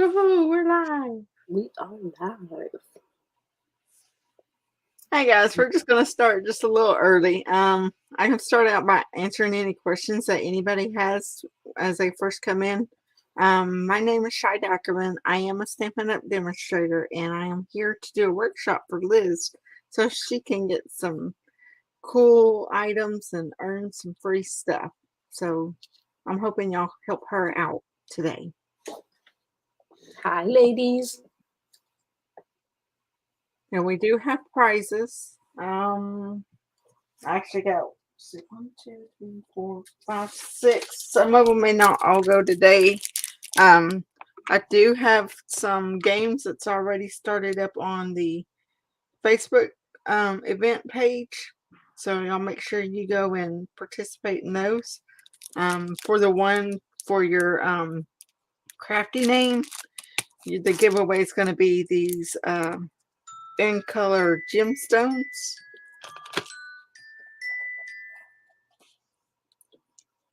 Woohoo, we're live. We are live. Hey guys, we're just gonna start just a little early. I can start out by answering any questions that anybody has as they first come in. My name is Shy Ackerman. I am a Stampin' Up demonstrator, and I am here to do a workshop for Liz so she can get some cool items and earn some free stuff. So I'm hoping y'all help her out today. Hi, ladies. And we do have prizes. I actually got 1, 2, 3, 4, 5, 6. Some of them may not all go today. I do have some games that's already started up on the Facebook event page. So y'all make sure you go and participate in those. For the one for your crafty name, the giveaway is going to be these in color gemstones.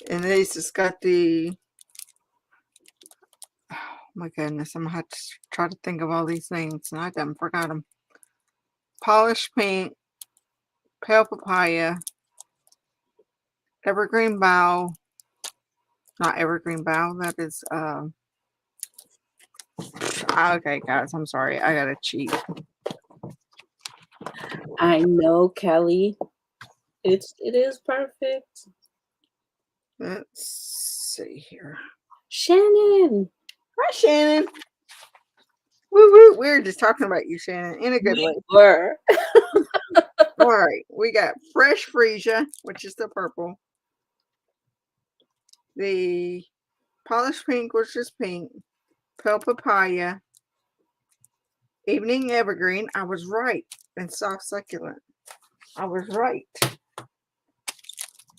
And these just got the, oh my goodness, I'm going to have to try to think of all these names, and I done forgot them. Polished Pink, Pale Papaya, Evergreen Bough, not Evergreen Bough, that is, okay guys, I'm sorry, I gotta cheat. I know, Kelly. It is perfect. Let's see here. Shannon. Hi, Shannon. Woo woo. We're just talking about you, Shannon, in a good way. Were. All right. We got Fresh Freesia, which is the purple. The Polished Pink, which is pink. Pale Papaya. Evening Evergreen. I was right. And Soft Succulent. I was right.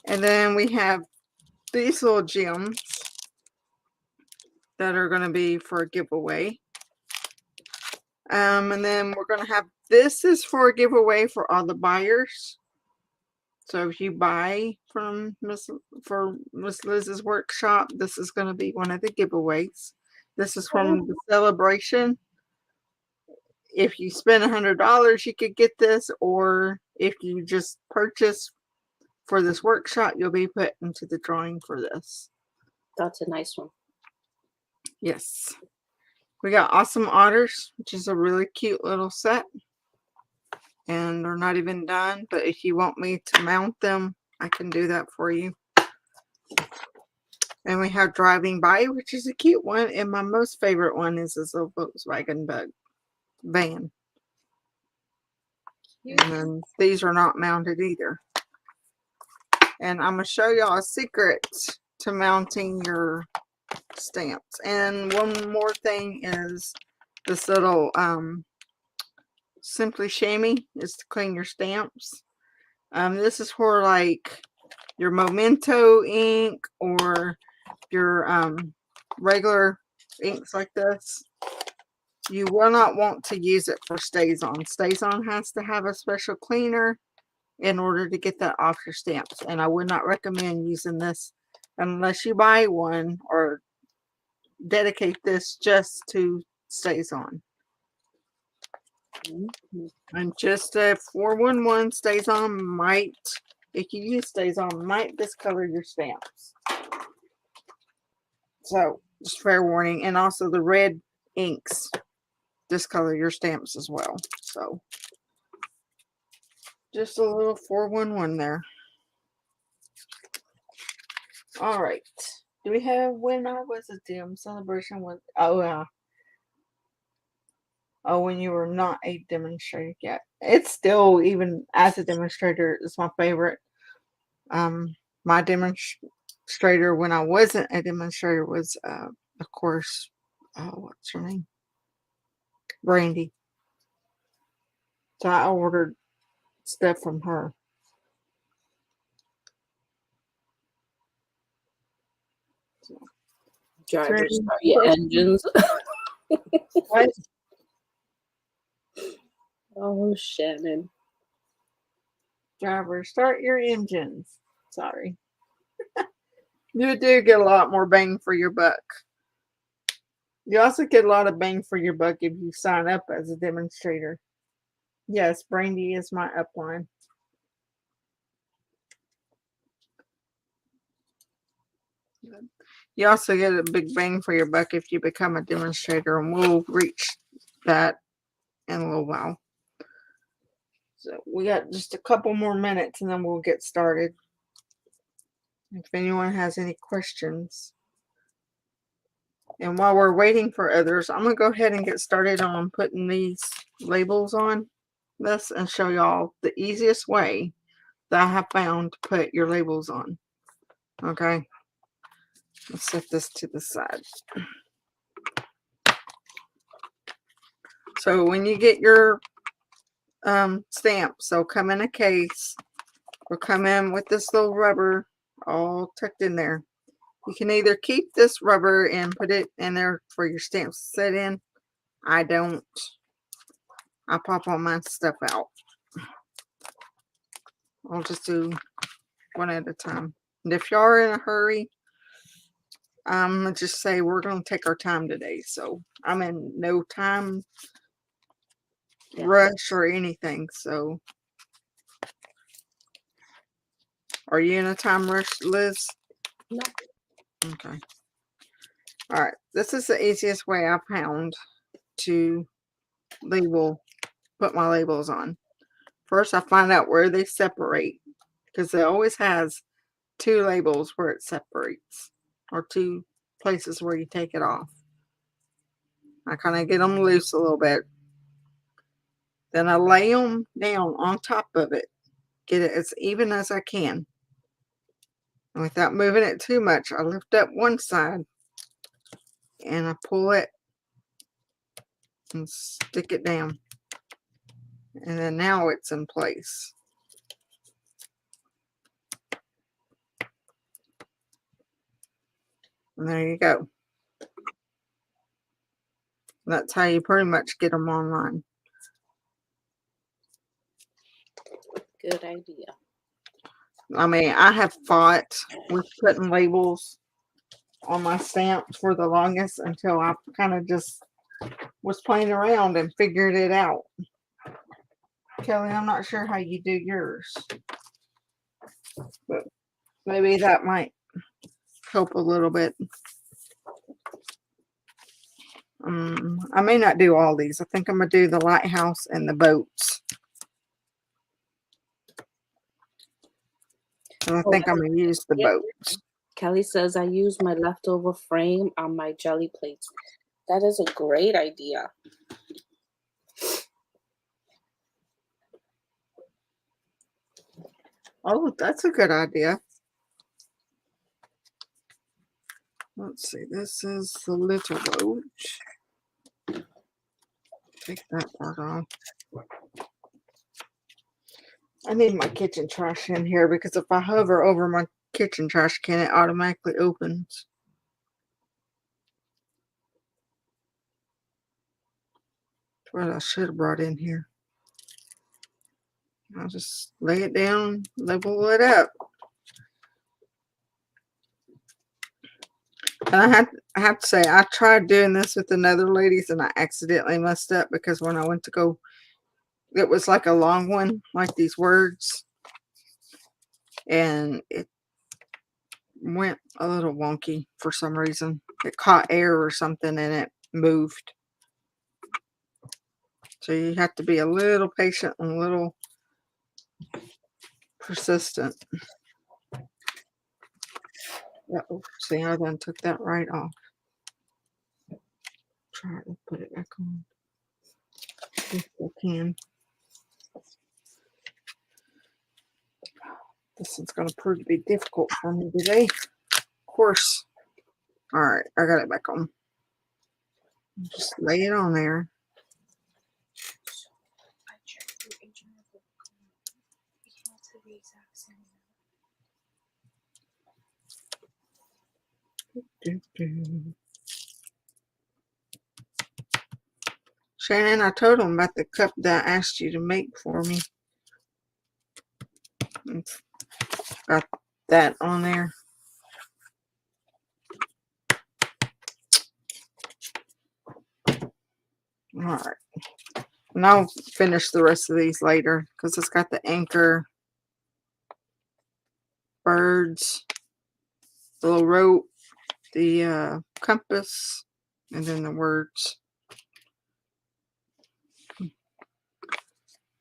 And then we have these little gems that are going to be for a giveaway. And then we're going to have, this is for a giveaway for all the buyers. So if you buy from Miss Liz's workshop, this is going to be one of the giveaways. This is from the celebration. If you spend $100, you could get this, or if you just purchase for this workshop, you'll be put into the drawing for this. That's a nice one. Yes. We got Awesome Otters, which is a really cute little set. And they're not even done, but if you want me to mount them, I can do that for you. And we have Driving By, which is a cute one. And my most favorite one is this little Volkswagen bug van. Cute. And then these are not mounted either. And I'm going to show y'all a secret to mounting your stamps. And one more thing is this little Simply Chamois is to clean your stamps. This is for like your Memento ink or your regular inks like this. You will not want to use it for StazOn. StazOn has to have a special cleaner in order to get that off your stamps. And I would not recommend using this unless you buy one or dedicate this just to StazOn. And just a 411 StazOn might, if you use StazOn, might discolor your stamps. So just fair warning. And also the red inks discolor your stamps as well. So just a little 411 there. All right. Do we have when I was a dim celebration with, oh when you were not a demonstrator yet. It's still, even as a demonstrator, it's my favorite. My demonstrator when I wasn't a demonstrator was of course, what's her name? Brandy. So I ordered stuff from her. Drivers, start your engines. What? Oh, Shannon. Driver, start your engines. Sorry. You do get a lot more bang for your buck You also get a lot of bang for your buck if you sign up as a demonstrator. Yes, Brandy is my upline. You also get a big bang for your buck if you become a demonstrator, and we'll reach that in a little while. So we got just a couple more minutes and then we'll get started. If anyone has any questions. And while we're waiting for others, I'm going to go ahead and get started on putting these labels on this and show y'all the easiest way that I have found to put your labels on. Okay. Let's set this to the side. So when you get your stamps, they'll come in a case or come in with this little rubber all tucked in there. You can either keep this rubber and put it in there for your stamps to sit in. I don't. I pop all my stuff out. I'll just do one at a time. And if you are in a hurry, I'm going to just say we're going to take our time today. So I'm in no time rush or anything. So are you in a time rush, Liz? No. Okay. All right. This is the easiest way I found to put my labels on. First, I find out where they separate because it always has two labels where it separates or two places where you take it off. I kind of get them loose a little bit. Then I lay them down on top of it. Get it as even as I can. And without moving it too much, I lift up one side and I pull it and stick it down. And then now it's in place. And there you go. That's how you pretty much get them online. Good idea. I mean, I have fought with putting labels on my stamps for the longest until I kind of just was playing around and figured it out. Kelly, I'm not sure how you do yours, but maybe that might help a little bit. I may not do all these. I think I'm going to do the lighthouse and the boats. And I think I'm going to use the boats. Kelly says, I use my leftover frame on my jelly plates. That is a great idea. Oh, that's a good idea. Let's see. This is the little boat. Take that part off. I need my kitchen trash in here because if I hover over my kitchen trash can, it automatically opens. That's what I should have brought in here. I'll just lay it down, level it up. And I have to say, I tried doing this with another ladies and I accidentally messed up because when I went to go, it was like a long one, like these words. And it went a little wonky for some reason. It caught air or something and it moved. So you have to be a little patient and a little persistent. Uh-oh, see, I then took that right off. Try to put it back on if I can. This is going to prove to be difficult for me today. Of course. All right, I got it back on. Just lay it on there. Shannon, I told him about the cup that I asked you to make for me. Got that on there. All right. And I'll finish the rest of these later because it's got the anchor, birds, the little rope, the compass, and then the words.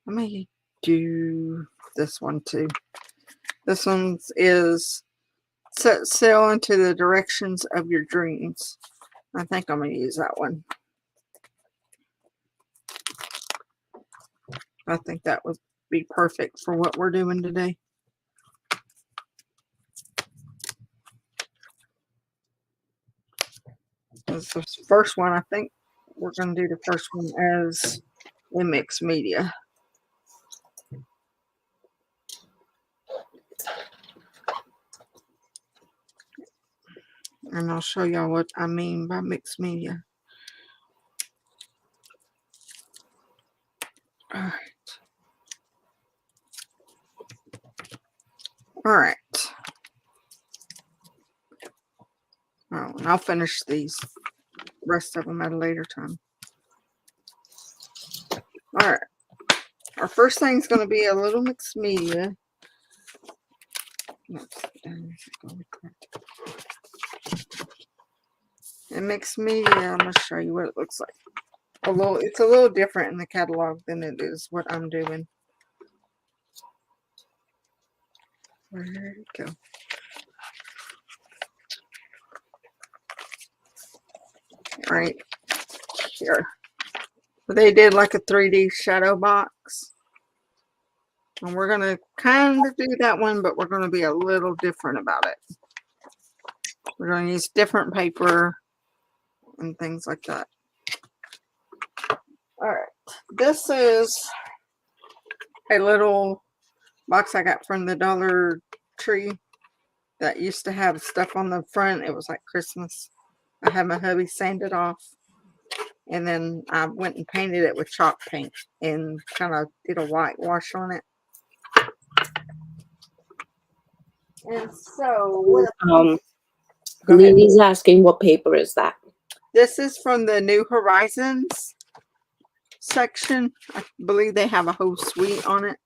Let me do this one too. This one is set sail into the directions of your dreams. I think I'm going to use that one. I think that would be perfect for what we're doing today. This is the first one. I think we're going to do the first one as a mixed media. And I'll show y'all what I mean by mixed media. All right. All right. Oh, and I'll finish these rest of them at a later time. All right. Our first thing is going to be a little mixed media. And mixed media, I'm going to show you what it looks like. It's a little different in the catalog than it is what I'm doing. Where did it go? Right here. They did like a 3D shadow box. And we're going to kind of do that one, but we're going to be a little different about it. We're going to use different paper and things like that. All right. This is a little box I got from the Dollar Tree that used to have stuff on the front. It was like Christmas. I had my hubby sand it off. And then I went and painted it with chalk paint and kind of did a whitewash on it. And so, Lily's asking what paper is that? This is from the New Horizons section. I believe they have a whole suite on it.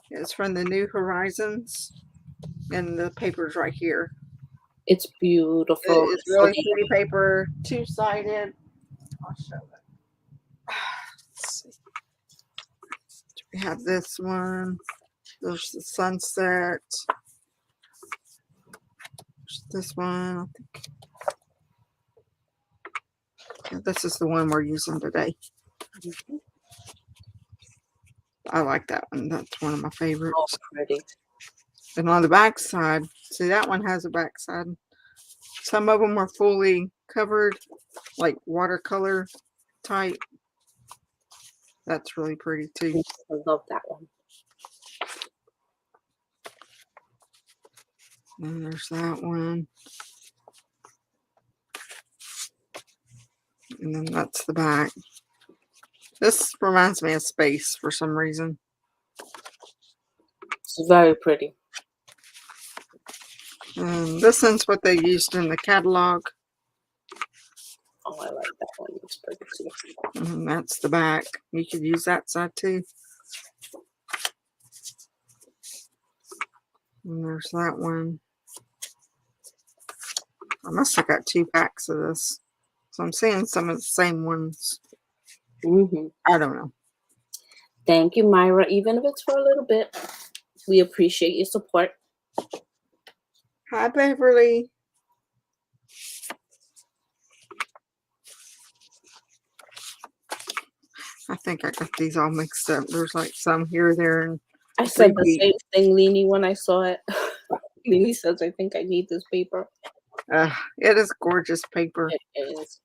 It's from the New Horizons, and the paper's right here. It's beautiful. It's really pretty paper, two-sided. I'll show it. Let's see. We have this one. There's the sunset. There's this one. I think. Yeah, this is the one we're using today. I like that one. That's one of my favorites. Oh, pretty. And on the back side, see that one has a back side. Some of them are fully covered, like watercolor type. That's really pretty too. I love that one. And there's that one. And then that's the back. This reminds me of space for some reason. It's very pretty. And this is what they used in the catalog. Oh, I like that one. It's pretty too. And that's the back. You could use that side too. And there's that one. I must have got 2 packs of this. So I'm seeing some of the same ones. I don't know. Thank you, Myra. Even if it's for a little bit, we appreciate your support. Hi, Beverly. I think I got these all mixed up. There's like some here, there, and I said the same thing, Leanie, when I saw it. Leanie says, I think I need this paper. It is gorgeous paper. It is.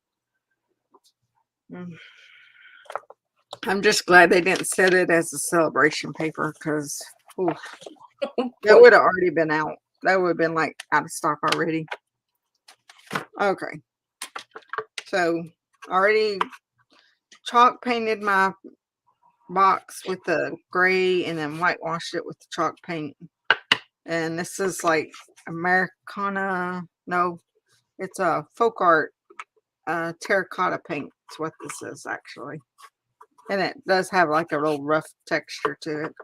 I'm just glad they didn't set it as a celebration paper because that would have already been out. That would have been like out of stock already. Okay. So already chalk painted my box with the gray and then whitewashed it with the chalk paint. And this is like Americana. No, It's a folk art terracotta paint. That's what this is actually. And it does have like a real rough texture to it.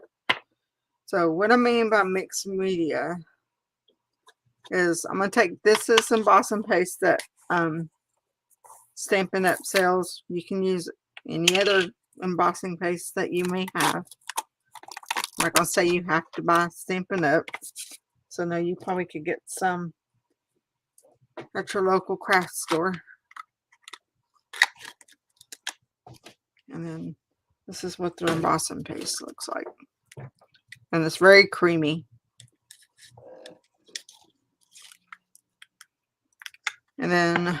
So what I mean by mixed media is I'm going to take this is embossing paste that Stampin' Up sells. You can use any other embossing paste that you may have. I'm not going to say you have to buy Stampin' Up. So no, you probably could get some at your local craft store. And then this is what the embossing paste looks like. And it's very creamy. And then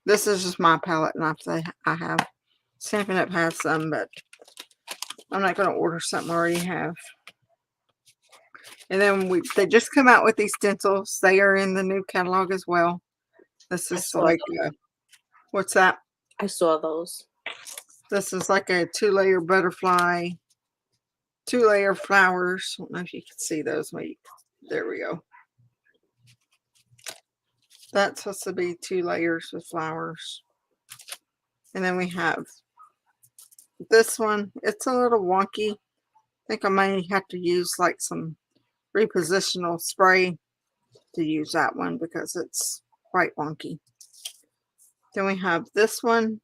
this is just my palette knife that I have. Stampin' Up has some, but I'm not going to order something I already have. And then they just come out with these stencils. They are in the new catalog as well. This is like what's that? I saw those. This is like a 2-layer butterfly, 2-layer flowers. I don't know if you can see those. Wait, there we go. That's supposed to be 2 layers with flowers. And then we have this one. It's a little wonky. I think I may have to use like some repositional spray to use that one because it's quite wonky. Then we have this one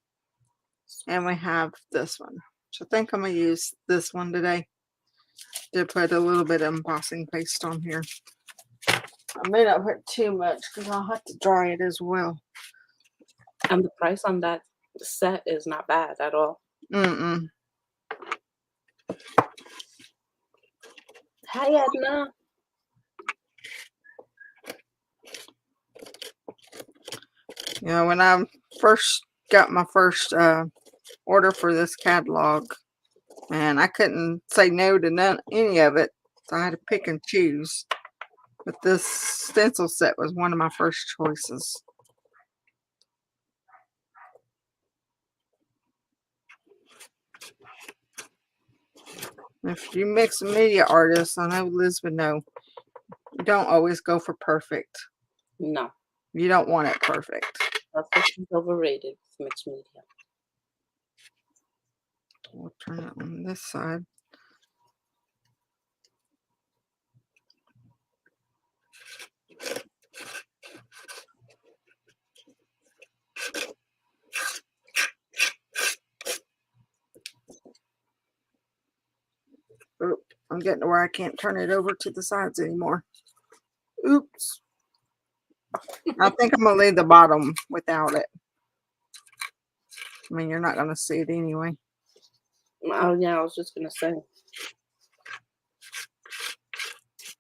and we have this one. So I think I'm going to use this one today to put a little bit of embossing paste on here. I may not put too much because I'll have to dry it as well. And the price on that set is not bad at all. Mm-mm. Hi, Edna. You know, when I first got my first order for this catalog, and I couldn't say no to any of it, so I had to pick and choose. But this stencil set was one of my first choices. If you mix media artists, I know Liz would know, you don't always go for perfect. No. You don't want it perfect. Perfect is overrated with mixed media. We'll turn it on this side. Oh, I'm getting to where I can't turn it over to the sides anymore. Oops. I think I'm going to leave the bottom without it. I mean, you're not going to see it anyway. Oh, yeah, I was just going to say.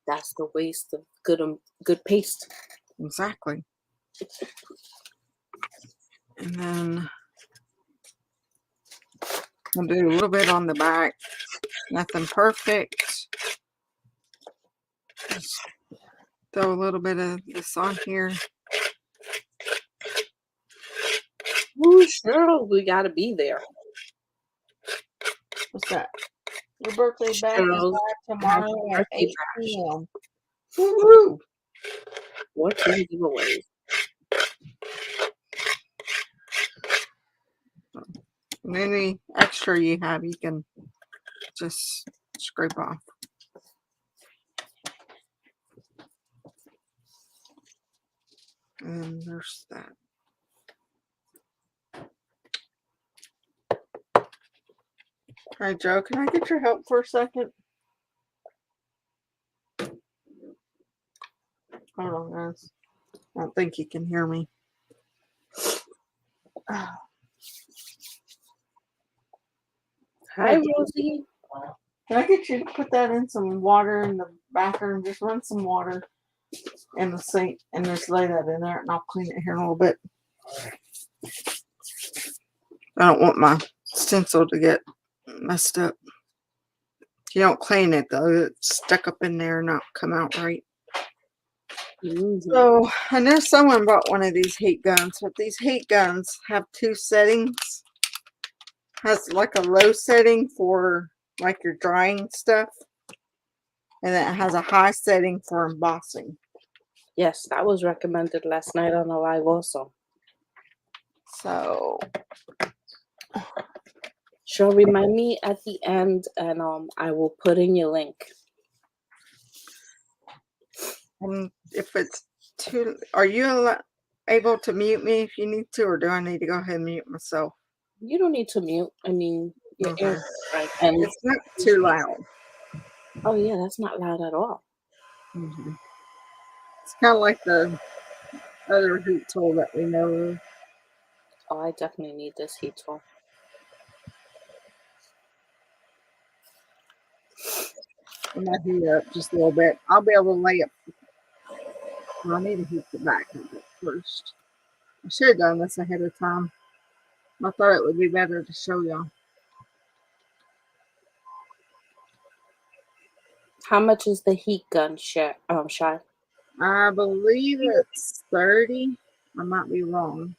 That's the waste of good paste. Exactly. And then we'll do a little bit on the back. Nothing perfect. Just throw a little bit of this on here. Ooh, sure, we got to be there. What's that? Your birthday bash is tomorrow at 8 p.m. Woo-hoo! What two giveaways? And any extra you have, you can just scrape off. And there's that. All right, Joe, can I get your help for a second? Hold on, guys. I don't think you can hear me. Hi, Rosie. Can I get you to put that in some water in the bathroom? Just run some water in the sink and just lay that in there, and I'll clean it here in a little bit. I don't want my stencil to get messed up. If you don't clean it, though, it's stuck up in there and not come out right. So I know someone bought one of these heat guns, but these heat guns have 2 settings. Has like a low setting for like your drying stuff, and then it has a high setting for embossing. Yes, that was recommended last night on the live also. So Sure, remind me at the end, and I will put in your link. if it's too, are you able to mute me if you need to, or do I need to go ahead and mute myself? You don't need to mute. I mean, your Okay. ears, right? And It's not too loud. oh yeah, that's not loud at all. Mm-hmm. It's kind of like the other heat tool that we know of. Oh, I definitely need this heat tool. I'm gonna heat it up just a little bit. I'll be able to lay it. Well, I need to heat the back of it first. I should have done this ahead of time. I thought it would be better to show y'all. How much is the heat gun, Shy? I believe it's 30. I might be wrong.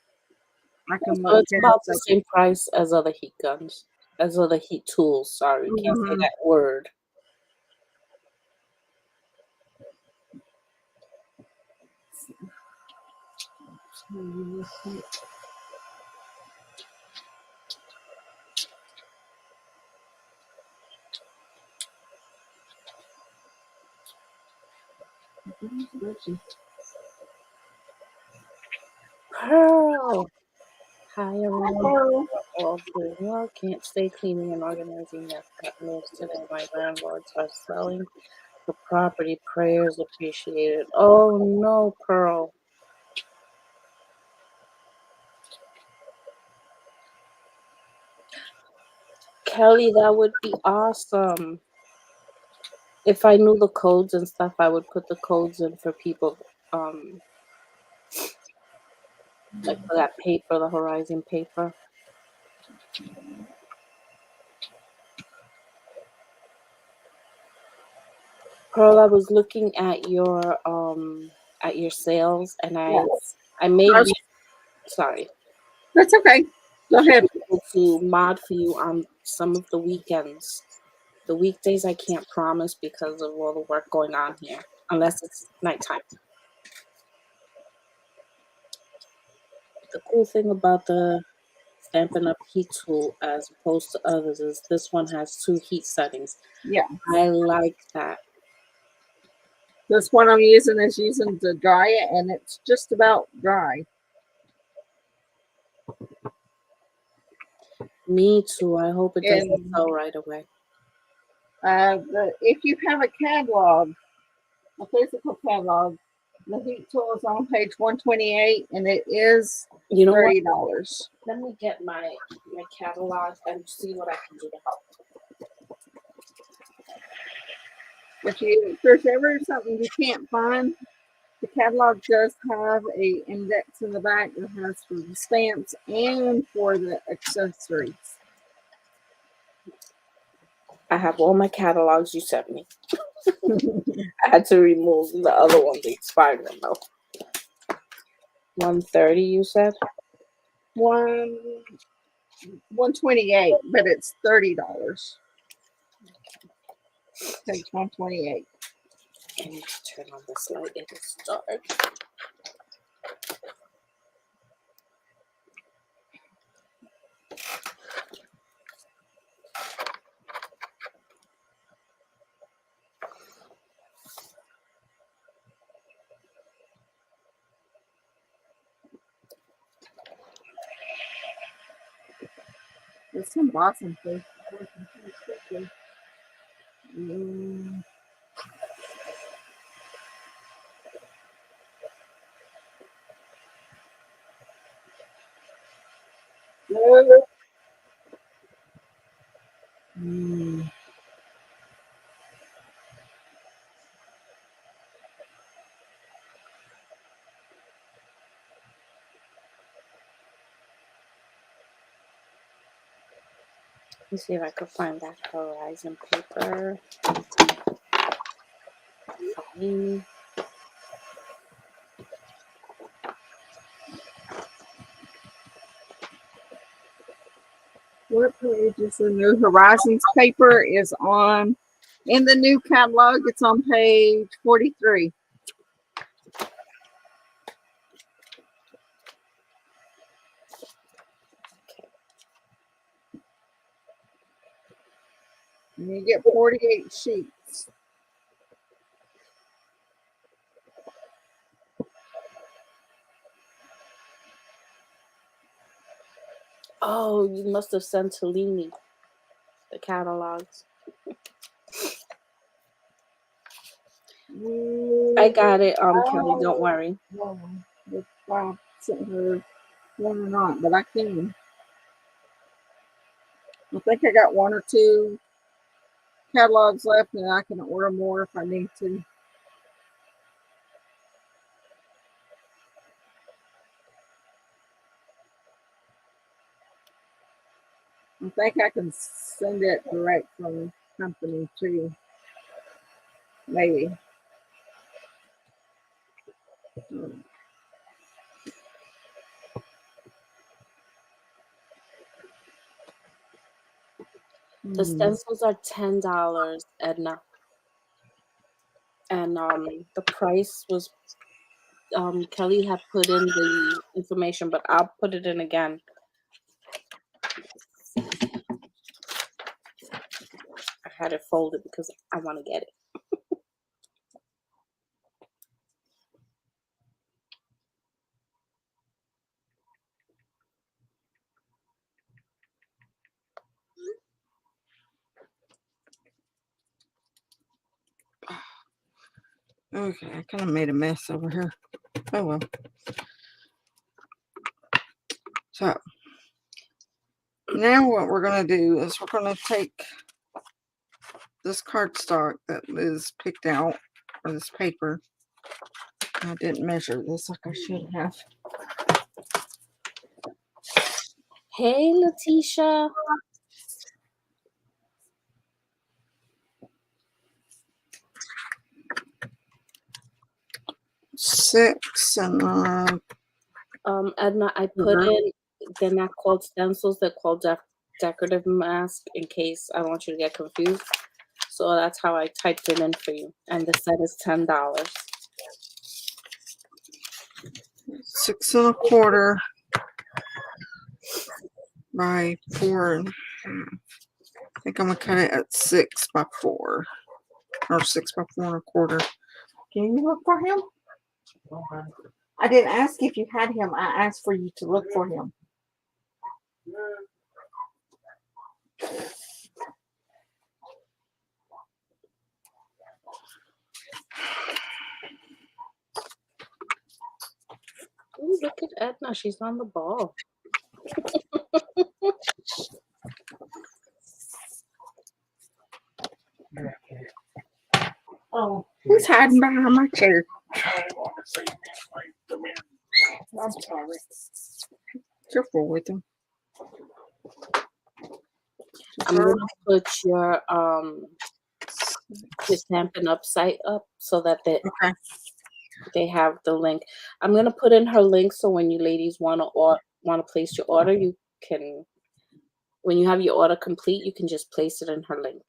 I can So look it's here about in the a same price as other heat guns, as other heat tools. Sorry, can't say second. that word. Pearl. Hi everyone. All doing well. Can't stay cleaning and organizing yet. Got moves today. My landlords are selling the property. Prayers appreciated. Oh no, Pearl. Kelly, that would be awesome. If I knew the codes and stuff, I would put the codes in for people, like for that paper, the Horizon paper. Pearl, I was looking at your sales, and Yes. I may be sorry. That's okay. Go ahead. Able to mod for you on some of the weekends. The weekdays I can't promise because of all the work going on here, unless it's nighttime. The cool thing about the Stampin' Up heat tool as opposed to others is this one has 2 heat settings. Yeah. I like that. This one I'm using is using to dry it, and it's just about dry. Me too. I hope it doesn't sell right away. If you have a catalog, a physical catalog, the heat tool is on page 128, and it is $30. Let me get my catalog and see what I can do to help. If there's ever something you can't find, the catalog does have a index in the back that has for the stamps and for the accessories. I have all my catalogs you sent me. I had to remove the other one, the expired one though. 130, you said? 128, but it's $30. Page 128. I need to turn on this light. It is dark. It's embossing paste. Let me see if I could find that Horizon paper. Fine. What page is the New Horizons paper is on? In the new catalog, it's on page 43. And you get 48 sheets. Oh, you must have sent Tolini the catalogs. I got it, Kelly. Don't worry. No, if I sent her one or not, but I can. I think I got one or two catalogs left, and I can order more if I need to. I think I can send it direct from company too. Maybe. The stencils are $10, Edna. And the price was Kelly had put in the information, but I'll put it in again. I had it folded because I want to get it. Okay, I kind of made a mess over here. Oh well. So now what we're going to do is we're going to take this cardstock that is picked out, or this paper. I didn't measure this like I should have. Hey, Letitia. Six and Edna, I put in, they're not called stencils, they're called decorative mask in case I don't want you to get confused. So that's how I typed it in for you. And the set is $10. 6 1/4 by 4 1/2. I think I'm gonna cut it at 6 by 4 or 6 by 4 1/4. Can you look for him? I didn't ask if you had him. I asked for you to look for him. Ooh, look at Edna. She's on the ball. Oh, he's hiding behind my chair. I'm sorry. Careful with him. I'm gonna put your Stampin' Up site up so that they have the link. I'm gonna put in her link so when you ladies wanna place your order, you can. When you have your order complete, you can just place it in her link.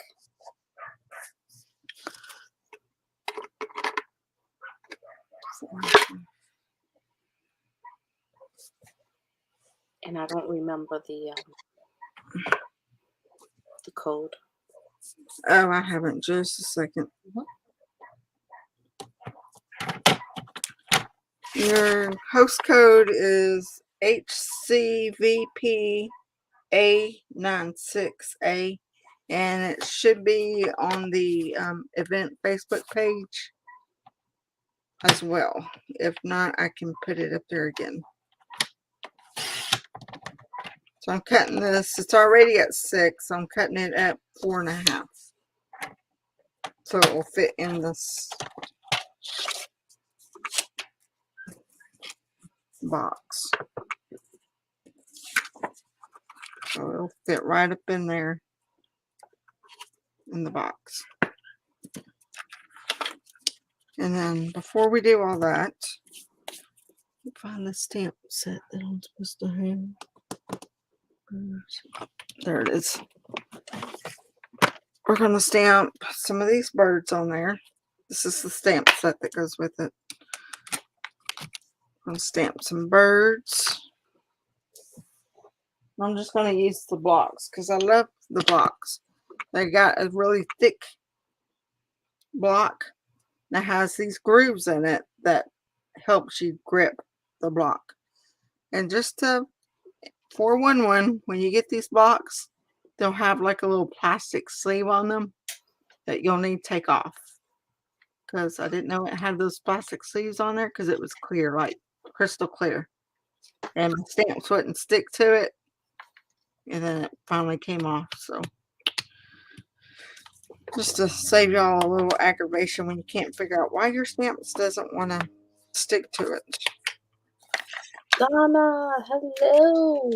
And I don't remember the code. Oh, I haven't. Just a second. Your host code is HCVPA96A, and it should be on the event Facebook page as well. If not, I can put it up there again. So I'm cutting this. It's already at 6. So I'm cutting it at 4 1/2. So it will fit in this box. So it'll fit right up in there in the box. And then before we do all that, find the stamp set that I'm supposed to have. There it is. We're going to stamp some of these birds on there. This is the stamp set that goes with it. I'm going to stamp some birds. I'm just going to use the blocks because I love the blocks. They got a really thick block that has these grooves in it that helps you grip the block. And just to forewarn, when you get these blocks, they'll have like a little plastic sleeve on them that you'll need to take off. Because I didn't know it had those plastic sleeves on there because it was clear, like crystal clear. And the stamps wouldn't stick to it. And then it finally came off. So just to save y'all a little aggravation when you can't figure out why your stamps doesn't want to stick to it. Donna, hello.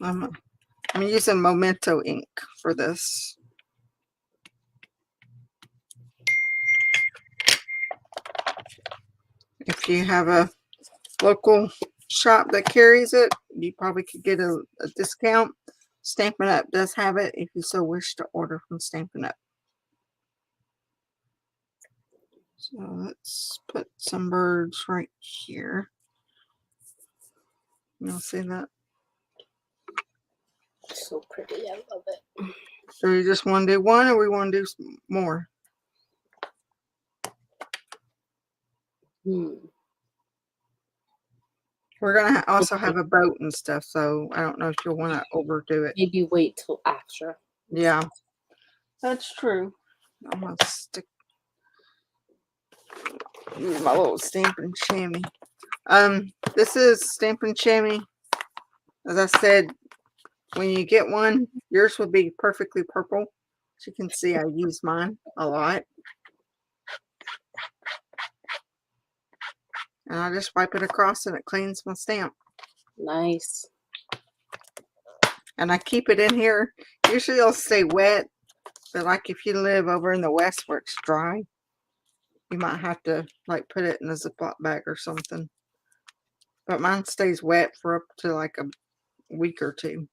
I'm using Memento ink for this. If you have a local shop that carries it, you probably could get a discount. Stampin' Up does have it if you so wish to order from Stampin' Up. So let's put some birds right here. You'll see that? So pretty. I love it. So you just want to do one or we want to do more? We're going to also have a boat and stuff, so I don't know if you'll want to overdo it. Maybe wait till after. Yeah, that's true. I'm going to use my little Stampin' Chamois. This is Stampin' Chamois. As I said, when you get one, yours will be perfectly purple. As you can see, I use mine a lot. And I just wipe it across and it cleans my stamp. Nice. And I keep it in here. Usually it'll stay wet, but like if you live over in the west where it's dry, you might have to like put it in a Ziploc bag or something. But mine stays wet for up to like a week or two.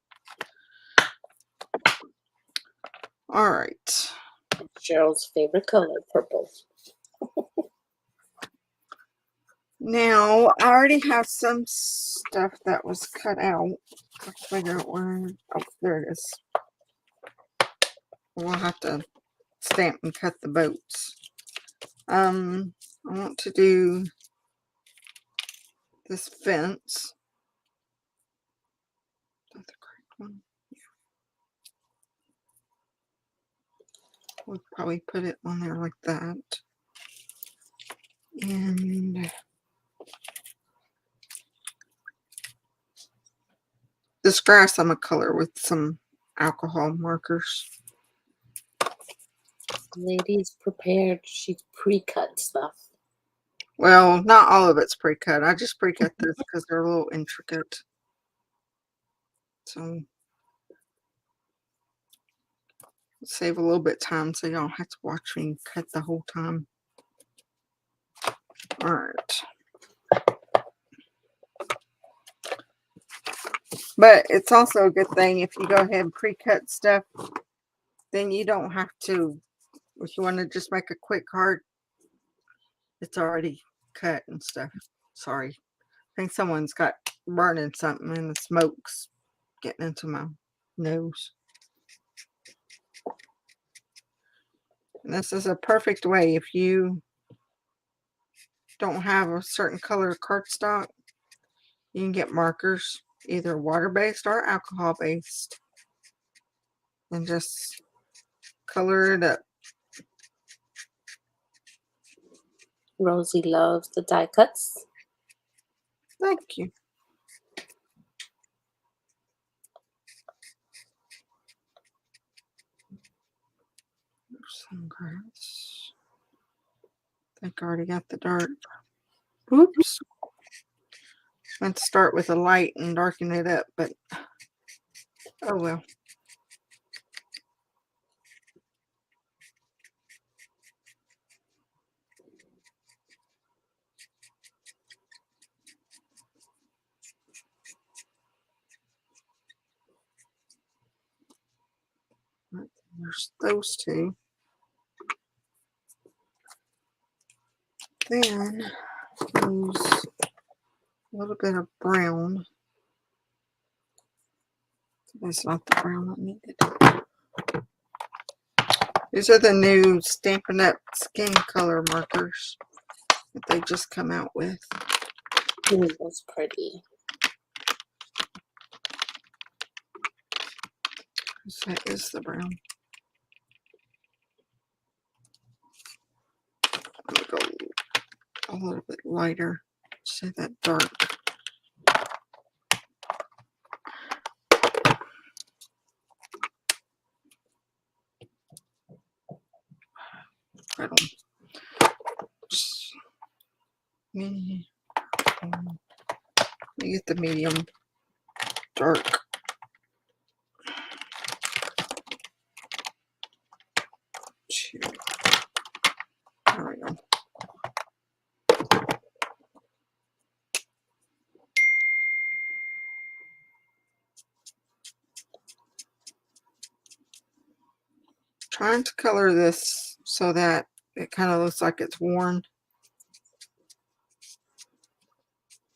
All right. Cheryl's favorite color, purple. Now, I already have some stuff that was cut out. Let's figure out where. Oh, there it is. We'll have to stamp and cut the boats. I want to do this fence. That's the correct one. We'll probably put it on there like that. And this grass I'm going to color with some alcohol markers. Lady's prepared. She's pre-cut stuff. Well, not all of it's pre-cut. I just pre-cut this because they're a little intricate. So save a little bit of time so y'all have to watch me cut the whole time. All right. But it's also a good thing if you go ahead and pre-cut stuff, then you don't have to, if you want to just make a quick card, it's already cut and stuff. Sorry. I think someone's got burning something and the smoke's getting into my nose. And this is a perfect way if you don't have a certain color cardstock, you can get markers, either water-based or alcohol-based, and just color it up. Rosie loves the die cuts. Thank you. Some grass. I think I already got the dark. Oops. I meant to start with a light and darken it up, but oh well. There's those two. Then use a little bit of brown. That's not the brown I needed. These are the new Stampin' Up skin color markers that they just come out with. Ooh, that's pretty. So that is the brown. I'm going to go a little bit lighter. Say that dark. I don't. Let me get the medium dark. There we go. Trying to color this so that it kind of looks like it's worn.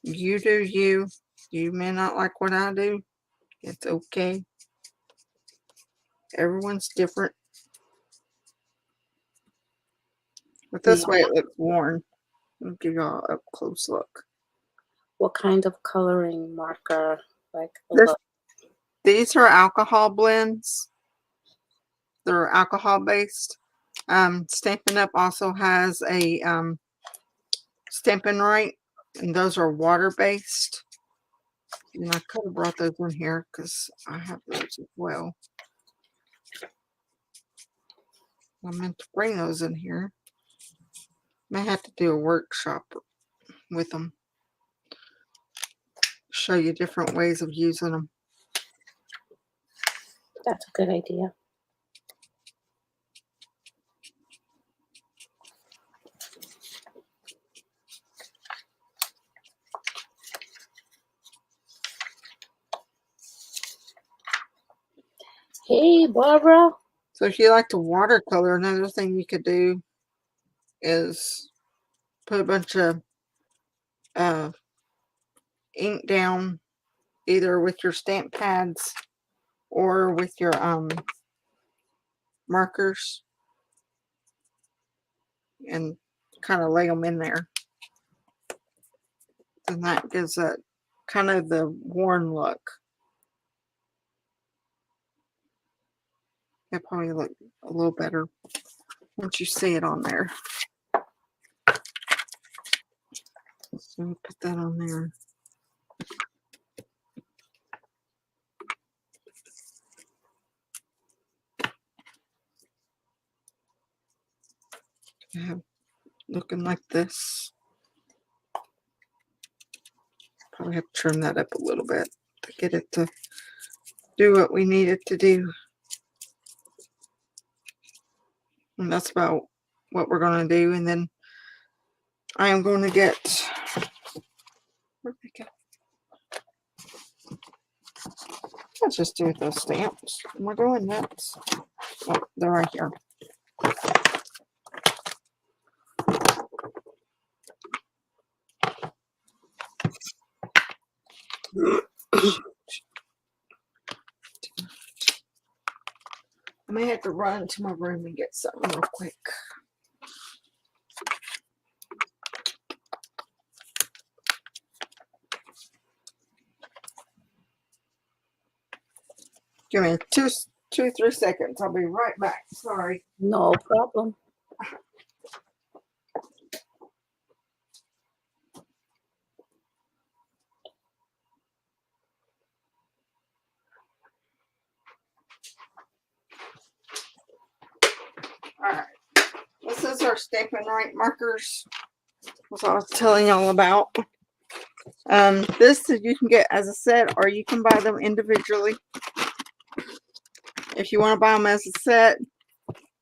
You do you. You may not like what I do. It's okay. Everyone's different. But this way it looks worn. I'll give y'all a close look. What kind of coloring marker? Like These are alcohol blends. They're alcohol based. Stampin' Up also has a Stampin' Right, and those are water based. And I could have brought those in here because I have those as well. I meant to bring those in here. May have to do a workshop with them. Show you different ways of using them. That's a good idea. Hey, Barbara. So if you like to watercolor, another thing you could do is put a bunch of ink down either with your stamp pads or with your markers and kind of lay them in there. And that gives it kind of the worn look. It'll probably look a little better once you see it on there. So put that on there. Looking like this. Probably have to trim that up a little bit to get it to do what we need it to do. And that's about what we're going to do. And then I am going to get, where'd they go? Let's just do those stamps. Am I going nuts? Oh, they're right here. I may have to run to my room and get something real quick. Give me two, 3 seconds. I'll be right back. Sorry. No problem. Alright. This is our Stampin' Right markers. What I was telling y'all about. This you can get as a set or you can buy them individually. If you want to buy them as a set,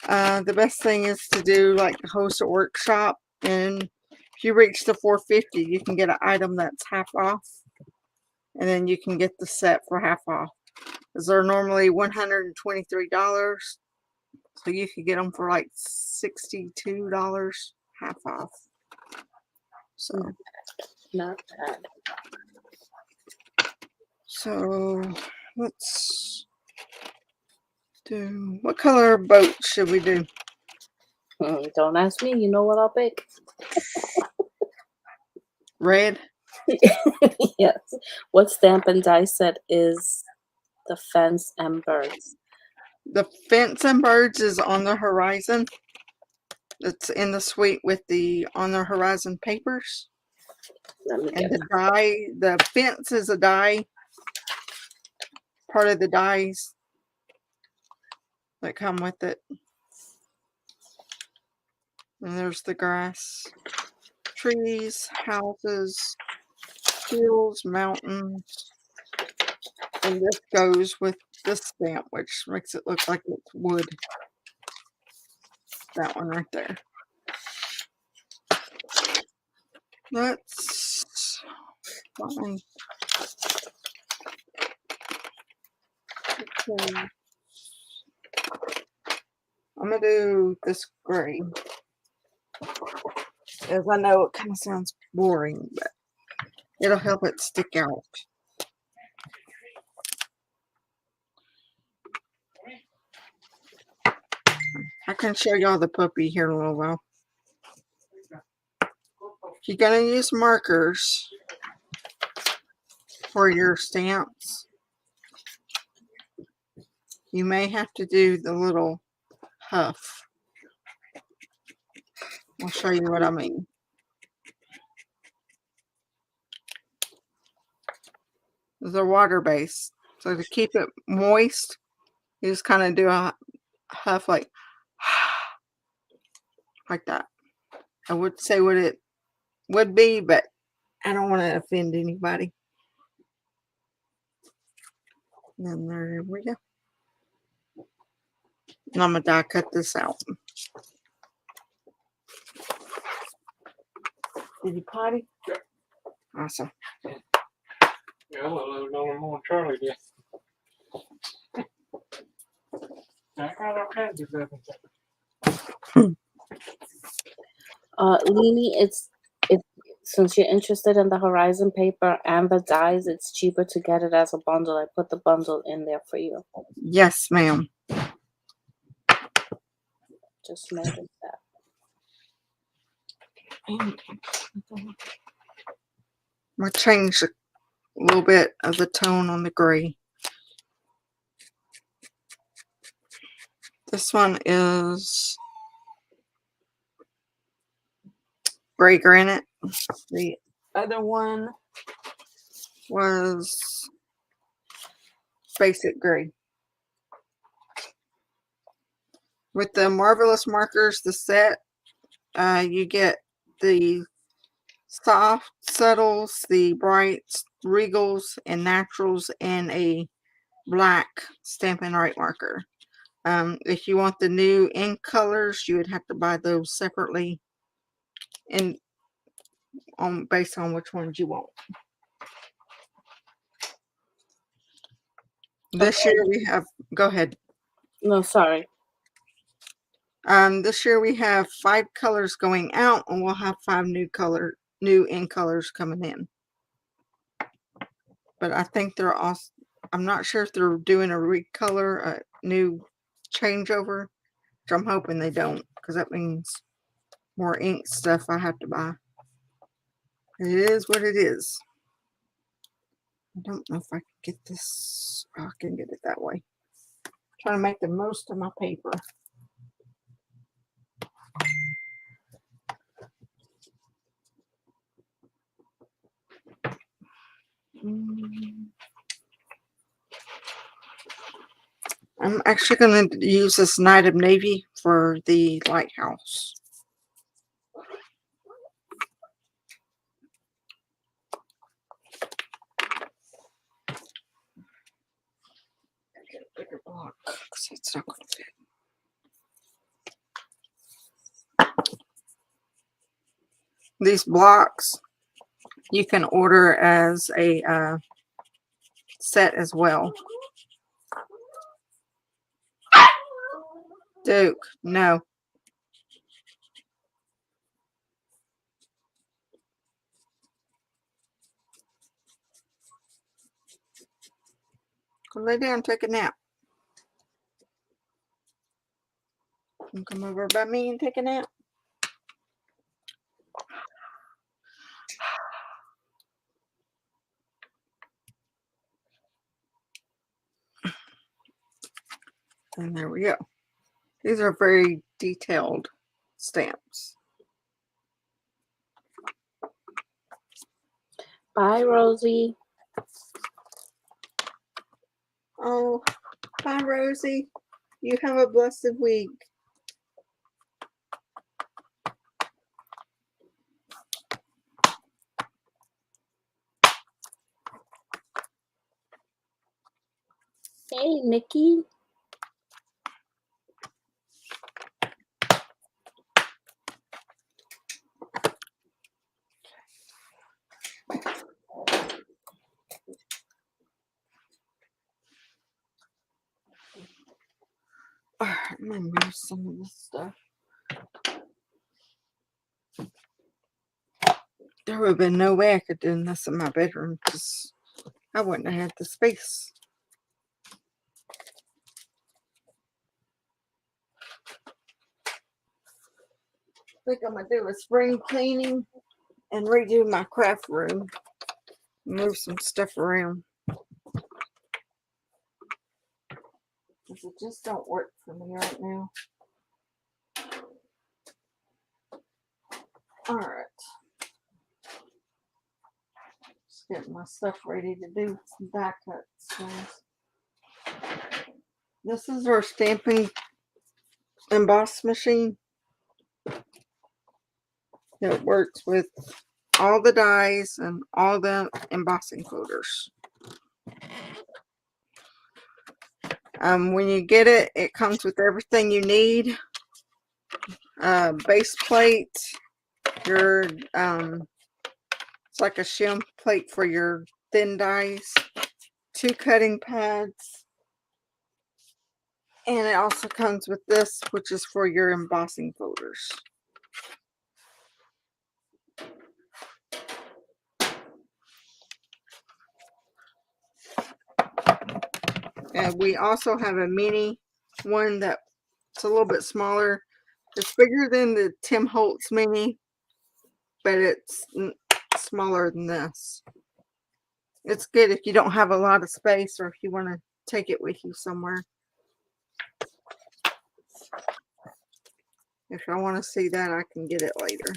the best thing is to do like host a workshop, and if you reach the 450 you can get an item that's half off, and then you can get the set for half off, because they're normally $123, so you could get them for like $62 half off. So not bad. So let's do, what color boat should we do? Don't ask me. You know what I'll pick. Red? Yes. What Stampin' die set is the Fence and Birds? The Fence and Birds is on the horizon. It's in the suite with the on the horizon papers. Let me And get the die, the fence is a die, part of the dies that come with it. And there's the grass, trees, houses, hills, mountains. And this goes with this stamp, which makes it look like it's wood. That one right there. Let's find. Okay. I'm gonna do this gray. As I know it kind of sounds boring, but it'll help it stick out. I can show y'all the puppy here in a little while. If you're gonna use markers for your stamps, you may have to do the little huff. I'll show you what I mean. They're water based, so to keep it moist, you just kind of do a huff like that. I would say what it would be, but I don't want to offend anybody. And there we go. And I'm gonna die cut this out. Did you potty? Yeah. Awesome. Yeah, well, no more Charlie did. I got all kinds of different. Leni, it's since you're interested in the horizon paper and the dies, it's cheaper to get it as a bundle. I put the bundle in there for you. Yes, ma'am. Just notice that. I'm gonna change a little bit of the tone on the gray. This one is gray granite. The other one was basic gray. With the Marvelous Markers, the set, you get the soft, subtles, the brights, regals, and naturals, and a black Stampin' Right marker. If you want the new ink colors, you would have to buy those separately, and based on which ones you want. This year we have. Go ahead. No, sorry. This year we have 5 colors going out, and we'll have 5 new ink colors coming in. But I think they're also. I'm not sure if they're doing a recolor, a new changeover. Which I'm hoping they don't, because that means more ink stuff I have to buy. It is what it is. I don't know if I can get this. Oh, I can get it that way. I'm trying to make the most of my paper. I'm actually going to use this Night of Navy for the lighthouse. Get a bigger block because it's not going to fit. These blocks you can order as a set as well. Duke, no. Go lay down, take a nap. You come over by me and take a nap. And there we go. These are very detailed stamps. Bye, Rosie. Oh, bye, Rosie. You have a blessed week. Hey, Nikki. All right, I'm gonna move some of this stuff. There would have been no way I could do this in my bedroom because I wouldn't have had the space. I think I'm gonna do a spring cleaning and redo my craft room. Move some stuff around. Because it just don't work for me right now. Alright. Just getting my stuff ready to do some die cuts. This is our Stampin' Emboss machine. It works with all the dies and all the embossing folders. When you get it, it comes with everything you need. Base plate, your it's like a shim plate for your thin dies, 2 cutting pads, and it also comes with this, which is for your embossing folders. And we also have a mini one that's a little bit smaller. It's bigger than the Tim Holtz mini, but it's smaller than this. It's good if you don't have a lot of space or if you want to take it with you somewhere. If I want to see that, I can get it later.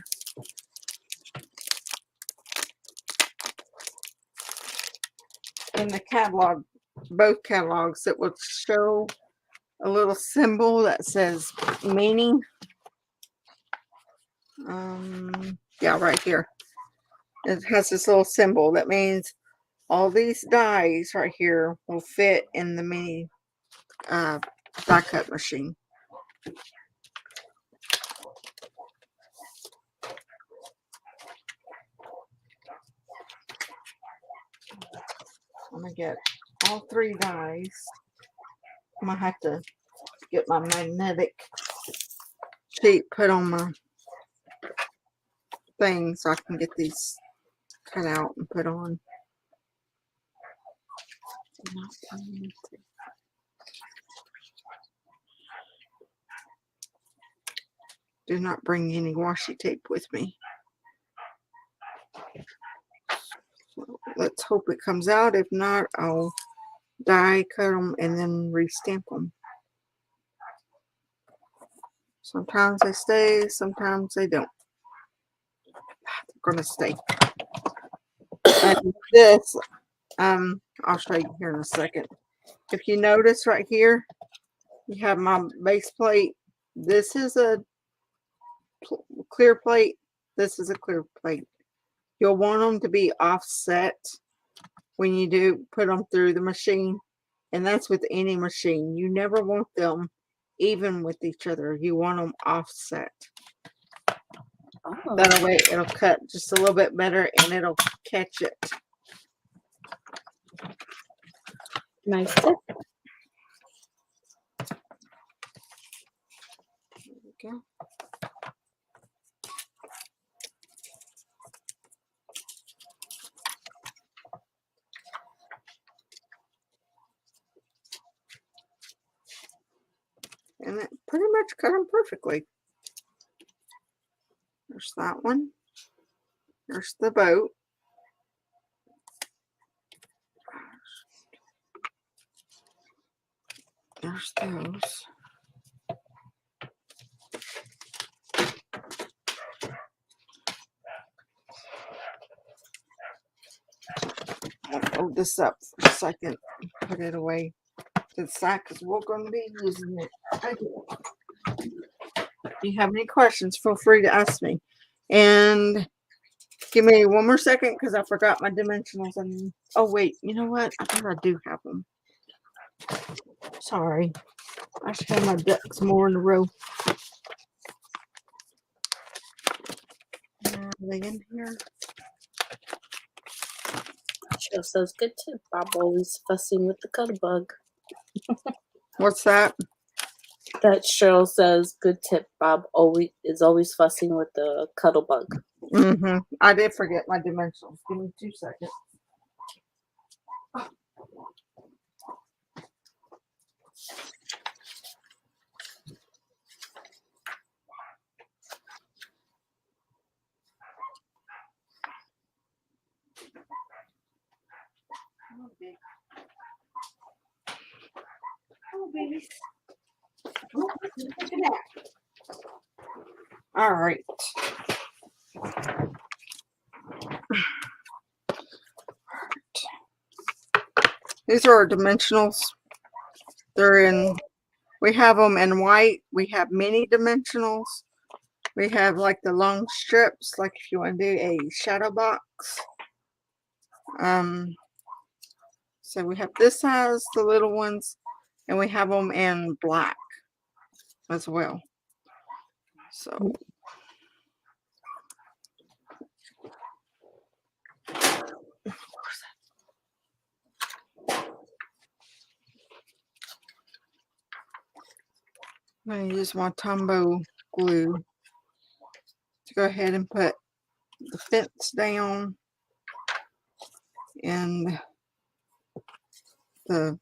In the catalog, both catalogs, it will show a little symbol that says meaning. Yeah, right here. It has this little symbol that means all these dies right here will fit in the mini die cut machine. I'm gonna get all 3 dies. I'm gonna have to get my magnetic sheet put on my thing so I can get these cut out and put on. Do not bring any washi tape with me. So let's hope it comes out. If not, I'll die cut them and then restamp them. Sometimes they stay, sometimes they don't. They're gonna stay. And this, I'll show you here in a second. If you notice right here, you have my base plate. This is a clear plate. This is a clear plate. You'll want them to be offset when you do put them through the machine. And that's with any machine. You never want them even with each other. You want them offset. Oh. That way it'll cut just a little bit better and it'll catch it. Nice tip. There we go. pretty much cut them perfectly. There's that one. There's the boat. There's those. I'll hold this up for a second and put it away to the side because we're going to be using it again. If you have any questions, feel free to ask me. And give me one more second because I forgot my dimensionals. And oh, wait, you know what? I think I do have them. Sorry. I should have my ducks more in a row. Are they in here? Cheryl says, good tip, Bob, always fussing with the cutterbug. What's that? That Cheryl says, good tip, Bob is always fussing with the cuttlebug. Mm-hmm. I did forget my dimensionals. Give me 2 seconds. Oh, baby. Oh, look at that. All right. These are our dimensionals. They're in, we have them in white. We have mini dimensionals. We have like the long strips, like if you want to do a shadow box. So we have this size, the little ones, and we have them in black as well. So I'm going to use my Tombow glue to go ahead and put the fence down and the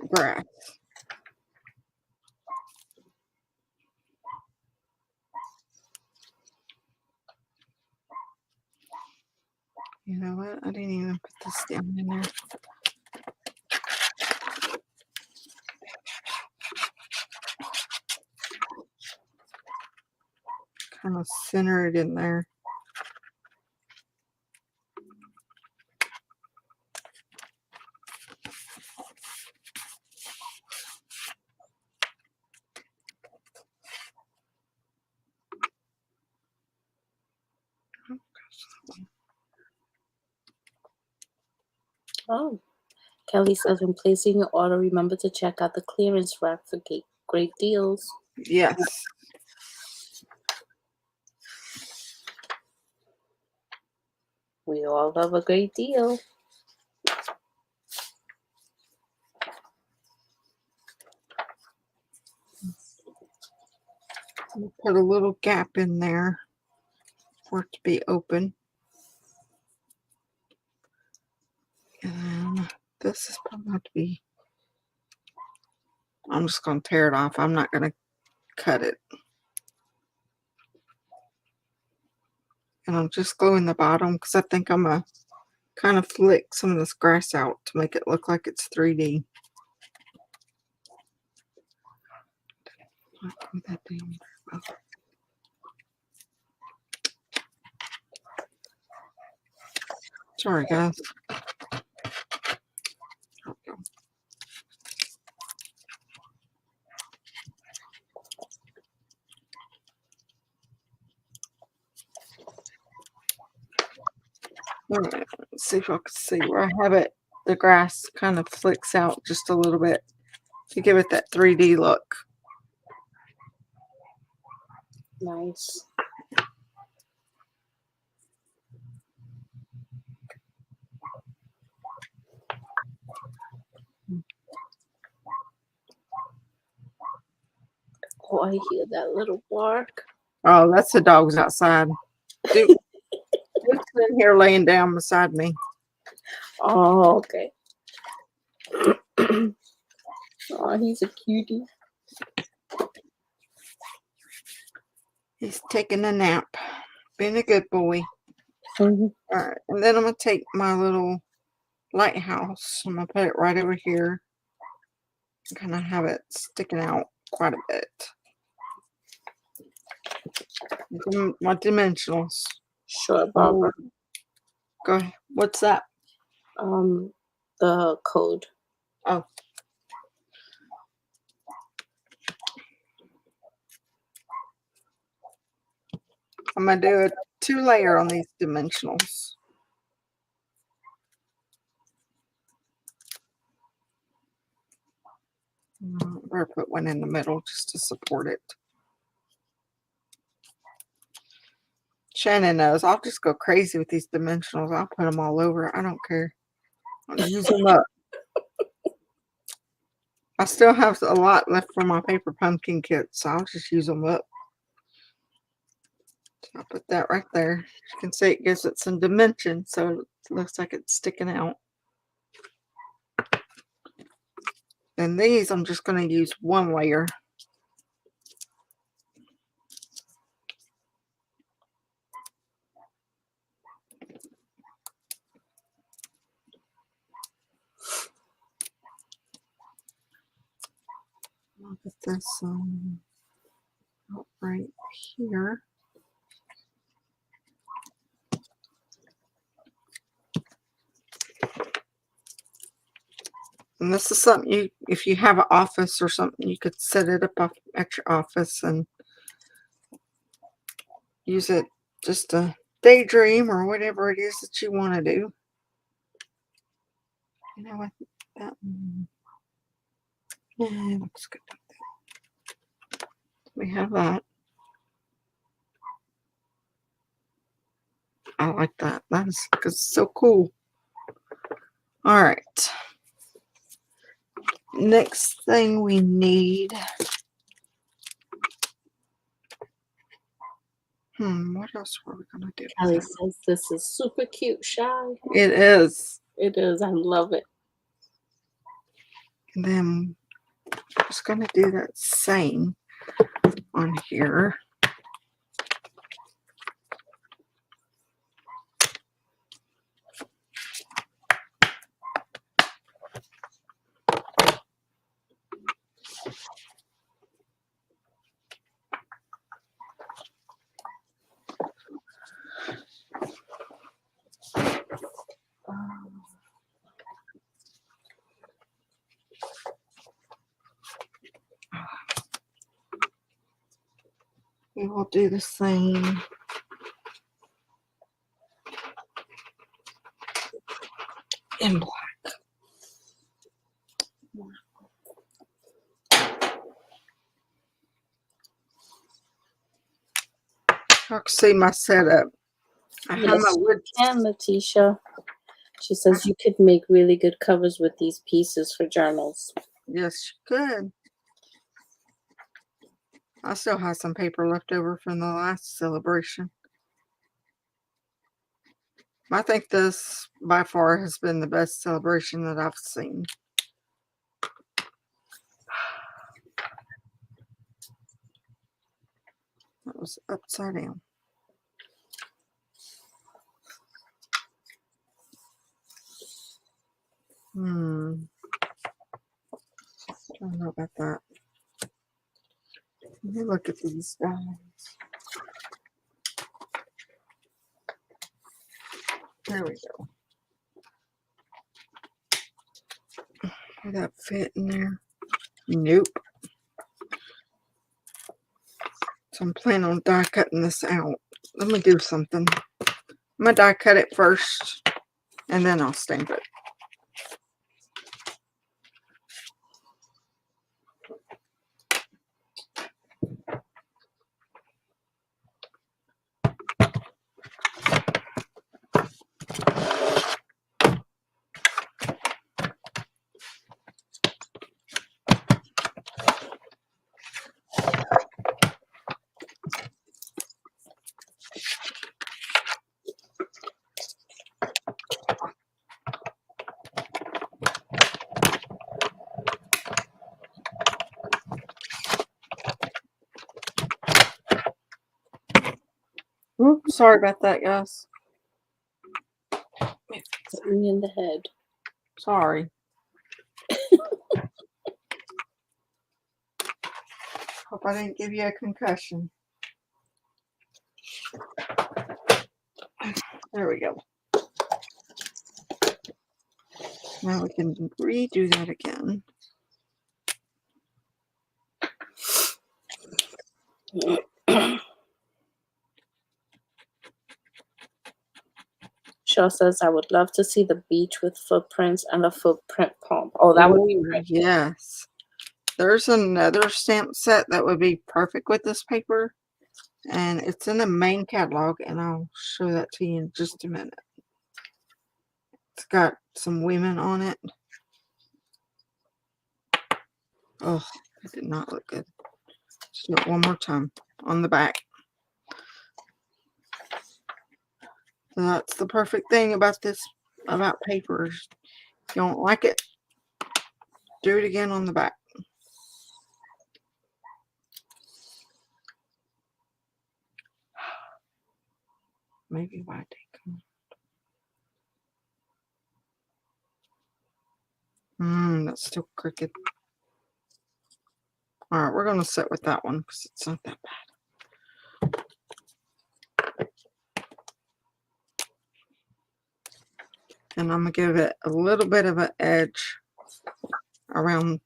grass. You know what? I didn't even put this down in there. Kind of center it in there. Oh, Kelly says, when placing your order, remember to check out the clearance rack for great deals. Yes. We all love a great deal. We'll put a little gap in there for it to be open. And this is probably going to be, I'm just going to tear it off. I'm not going to cut it. And I'm just gluing the bottom because I think I'm going to kind of flick some of this grass out to make it look like it's 3D. Put that down. Sorry, guys. There we go. All right, let's see if I can see where I have it. The grass kind of flicks out just a little bit to give it that 3D look. Nice. Oh, I hear that little bark. Oh, that's the dogs outside. Duke's in here laying down beside me. Oh, okay. Oh, he's a cutie. He's taking a nap. Being a good boy. Mhm. Alright, and then I'm going to take my little lighthouse. I'm going to put it right over here. And kind of have it sticking out quite a bit. My dimensionals. Sure, Barbara. Go ahead. What's that? The code. Oh. I'm going to do a 2-layer on these dimensionals. Or put one in the middle just to support it. Shannon knows I'll just go crazy with these dimensionals. I'll put them all over. I don't care. I'll use them up. I still have a lot left from my paper pumpkin kit, so I'll just use them up. So I'll put that right there. You can see it gives it some dimension, so it looks like it's sticking out. And these, I'm just going to use 1 layer. I'll get this right here. And this is something if you have an office or something, you could set it up at your office and use it just to daydream or whatever it is that you want to do. You know what? That looks good. We have that. I like that. That is so cool. All right. Next thing we need. What else were we gonna do? Kelly says this is super cute, Shy. It is. It is. I love it. And then I'm just gonna do that same on here. We will do the same. In black. I can see my setup. I have my wood. And Letitia, she says you could make really good covers with these pieces for journals. Yes, you could. I still have some paper left over from the last celebration. I think this, by far, has been the best celebration that I've seen. That was upside down. I don't know about that. Let me look at these guys. There we go. Would that fit in there? Nope. So I'm planning on die cutting this out. Let me do something. I'm going to die cut it first, and then I'll stamp it. Oops, sorry about that, guys. Hit me in the head. Sorry. Hope I didn't give you a concussion. There we go. Now we can redo that again. Shaw says, I would love to see the beach with footprints and a footprint poem. Oh, that would be great. Yes. There's another stamp set that would be perfect with this paper. And it's in the main catalog, and I'll show that to you in just a minute. It's got some women on it. Oh, it did not look good. Let's do it one more time on the back. So that's the perfect thing about this, about papers. If you don't like it, do it again on the back. Maybe why take them. That's still crooked. All right, we're gonna sit with that one because it's not that bad. And I'm gonna give it a little bit of an edge around.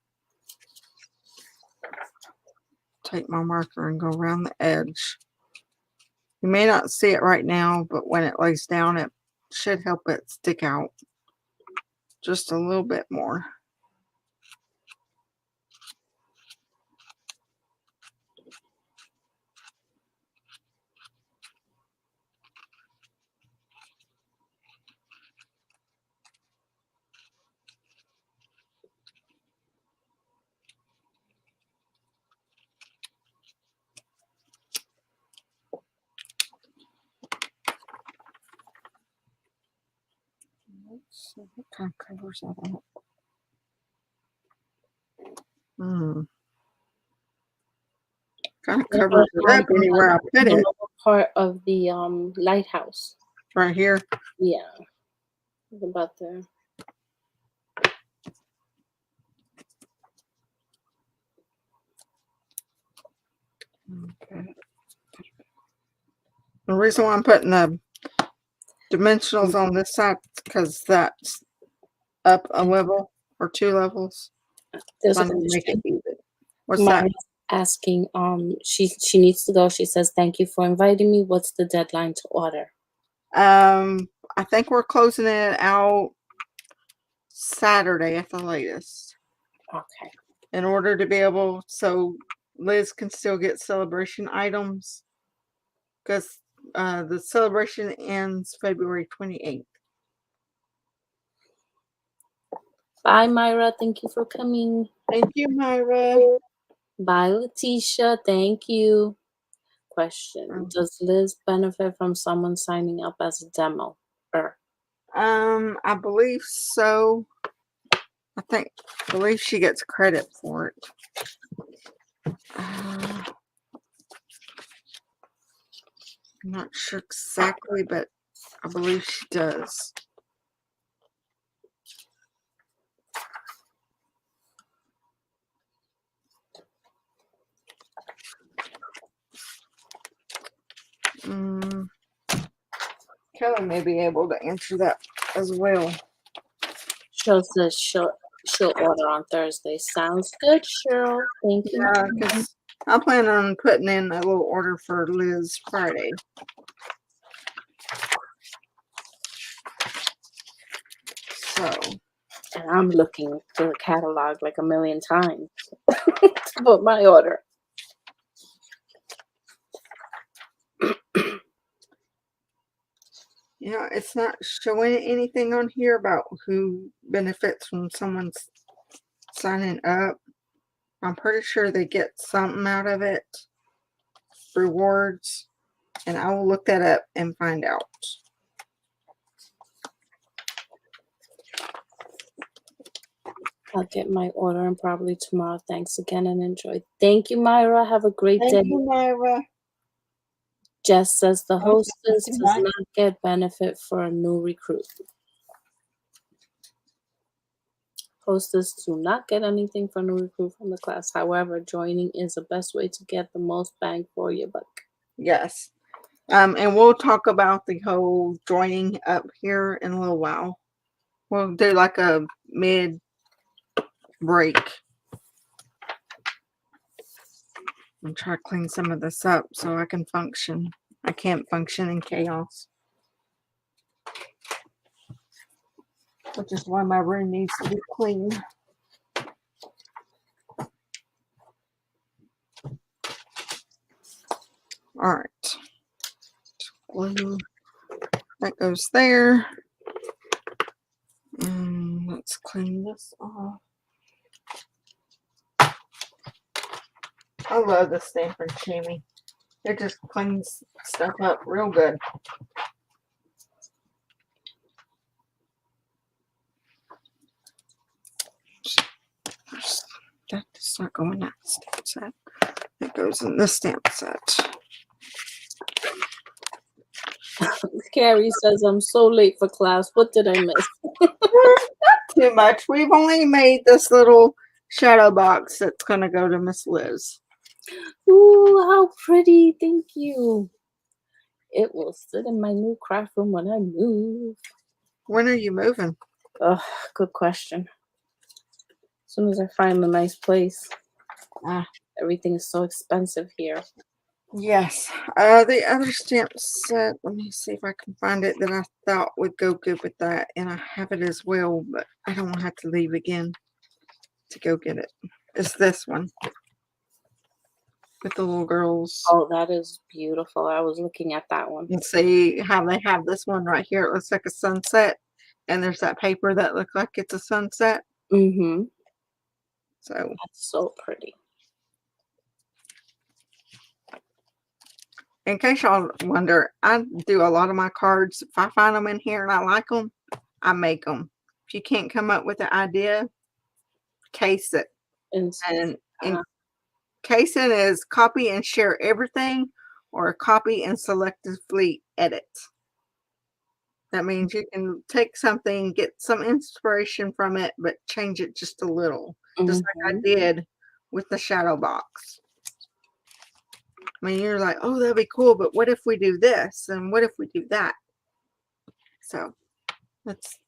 Take my marker and go around the edge. You may not see it right now, but when it lays down, it should help it stick out just a little bit more. Let's see what kind of covers that up. Kind of covers it up anywhere I put it. Part of the lighthouse. Right here. Yeah. About there. Okay. The reason why I'm putting the dimensionals on this side is because that's up a level or 2 levels. There's So a I'm gonna make it even. What's Mom that? asking, she needs to go. She says, thank you for inviting me. What's the deadline to order? I think we're closing it out Saturday at the latest. Okay. In order to be able, so Liz can still get celebration items, because the celebration ends February 28th. Bye, Myra. Thank you for coming. Thank you, Myra. Bye, Letitia. Thank you. Question. Does Liz benefit from someone signing up as a demo? I believe so. I believe she gets credit for it. I'm not sure exactly, but I believe she does. Kelly may be able to answer that as well. Cheryl says she'll order on Thursday. Sounds good, Cheryl. Thank you. Yeah, because I plan on putting in a little order for Liz Friday. So. And I'm looking through the catalog like a million times to put my order. Yeah, it's not showing anything on here about who benefits from someone's signing up. I'm pretty sure they get something out of it. Rewards. And I will look that up and find out. I'll get my order and probably tomorrow. Thanks again and enjoy. Thank you, Myra. Have a great day. Thank you, Myra. Jess says the Oh, it's hostess too does much. not get benefit for a new recruit. Hostess do not get anything for new recruit from the class. However, joining is the best way to get the most bang for your buck. Yes. And we'll talk about the whole joining up here in a little while. We'll do like a mid break. I'm trying to clean some of this up so I can function. I can't function in chaos. Which is why my room needs to be clean. All right. Glue. That goes there. And let's clean this off. I love the Stampin' Chamois. It just cleans stuff up real good. That does not go in that stamp set. It goes in the stamp set. Carrie says, I'm so late for class. What did I miss? Not too much. We've only made this little shadow box that's going to go to Miss Liz. Ooh, how pretty. Thank you. It will sit in my new craft room when I move. When are you moving? Oh, good question. As soon as I find a nice place. Everything is so expensive here. Yes. The other stamp set, let me see if I can find it that I thought would go good with that. And I have it as well, but I don't want to have to leave again to go get it. It's this one. With the little girls. Oh, that is beautiful. I was looking at that one. And see how they have this one right here. It looks like a sunset. And there's that paper that looks like it's a sunset. Mm-hmm. So that's so pretty. In case y'all wonder, I do a lot of my cards. If I find them in here and I like them, I make them. If you can't come up with an idea, case it. And casing is copy and share everything, or copy and selectively edit. That means you can take something, get some inspiration from it, but change it just a little. Just like I did with the shadow box. I mean, you're like, oh, that'd be cool, but what if we do this? And what if we do that? So, that's,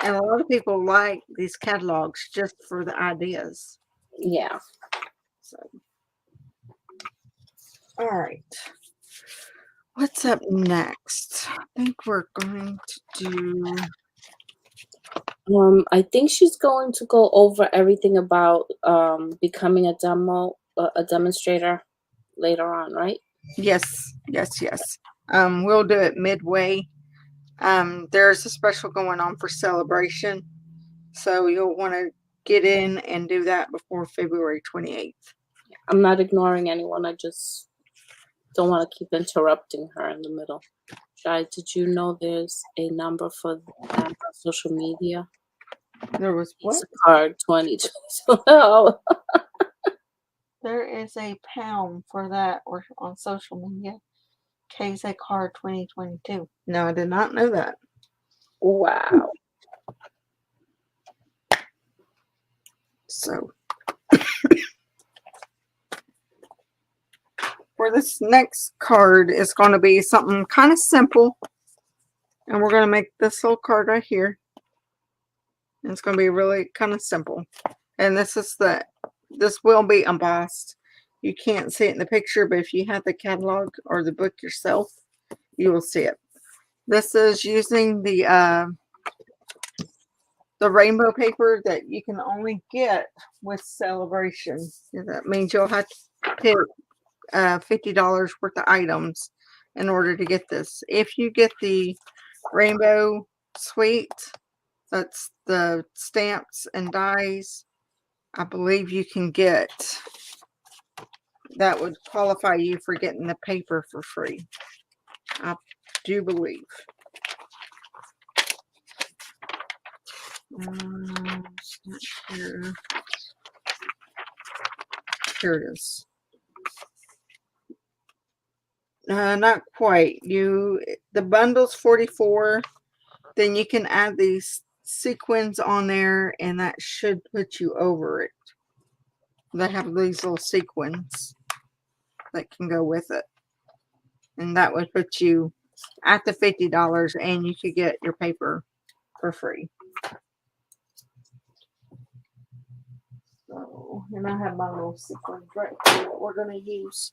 and a lot of people like these catalogs just for the ideas. Yeah. So, all right. What's up next? I think we're going to do. I think she's going to go over everything about becoming a demonstrator later on, right? Yes. We'll do it midway. There's a special going on for celebration, so you'll want to get in and do that before February 28th. I'm not ignoring anyone. I just don't want to keep interrupting her in the middle. Shai, did you know there's a number for that on social media? There was what? It's card 2022. There is a pound for that, or on social media. KZ card 2022. No, I did not know that. Wow. So, for this next card, it's going to be something kind of simple. And we're going to make this little card right here. And it's going to be really kind of simple. And this will be embossed. You can't see it in the picture, but if you have the catalog or the book yourself, you will see it. This is using the rainbow paper that you can only get with Celebration. That means you'll have to pick $50 worth of items in order to get this. If you get the rainbow suite, that's the stamps and dies, I believe you can get, that would qualify you for getting the paper for free. I do believe. Here it is. Not quite. The bundle's 44. Then you can add these sequins on there, and that should put you over it. They have these little sequins that can go with it, and that would put you at the $50, and you could get your paper for free. So, and I have my little sequins right here that we're going to use.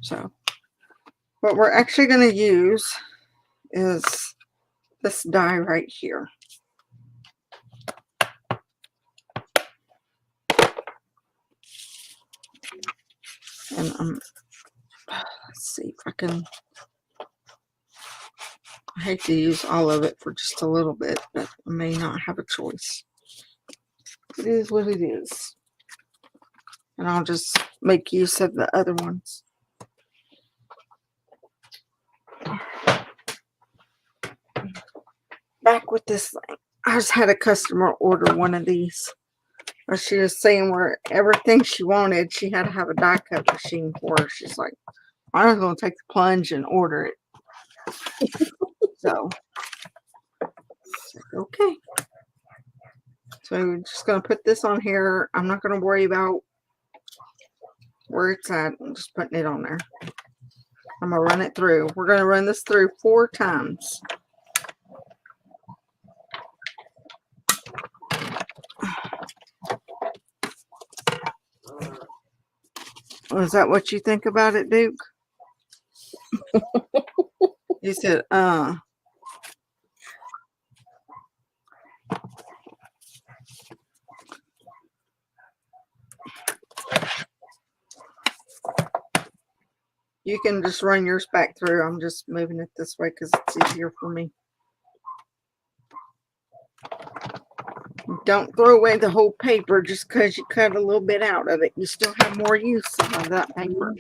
So, what we're actually going to use is this die right here. And let's see if I can. I hate to use all of it for just a little bit, but I may not have a choice. It is what it is. And I'll just make use of the other ones. Back with this thing. I just had a customer order one of these. Or she was saying where everything she wanted, she had to have a die cut machine for her. She's like, I was going to take the plunge and order it. So, okay. So we're just going to put this on here. I'm not going to worry about where it's at. I'm just putting it on there. I'm going to run it through. We're going to run this through 4 times. Is that what you think about it, Duke? You said, You can just run yours back through. I'm just moving it this way because it's easier for me. Don't throw away the whole paper just because you cut a little bit out of it. You still have more use of that paper.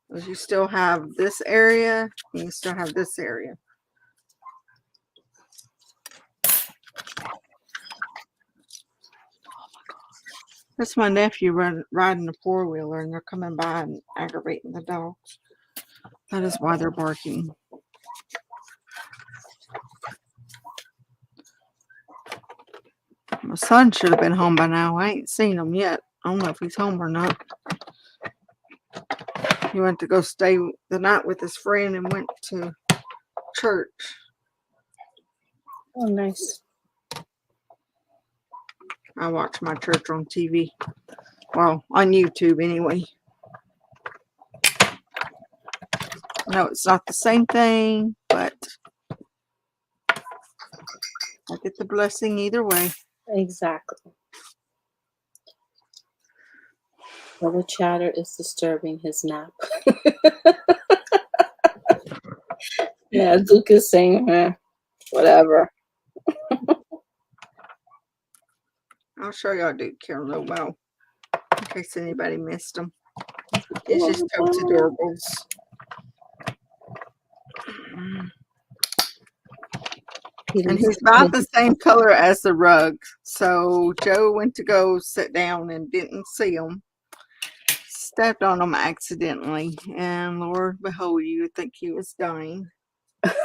Because you still have this area and you still have this area. That's my nephew riding a 4-wheeler, and they're coming by and aggravating the dogs. That is why they're barking. My son should have been home by now. I ain't seen him yet. I don't know if he's home or not. He went to go stay the night with his friend and went to church. Oh, nice. I watch my church on TV. Well, on YouTube anyway. No, it's not the same thing, but I get the blessing either way. Exactly. Well, the chatter is disturbing his nap. Yeah, Duke is saying, whatever. I'll show y'all Duke here in a little while, in case anybody missed him. He's just totes adorables. And he's about the same color as the rug. So Joe went to go sit down and didn't see him. Stepped on him accidentally. And Lord behold, you would think he was dying. But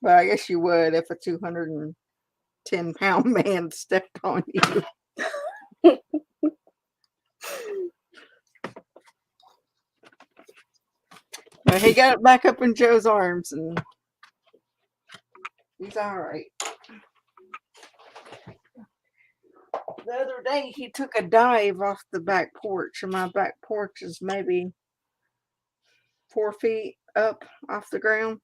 I guess you would if a 210-pound man stepped on you. But he got it back up in Joe's arms and he's all right. The other day he took a dive off the back porch, and my back porch is maybe 4 feet up off the ground.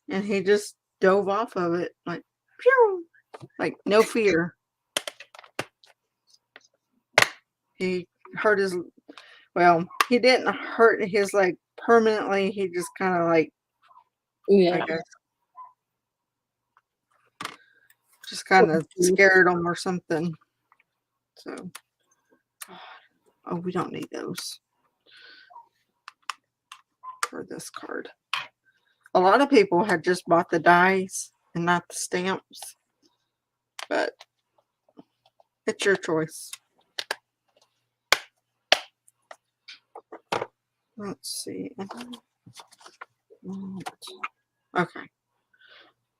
And he just dove off of it like, pew, like no fear. He hurt his, well, he didn't hurt his leg permanently. He just kind of like, Yeah. I guess, just kind of scared him or something. So, oh, we don't need those for this card. A lot of people had just bought the dies and not the stamps. But it's your choice. Let's see. Okay.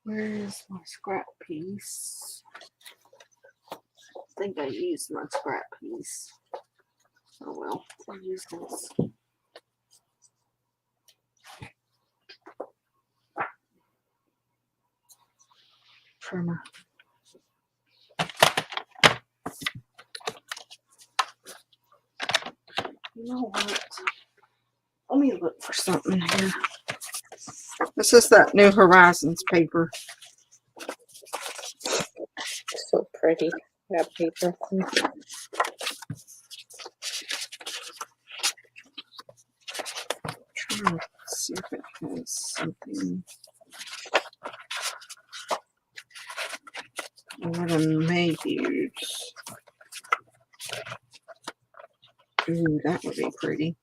Where is my scrap piece? I think I used my scrap piece. Oh well, I'll use this. Trimmer. You know what? Let me look for something here. This is that New Horizons paper. So pretty. That paper. Trying to see if it has something. What I may use. Ooh, that would be pretty.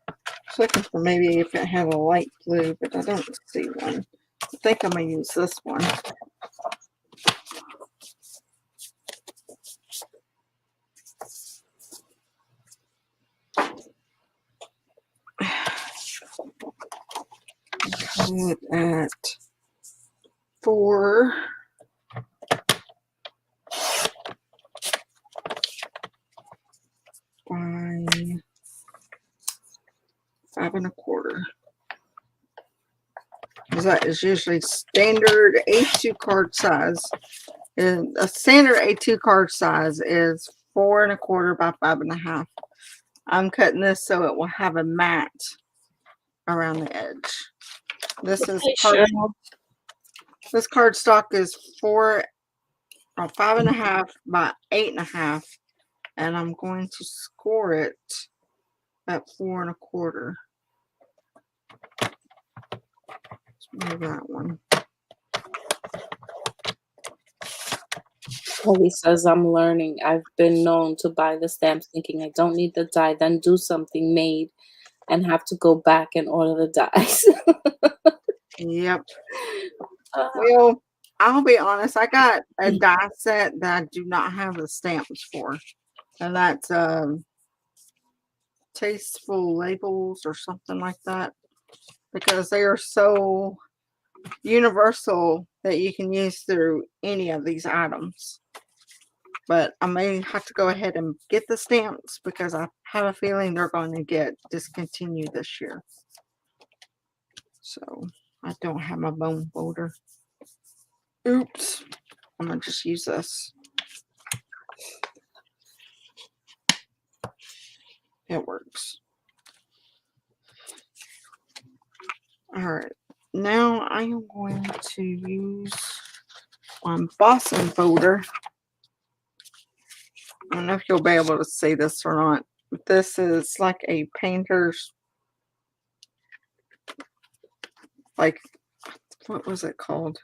I was looking for maybe if it had a light blue, but I don't see one. I think I'm going to use this one. Put it at 4. By 5 1/4. That is usually standard A2 card size. And a standard A2 card size is 4 1/4 by 5 1/2. I'm cutting this so it will have a mat around the edge. This is this cardstock is 5 1/2 by 8 1/2, and I'm going to score it at 4 1/4. Let's move that one. Holly says, I'm learning. I've been known to buy the stamps thinking I don't need the die, then do something made and have to go back and order the dies. Yep. Well, I'll be honest. I got a die set that I do not have the stamps for. And that's Tasteful Labels or something like that. Because they are so universal that you can use through any of these items. But I may have to go ahead and get the stamps because I have a feeling they're going to get discontinued this year. So I don't have my bone folder. Oops. I'm going to just use this. It works. All right. Now I am going to use my embossing folder. I don't know if you'll be able to see this or not. But this is like a painter's, like, what was it called?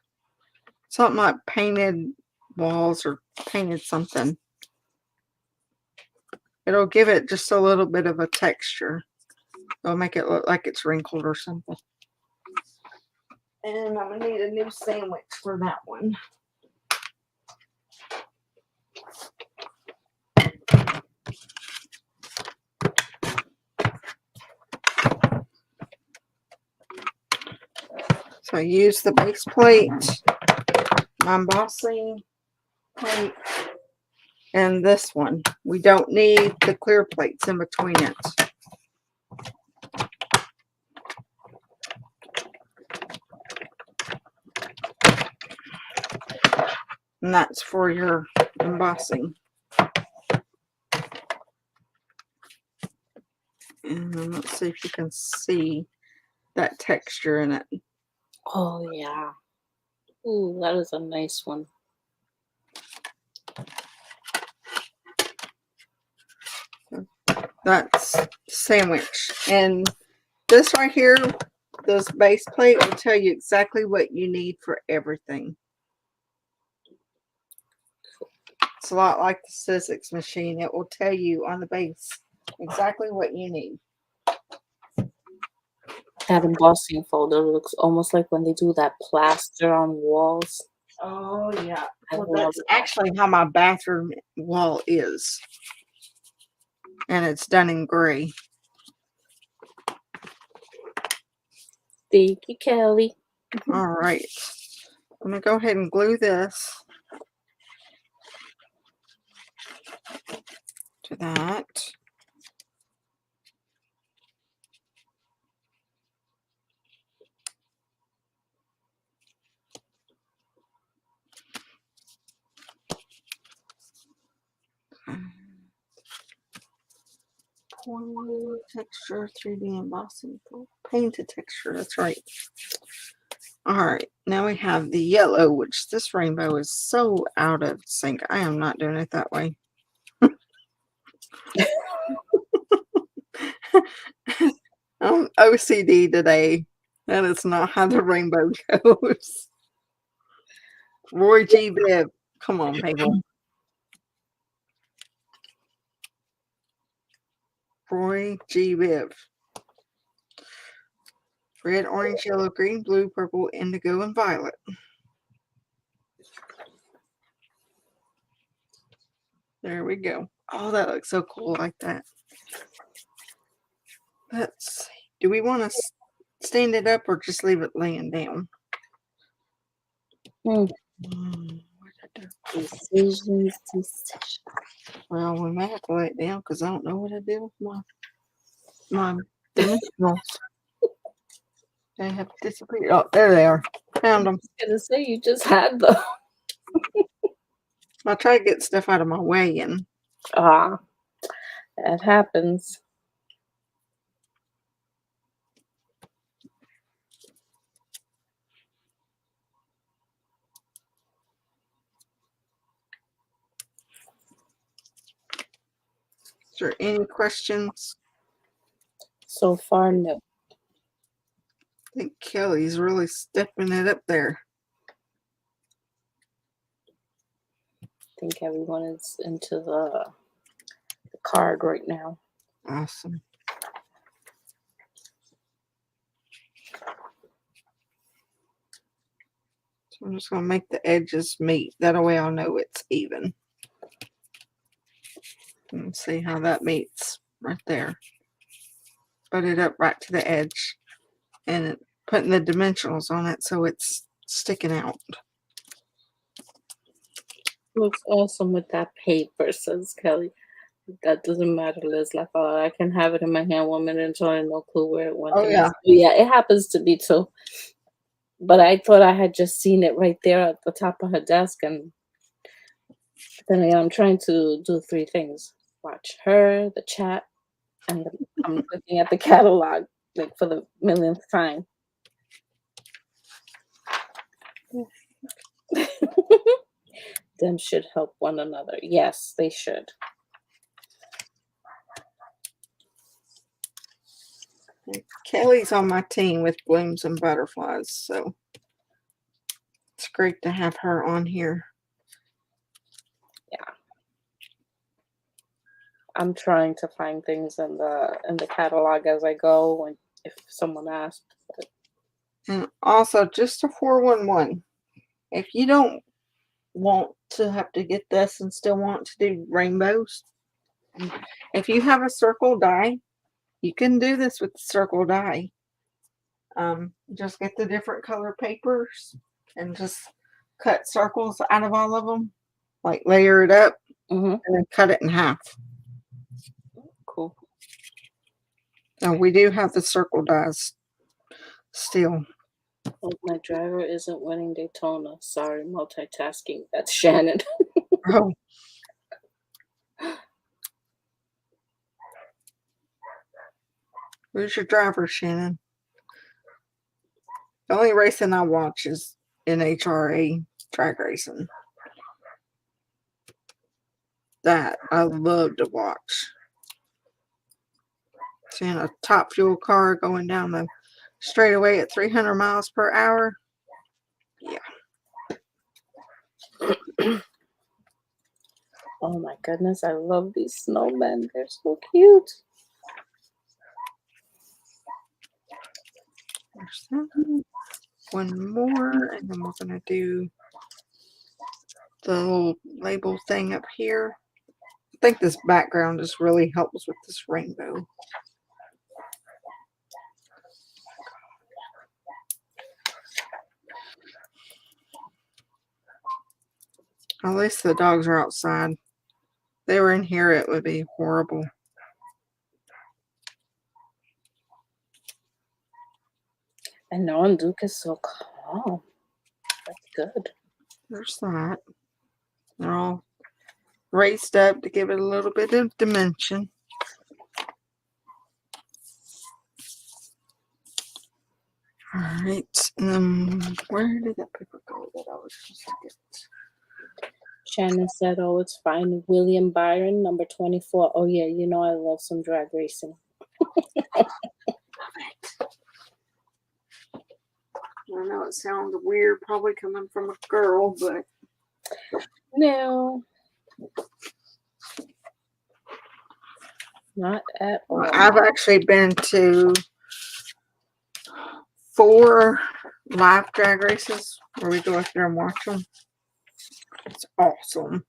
Something like painted walls or painted something. It'll give it just a little bit of a texture. It'll make it look like it's wrinkled or something. And I'm going to need a new sandwich for that one. So I use the base plate, my embossing plate, and this one. We don't need the clear plates in between it. And that's for your embossing. And let's see if you can see that texture in it. Oh, yeah. Ooh, that is a nice one. That's sandwich. And this right here, this base plate will tell you exactly what you need for everything. It's a lot like the Sizzix machine. It will tell you on the base exactly what you need. That embossing folder looks almost like when they do that plaster on walls. Oh, yeah. I Well, love that's that. actually how my bathroom wall is. And it's done in gray. Thank you, Kelly. All right. I'm going to go ahead and glue this to that. Point texture, 3D embossing, painted texture. That's right. All right, now we have the yellow, which this rainbow is so out of sync. I am not doing it that way. I'm OCD today. That is not how the rainbow goes. Roy G. Bibb. Come on, people. Roy G. Bibb. Red, orange, yellow, green, blue, purple, indigo, and violet. There we go. Oh, that looks so cool like that. Let's see. Do we want to stand it up or just leave it laying down? Decisions. Well, we may have to lay it down because I don't know what I did with my dimensionals. They have disappeared. Oh, there they are. Found them. I was gonna say you just had them. I try to get stuff out of my way, and That happens. is there any questions? So far, no. I think Kelly's really stepping it up there. I think everyone is into the card right now. Awesome. So I'm just going to make the edges meet. That way I'll know it's even. And see how that meets right there. Put it up right to the edge. And putting the dimensionals on it so it's sticking out. Looks awesome with that paper, says Kelly. That doesn't matter, Liz. Like, I can have it in my hand 1 minute until I have no clue where it went. Oh, yeah. Yeah, it happens to me too. But I thought I had just seen it right there at the top of her desk, and then I'm trying to do 3 things: watch her, the chat, and I'm looking at the catalog like for the millionth time. Them should help one another. Yes, they should. Kelly's on my team with Blooms and Butterflies, so it's great to have her on here. Yeah. I'm trying to find things in the catalog as I go, and if someone asks. And also, just a 411. If you don't want to have to get this and still want to do rainbows, if you have a circle die, you can do this with the circle die. Just get the different color papers and just cut circles out of all of them, like layer it up, and then cut it in half. Cool. So we do have the circle dies still. Oh, my driver isn't winning Daytona. Sorry, multitasking. That's Shannon. Oh. Who's your driver, Shannon? The only racing I watch is NHRA track racing. That I love to watch. Seeing a top fuel car going down the straightaway at 300 miles per hour. Yeah. Oh my goodness, I love these snowmen. They're so cute. There's that. One more, and then we're gonna do the little label thing up here. I think this background just really helps with this rainbow. At least the dogs are outside. If they were in here, it would be horrible. And knowing Duke is so calm. That's good. There's that. They're all raised up to give it a little bit of dimension. Alright, where did that paper go that I was supposed to get? Shannon said, oh, it's fine. William Byron, number 24. Oh, yeah, you know I love some drag racing. I know it sounds weird probably coming from a girl, but No. Not at all. I've actually been to 4 live drag races where we go up there and watch them. It's awesome.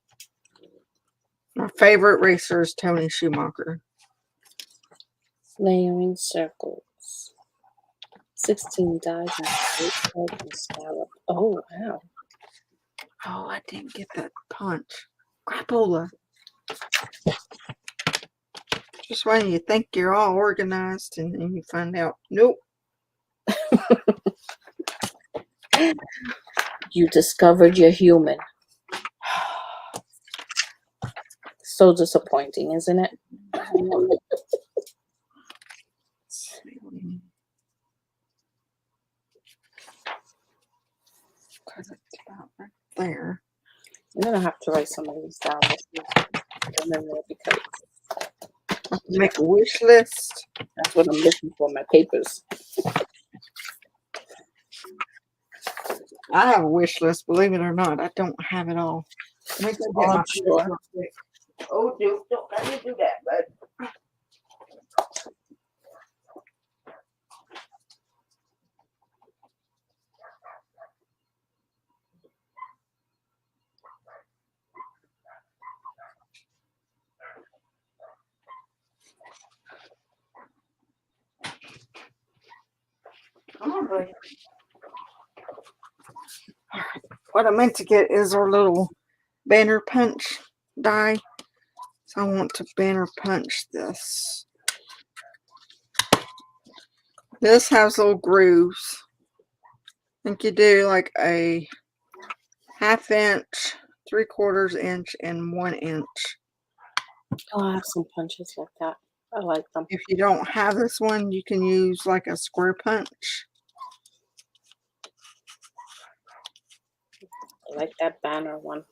My favorite racer is Tony Schumacher. Layering circles. 16 dies and 8 heads and scallop. Oh, wow. Oh, I didn't get that punch. Crapola. Just when you think you're all organized and then you find out, nope. You discovered you're human. So disappointing, isn't it? Because it's about right there. I'm going to have to write some of these down. Because Make a wish list. that's what I'm looking for, my papers. I have a wish list, believe it or not. I don't have it all. Let me go get my Sure. real quick. Oh, dude, don't let me do that, bud. Come on, buddy. What I meant to get is our little banner punch die. So I want to banner punch this. This has little grooves. I think you do like a 1/2 inch, 3/4 inch, and 1 inch. Oh, I have some punches like that. I like them. If you don't have this one, you can use like a square punch. I like that banner one.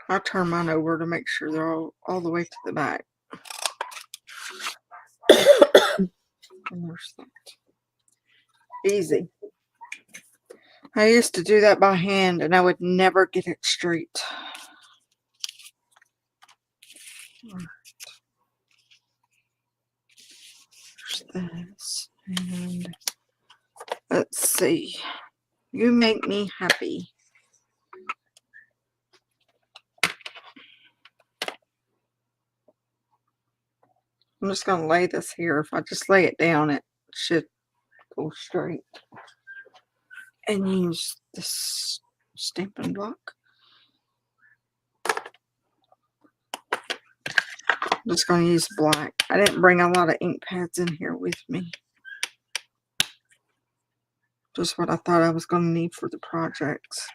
I'll turn mine over to make sure they're all the way to the back. And there's that. Easy. I used to do that by hand and I would never get it straight. There's this. And let's see. You make me happy. I'm just going to lay this here. If I just lay it down, it should go straight. And use this Stampin' block. I'm just going to use black. I didn't bring a lot of ink pads in here with me. Just what I thought I was going to need for the projects.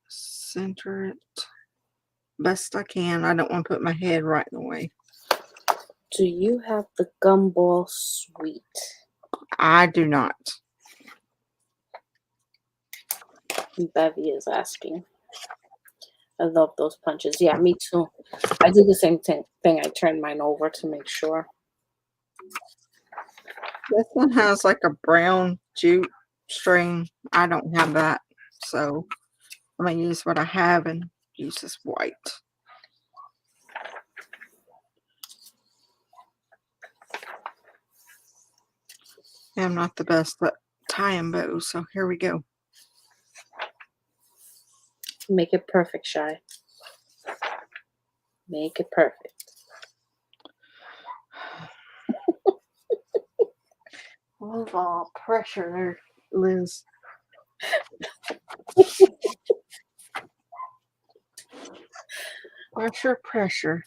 Center it best I can. I don't want to put my head right in the way. Do you have the gumball suite? I do not. Bevy is asking. I love those punches. Yeah, me too. I do the same thing. I turn mine over to make sure. This one has like a brown jute string. I don't have that. So I'm going to use what I have and use this white. I'm not the best at tying bows, so here we go. Make it perfect, Shy. Make it perfect. Move all pressure there, Liz. Pressure, pressure.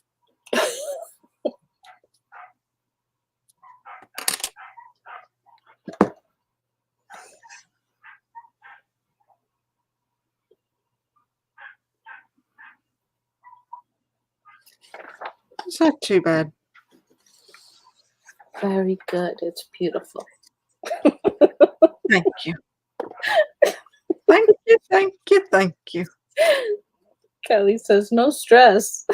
It's not too bad. Very good. It's beautiful. Thank you. Thank you, thank you, thank you. Kelly says, no stress.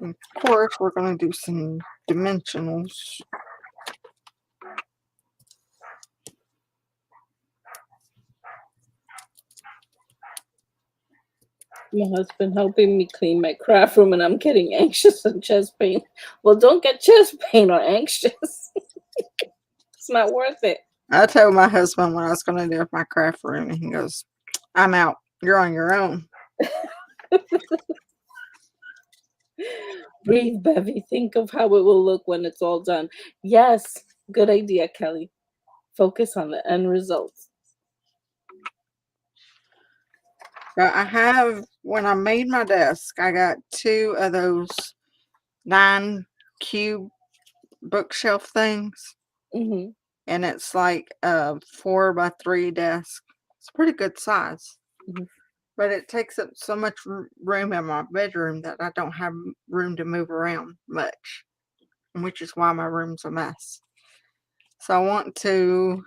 Of course, we're going to do some dimensionals. My husband helping me clean my craft room, and I'm getting anxious and chest pain. Well, don't get chest pain or anxious. It's not worth it. I told my husband what I was going to do with my craft room, and he goes, I'm out. You're on your own. Breathe, Bevy. Think of how it will look when it's all done. Yes, good idea, Kelly. Focus on the end results. But I have, when I made my desk, I got 2 of those 9 cube bookshelf things. Mm-hmm. And it's like a 4x3 desk. It's pretty good size. Mm-hmm. But it takes up so much room in my bedroom that I don't have room to move around much, which is why my room's a mess. So I want to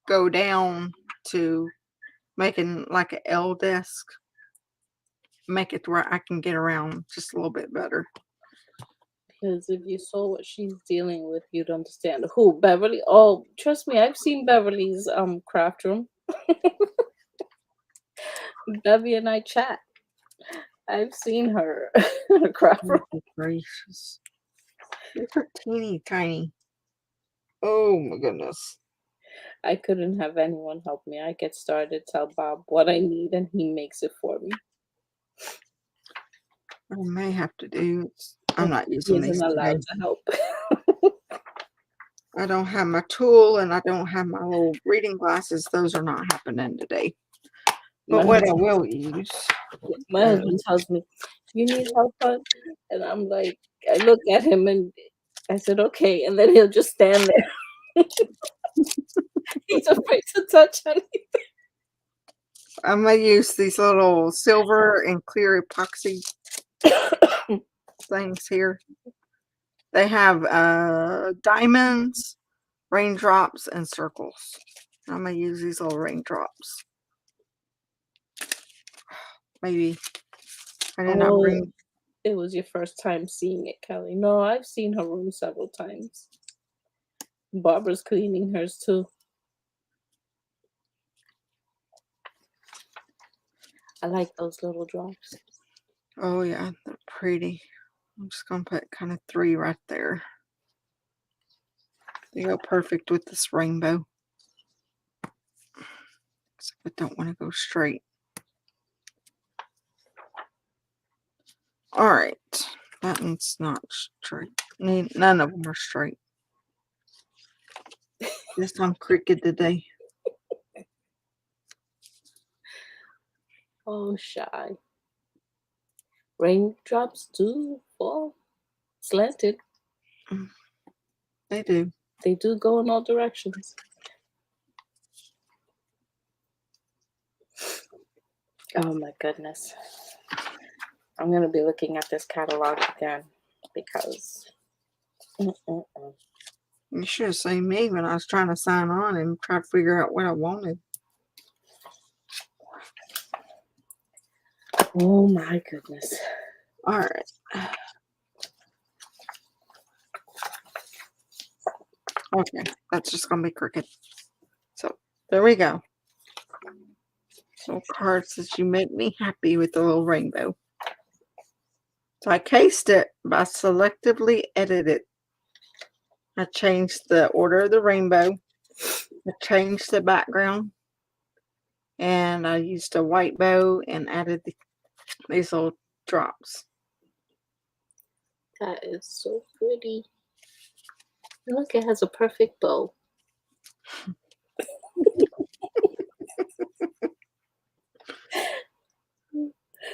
go down to making like an L desk, make it to where I can get around just a little bit better. Because if you saw what she's dealing with, you'd understand. Who? Beverly? Oh, trust me, I've seen Beverly's craft room. Bevy and I chat. I've seen her craft room. Oh, gracious. These are teeny tiny. Oh my goodness. I couldn't have anyone help me. I get started, tell Bob what I need, and he makes it for me. What I may have to do is, I'm not He using these isn't allowed today. to help. I don't have my tool and I don't have my little reading glasses. Those are not happening today. But what I will use. My husband tells me, you need help, hon? And I'm like, I look at him and I said, okay. And then he'll just stand there. He's afraid to touch anything. I'm going to use these little silver and clear epoxy things here. They have diamonds, raindrops, and circles. I'm going to use these little raindrops. Maybe I did not bring. It was your first time seeing it, Kelly. No, I've seen her room several times. Barbara's cleaning hers too. I like those little drops. Oh yeah, they're pretty. I'm just going to put kind of 3 right there. They go perfect with this rainbow. Except I don't want to go straight. Alright. That one's not straight. None of them are straight. Guess I'm crooked today. Oh, Shy. Raindrops do fall slanted. They do. They do go in all directions. Oh my goodness. I'm going to be looking at this catalog again because You should have seen me when I was trying to sign on and try to figure out what I wanted. oh my goodness. Alright. Okay, that's just gonna be crooked. So there we go. Little card says you make me happy with the little rainbow. So I cased it, but I selectively edited. I changed the order of the rainbow. I changed the background. And I used a white bow and added these little drops. That is so pretty. Look, it has a perfect bow.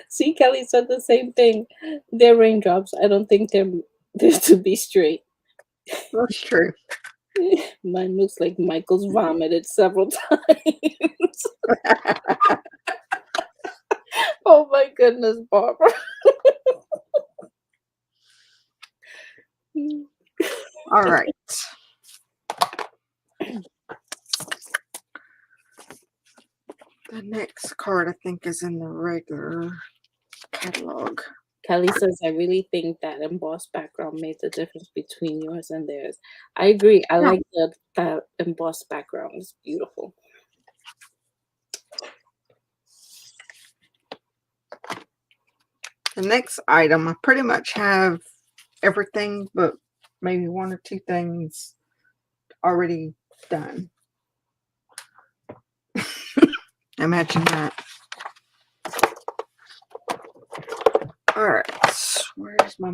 See, Kelly said the same thing. They're raindrops. I don't think they're to be straight. That's true. Mine looks like Michael's vomited several times. Oh my goodness, Barbara. All right. The next card, I think, is in the regular catalog. Kelly says, I really think that embossed background made the difference between yours and theirs. I agree. I like that embossed background. It's beautiful. The next item, I pretty much have everything but maybe one or two things already done. Imagine that. All right, where's my,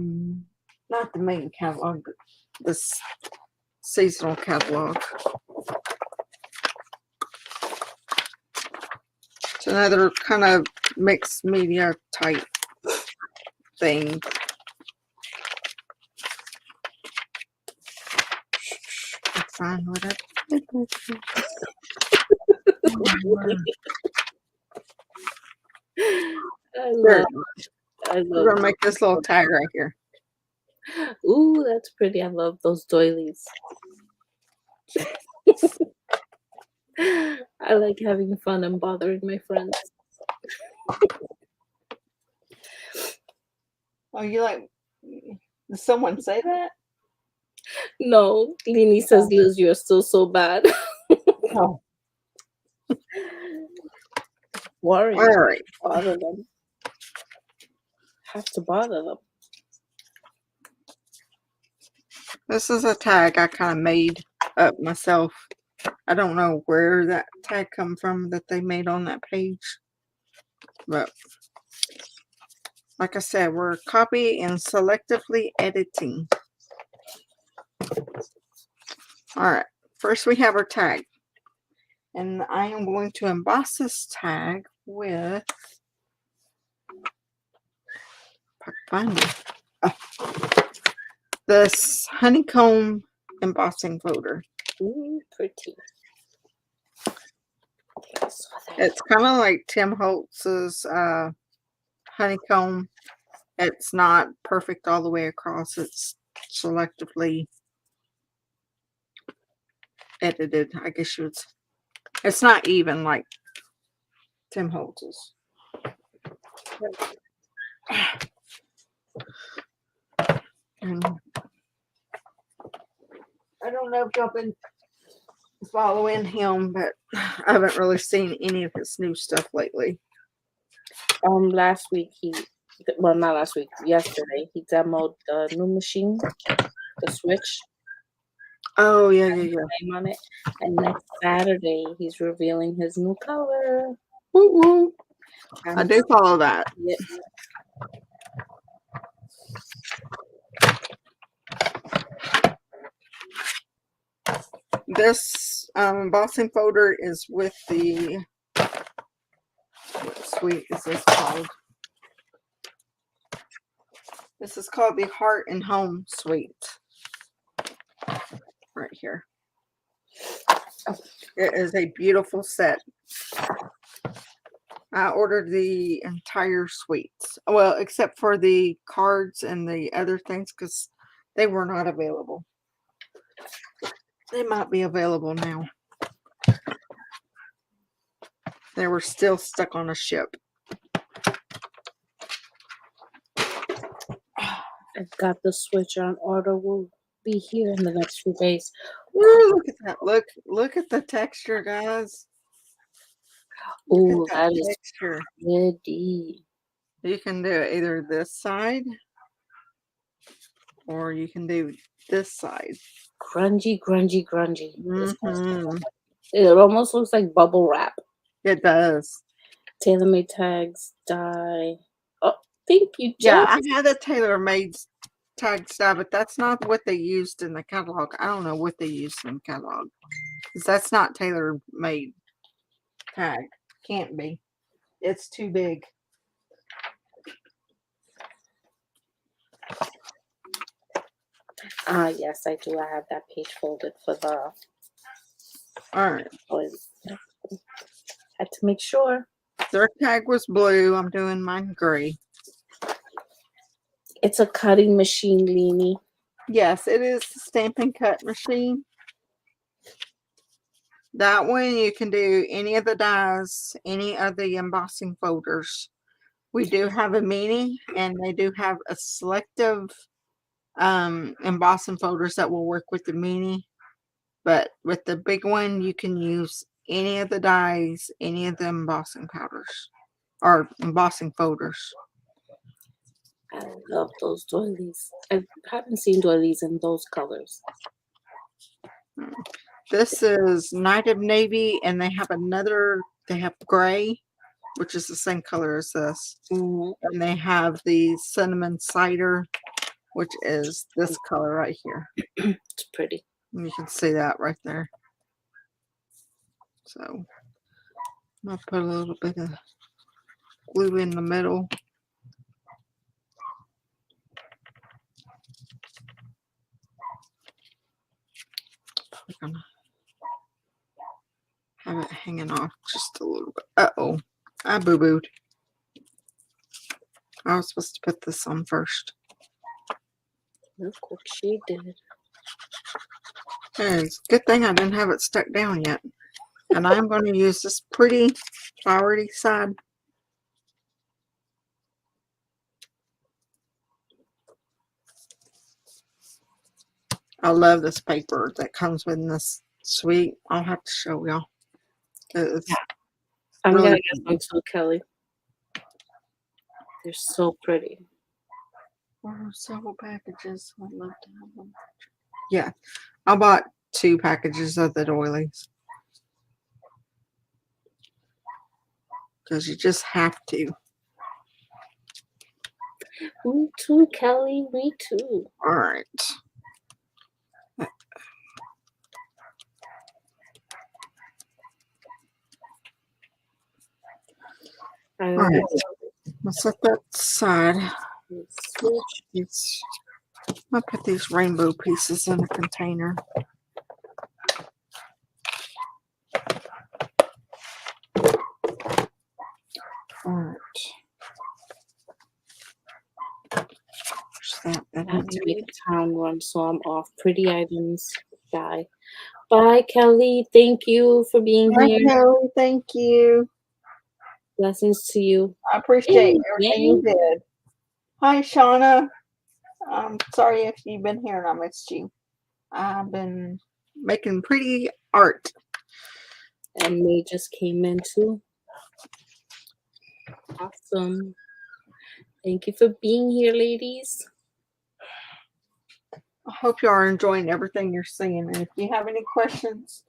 not the main catalog, but this seasonal catalog. It's another kind of mixed media type thing. Find what I We're gonna make this little tag right here. Ooh, that's pretty. I love those doilies. I like having fun and bothering my friends. Oh, you like? Did someone say that? No, Lini says, Liz, you're still so bad. Oh. Worry. All right. Bother them. Have to bother them. This is a tag I kind of made up myself. I don't know where that tag come from that they made on that page. But like I said, we're copy and selectively editing. All right. First we have our tag. And I am going to emboss this tag with, if I can find it, this honeycomb embossing folder. Ooh, pretty. It's kind of like Tim Holtz's honeycomb. It's not perfect all the way across. It's selectively edited, I guess you would say. It's not even like Tim Holtz's. And I don't know if y'all been following him, but I haven't really seen any of his new stuff lately. Last week not last week, yesterday, he demoed the new machine, the Switch. Oh, yeah. Name on it. And next Saturday, he's revealing his new color. Woo woo. I do follow that. Yeah. This embossing folder is with the, what suite is this called? This is called the Heart and Home Suite. Right here. It is a beautiful set. I ordered the entire suite. Well, except for the cards and the other things because they were not available. They might be available now. They were still stuck on a ship. I've got the Switch on order. Will be here in the next few days. Ooh, look at that. Look at the texture, guys. Ooh, Look at that that is texture. pretty. You can do either this side or you can do this side. Grungy, grungy, grungy. Mm-hmm. It almost looks like bubble wrap. It does. TaylorMade tags, die. Oh, thank you, Yeah, Joe. I had a tailor-made tag style, but that's not what they used in the catalog. I don't know what they used in the catalog. Because that's not tailor-made tag. Can't be. It's too big. Yes, I do. I have that page folded for the Alright. boys. Had to make sure. Their tag was blue. I'm doing mine gray. It's a cutting machine, Leanie. Yes, it is the Stampin' Cut machine. That one you can do any of the dies, any of the embossing folders. We do have a mini, and they do have a selective embossing folders that will work with the mini. But with the big one, you can use any of the dies, any of the embossing powders, or embossing folders. I love those doilies. I haven't seen doilies in those colors. This is Night of Navy, and they have another, they have gray, which is the same color as this. And they have the cinnamon cider, which is this color right here. It's pretty. And you can see that right there. So I'm going to put a little bit of glue in the middle. We're going to have it hanging off just a little bit. Uh-oh. I boo-booed. I was supposed to put this on first. Look what she did. It's a good thing I didn't have it stuck down yet. And I'm going to use this pretty flowery side. I love this paper that comes with this suite. I'll have to show y'all. It's I'm really gonna get one too, Kelly. They're so pretty. several packages. I'd love to have them. Yeah, I bought 2 packages of the doilies. Because you just have to. Me too, Kelly. Me too. All right. All right. Let's set that aside. I'll put these rainbow pieces in a container. All right. I have to make a town run, so I'm off. Pretty items. Bye. Bye, Kelly. Thank you for being here. Kelly, thank you. Blessings to you. I appreciate everything you did. Hi, Shauna. I'm sorry if you've been here and I missed you. I've been making pretty art. And May just came in too. Awesome. Thank you for being here, ladies. I hope you are enjoying everything you're seeing. And if you have any questions,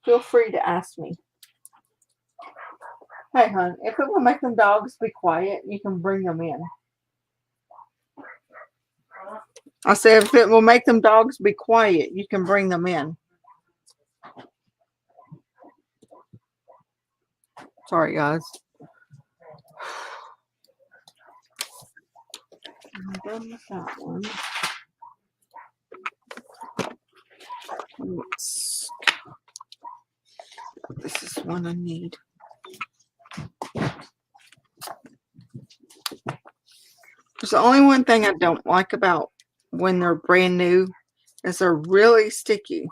feel free to ask me. Hey, hon, if it will make them dogs be quiet, you can bring them in. I said, if it will make them dogs be quiet, you can bring them in. Sorry, guys. I'm done with that one. This is one I need. There's the only one thing I don't like about when they're brand new is they're really sticky.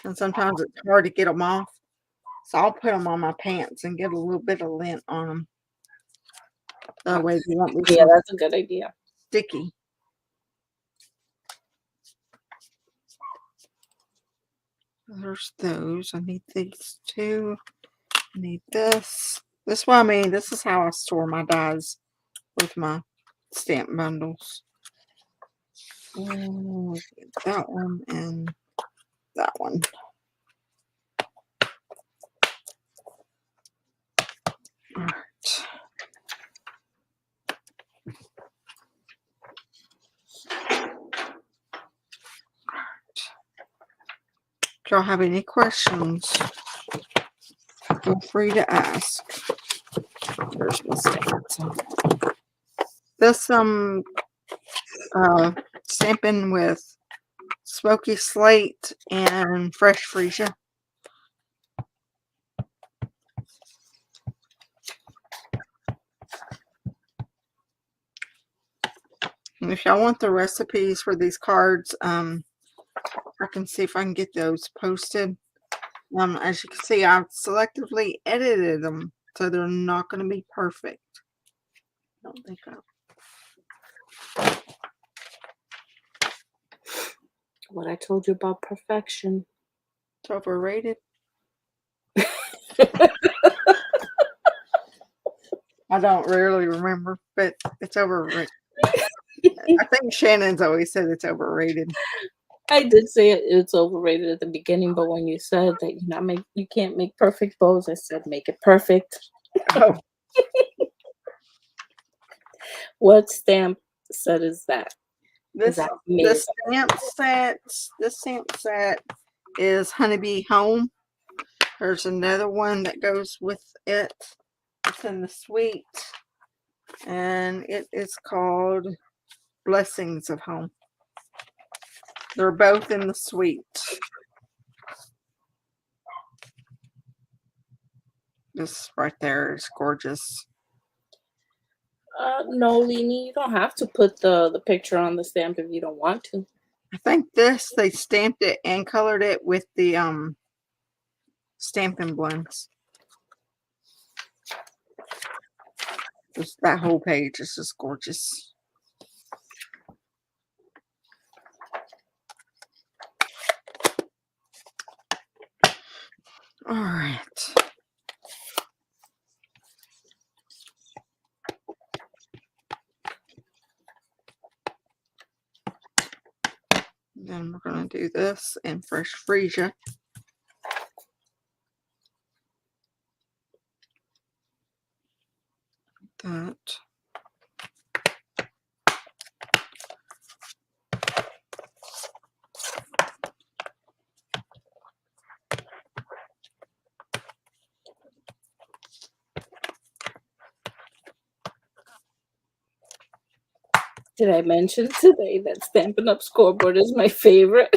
And sometimes it's hard to get them off. So I'll put them on my pants and get a little bit of lint on them. That way they won't be Yeah, that's a good idea. sticky. There's those. I need these two. I need this. This is what I mean. This is how I store my dies with my stamp bundles. That one and that one. All right. If y'all have any questions, feel free to ask. There's my stamps. This stamping with smoky slate and fresh freesia. And if y'all want the recipes for these cards, I can see if I can get those posted. As you can see, I've selectively edited them, so they're not going to be perfect. I don't think What I told you about perfection. it's overrated. I don't really remember, but it's overrated. I think Shannon's always said it's overrated. I did say it's overrated at the beginning, but when you said that you can't make perfect bows, I said make it perfect. Oh. What stamp set is that? This stamp set is Honeybee Home. There's another one that goes with it. It's in the suite, and it is called Blessings of Home. They're both in the suite. This right there is gorgeous. No, Leni, you don't have to put the picture on the stamp if you don't want to. I think they stamped it and colored it with the Stampin Blends. Just that whole page is just gorgeous. All right. Then we're going to do this in fresh freesia. That. Did I mention today that Stampin' Up scoreboard is my favorite?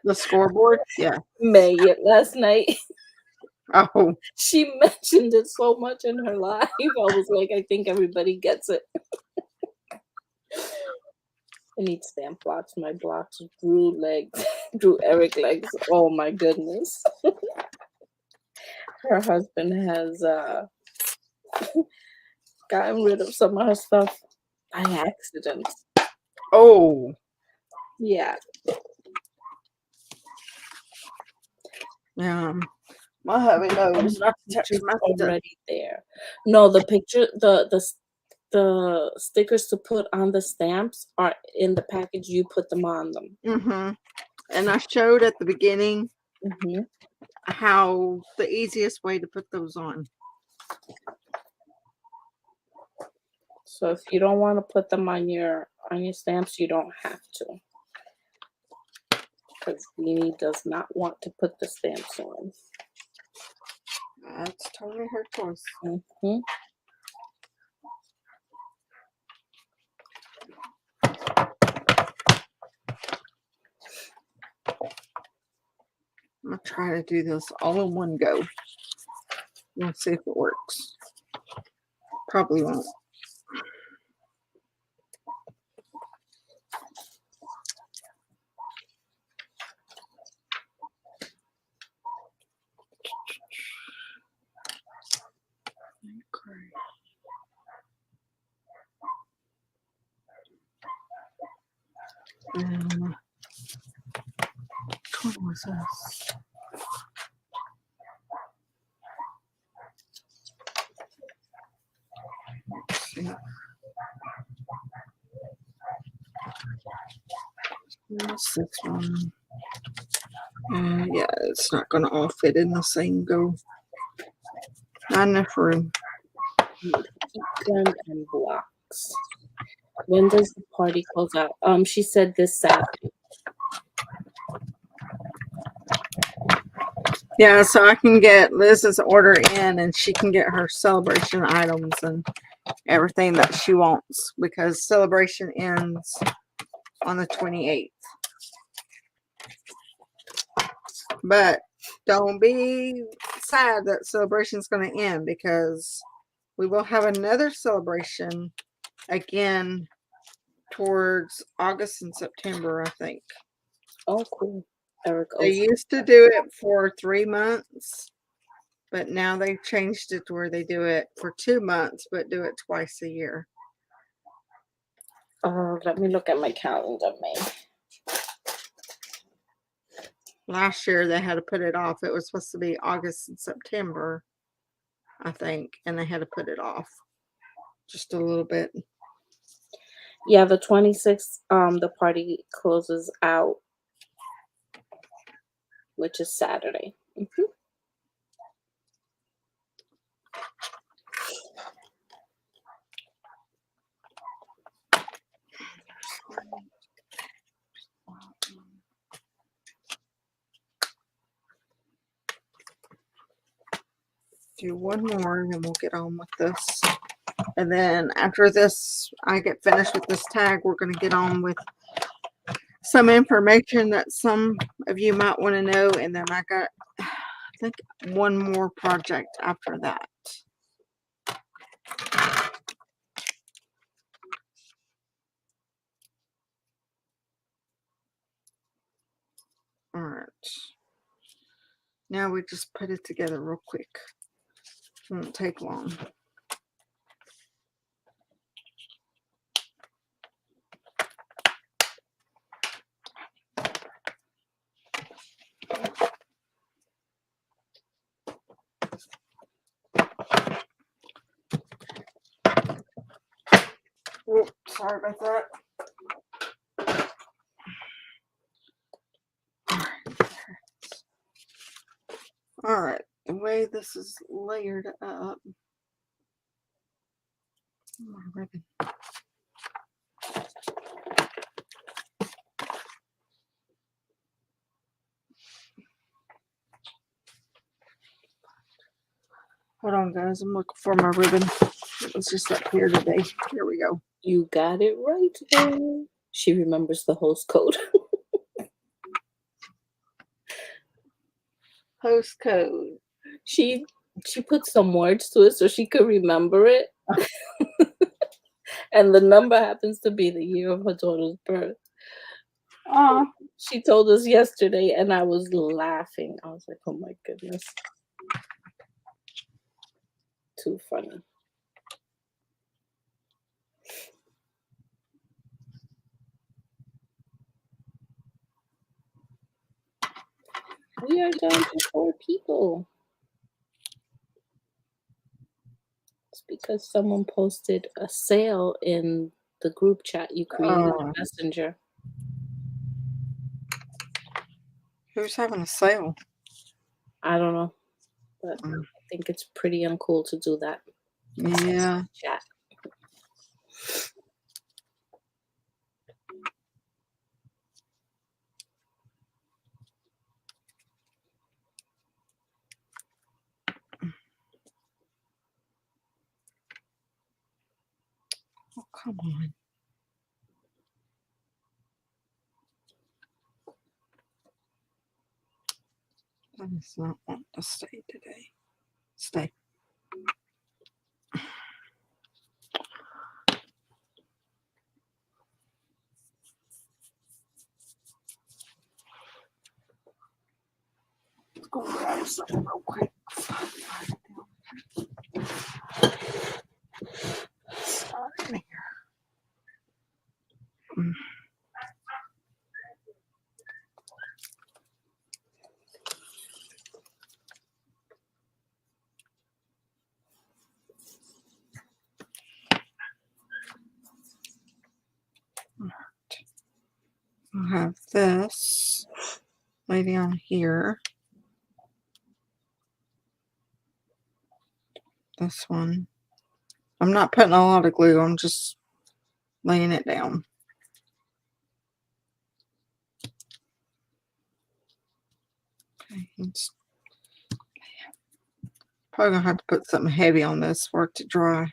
The scoreboard? Yeah. May last night. Oh. She mentioned it so much in her live. I was like, I think everybody gets it. I need stamp blocks. My blocks drew Eric legs. Oh my goodness. Her husband has gotten rid of some of her stuff by accident. Oh. Yeah. My hubby knows not to touch my stuff. Already there. No, the picture, the stickers to put on the stamps are in the package. You put them on them. Mm-hmm. And I showed at the beginning how the easiest way to put those on. So if you don't want to put them on your stamps, you don't have to. Because Leni does not want to put the stamps on. That's totally her choice. I'm going to try to do this all in one go. Let's see if it works. Probably won't. Which one was this? Let's see. What's this one? Yeah, it's not going to all fit in the same go. Not enough room. Heat gun and blocks. When does the party close out? She said this Saturday. Yeah, so I can get Liz's order in and she can get her celebration items and everything that she wants because celebration ends on the 28th. But don't be sad that celebration is going to end because we will have another celebration again towards August and September, I think. Oh, cool. Eric They Ocean. used to do it for 3 months, but now they've changed it to where they do it for 2 months, but do it twice a year. Let me look at my calendar, May. Last year they had to put it off. It was supposed to be August and September, I think, and they had to put it off just a little bit. Yeah, the 26th, the party closes out, which is Saturday. Do one more and then we'll get on with this. And then after this, I get finished with this tag, we're going to get on with some information that some of you might want to know. And then I got, I think, one more project after that. All right. Now we just put it together real quick. Won't take long. Oops, sorry about that. All right, the way this is layered up. My ribbon. Hold on, guys. I'm looking for my ribbon. It was just up here today. Here we go. You got it right there. She remembers the host code. Host code. She put some words to it so she could remember it. And the number happens to be the year of her daughter's birth. She told us yesterday and I was laughing. I was like, oh my goodness. Too funny. We are down to 4 people. It's because someone posted a sale in the group chat you created on Messenger. Who's having a sale? I don't know, but I think it's pretty uncool to do that. Yeah. Chat. Oh, come on. That does not want to stay today. Stay. Let's go grab something real quick. Start in here. have this lady on here. This one. I'm not putting a lot of glue. I'm just laying it down. Okay. Probably gonna have to put something heavy on this for it to dry.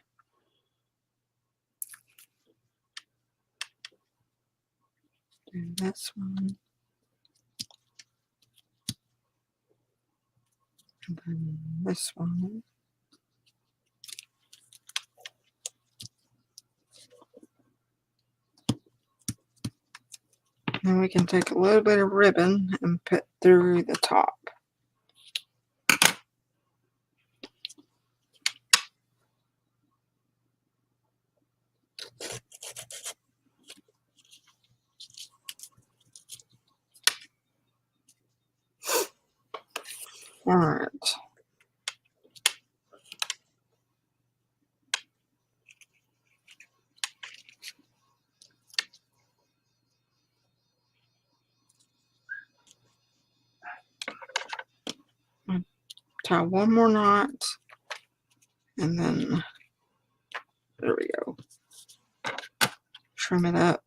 And this one. And then this one. Then we can take a little bit of ribbon and put through the top. All right. Tie one more knot, and then there we go. Trim it up.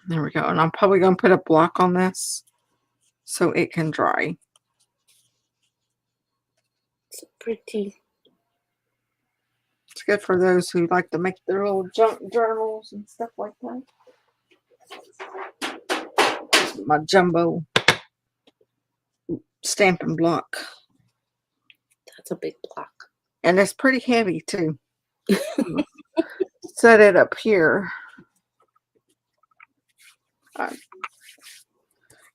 There we go. And I'm probably going to put a block on this so it can dry. It's pretty. It's good for those who like to make their little junk journals and stuff like that. My jumbo Stampin' block. That's a big block. And it's pretty heavy too. Set it up here.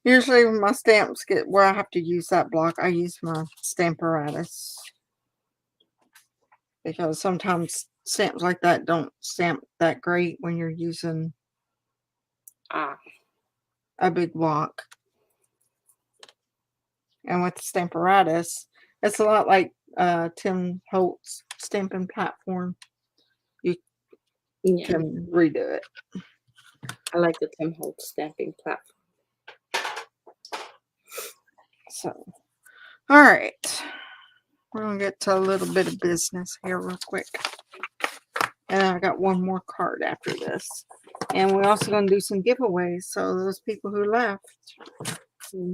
Usually when my stamps get where I have to use that block, I use my Stamparatus. Because sometimes stamps like that don't stamp that great when you're using a big block. And with the Stamparatus, it's a lot like Tim Holt's stamping platform. You can redo it. I like the Tim Holtz stamping platform. So, all right. We're going to get to a little bit of business here real quick. And I got one more card after this. And we're also going to do some giveaways. So those people who left,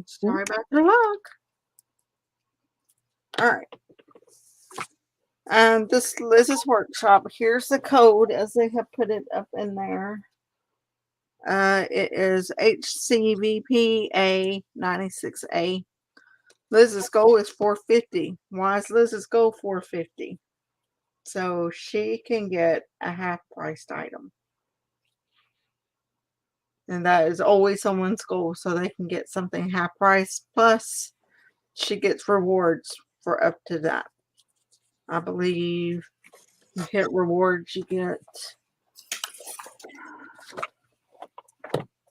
sorry about your luck. All right. And this Liz's Workshop. Here's the code as they have put it up in there. It is HCVPA 96A. Liz's goal is $450. Why is Liz's goal $450? So she can get a half-priced item. And that is always someone's goal, so they can get something half-priced. Plus, she gets rewards for up to that. I believe you hit rewards, you get...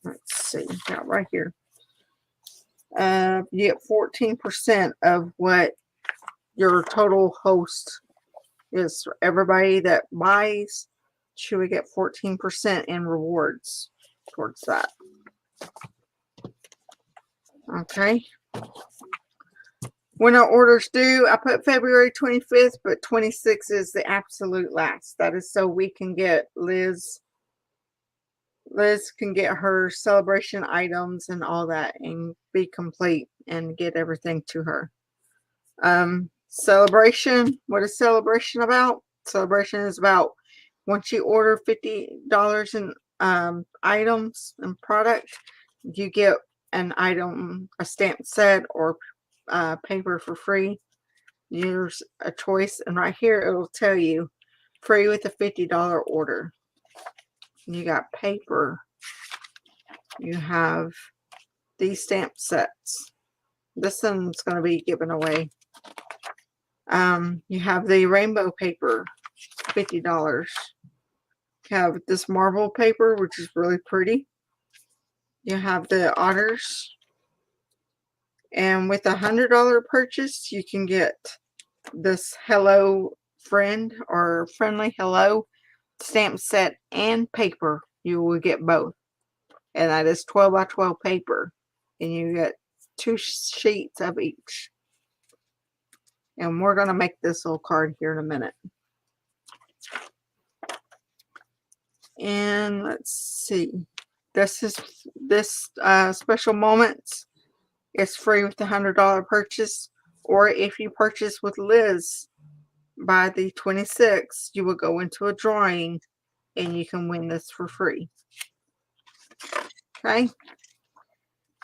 Let's see, got right here. You get 14% of what your total host is. For everybody that buys, she would get 14% in rewards towards that. Okay. When our orders due, I put February 25th, but 26th is the absolute last. That is so we can get Liz can get her celebration items and all that and be complete and get everything to her. Celebration. What is celebration about? Celebration is about once you order $50 in items and product, you get an item, a stamp set or paper for free. There's a choice, and right here it will tell you free with a $50 order. You got paper. You have these stamp sets. This one's going to be given away. You have the rainbow paper, $50. You have this marble paper, which is really pretty. You have the otters. And with a $100 purchase, you can get this Hello friend or friendly hello stamp set and paper. You will get both. And that is 12 by 12 paper. And you get 2 sheets of each. And we're going to make this little card here in a minute. And let's see. This special moments is free with the $100 purchase. Or if you purchase with Liz by the 26th, you will go into a drawing and you can win this for free. Okay.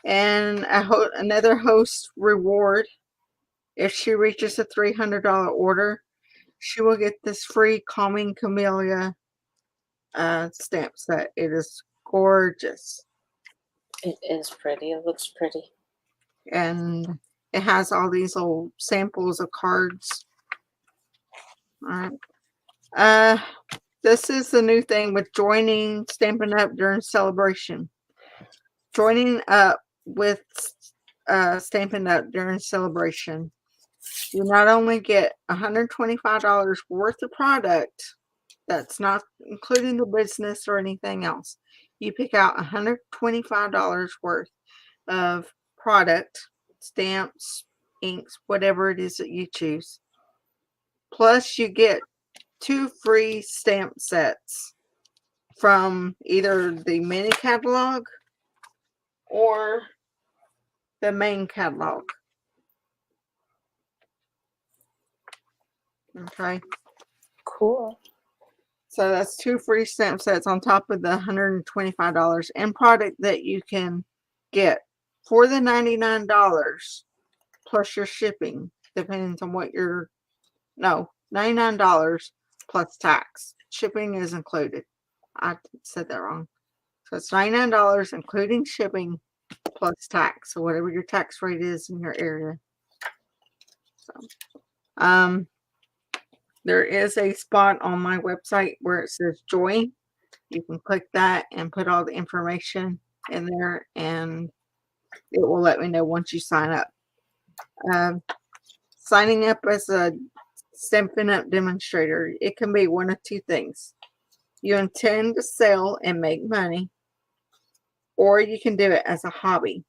And another host reward, if she reaches a $300 order, she will get this free Calming Camellia stamp set. It is gorgeous. It is pretty. It looks pretty. And it has all these little samples of cards. All right. This is the new thing with joining Stampin' Up! During celebration. Joining up with Stampin' Up! During celebration, you not only get $125 worth of product, that's not including the business or anything else. You pick out $125 worth of product, stamps, inks, whatever it is that you choose. Plus, you get 2 free stamp sets from either the mini catalog or the main catalog. Okay. Cool. So that's 2 free stamp sets on top of the $125 and product that you can get for the $99 plus your shipping, depending on what your, no, $99 plus tax. Shipping is included. I said that wrong. So it's $99 including shipping plus tax. So whatever your tax rate is in your area. So, there is a spot on my website where it says join. You can click that and put all the information in there, and it will let me know once you sign up. Signing up as a Stampin' Up! Demonstrator, it can be one of 2 things. You intend to sell and make money, or you can do it as a hobby.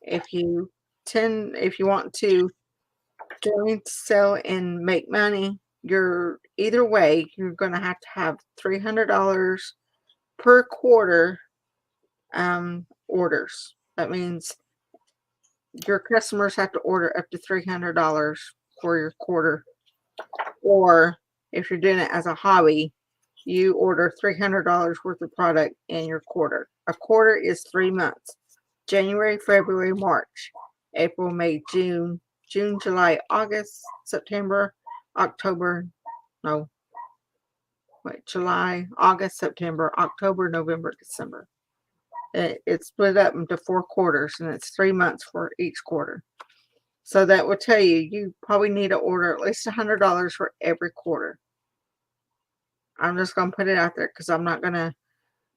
If you want to join to sell and make money, either way, you're going to have $300 per quarter orders. That means your customers have to order up to $300 for your quarter. Or if you're doing it as a hobby, you order $300 worth of product in your quarter. A quarter is 3 months: January, February, March, April, May, June, July, August, September, October, July, August, September, October, November, December. It's split up into 4 quarters, and it's 3 months for each quarter. So that will tell you probably need to order at least $100 for every quarter. I'm just going to put it out there because I'm not going to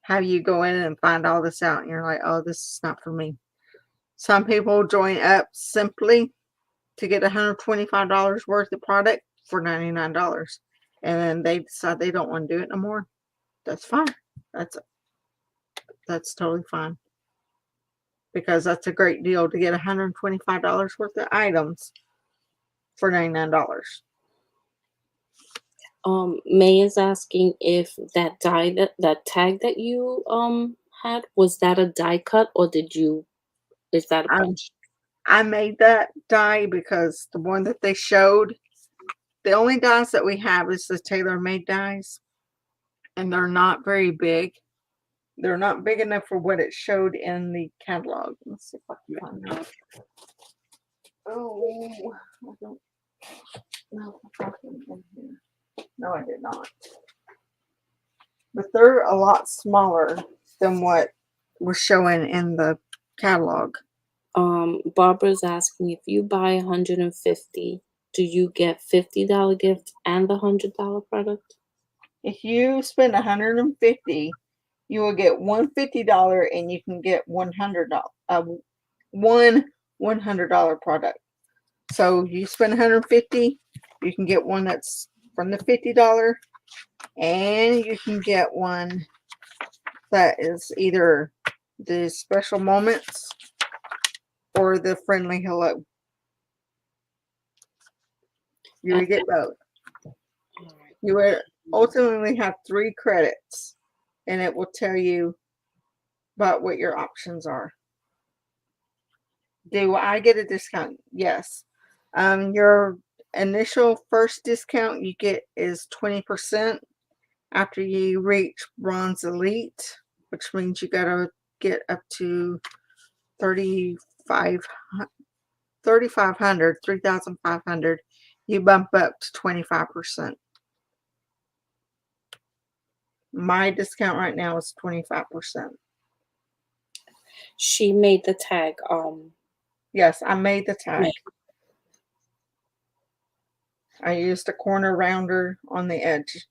have you go in and find all this out and you're like, oh, this is not for me. Some people join up simply to get $125 worth of product for $99. And then they decide they don't want to do it no more. That's fine. That's totally fine. Because that's a great deal to get $125 worth of items for $99. May is asking if that that tag that you had, was that a die cut, or is that a punch? I made that die because the one that they showed, the only dies that we have is the tailor-made dies, and they're not very big. They're not big enough for what it showed in the catalog. Let's see if I can find that. Oh, I don't know if I can in here. No, I did not. But they're a lot smaller than what was showing in the catalog. Barbara's asking, if you buy 150, do you get $50 gift and the $100 product? If you spend $150, you will get $150 and you can get one $100 product. So you spend $150, You can get one that's from the $50, and you can get one that is either the special moments or the friendly hello. You would get both. You would ultimately have 3 credits, and it will tell you about what your options are. Do I get a discount? Yes. Your initial first discount you get is 20% after you reach Bronze Elite, which means you gotta get up to 3,500. You bump up to 25%. My discount right now is 25%. She made the tag. Yes, I made the tag. Right. I used a corner rounder on the edge.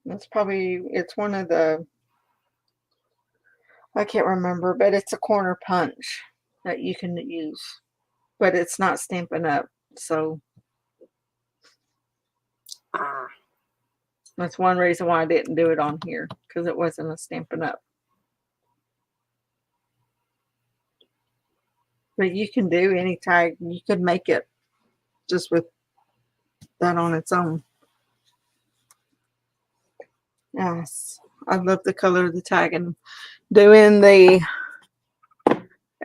It's one of the, I can't remember, but it's a corner punch that you can use. But it's not Stampin' Up, so that's one reason why I didn't do it on here, because it wasn't a Stampin' Up. But you can do any tag. You could make it just with that on its own. Yes, I love the color of the tag, and doing the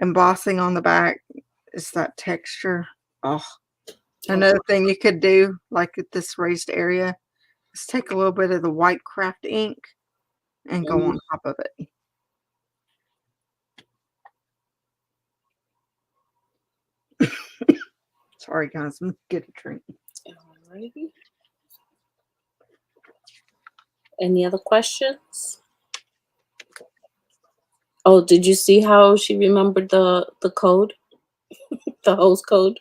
embossing on the back is that texture. Oh, another thing you could do, like at this raised area, is take a little bit of the white craft ink and go on top of it. Sorry, guys. Let me get a drink. Alrighty. Any other questions? Oh, did you see how she remembered the code? The host code?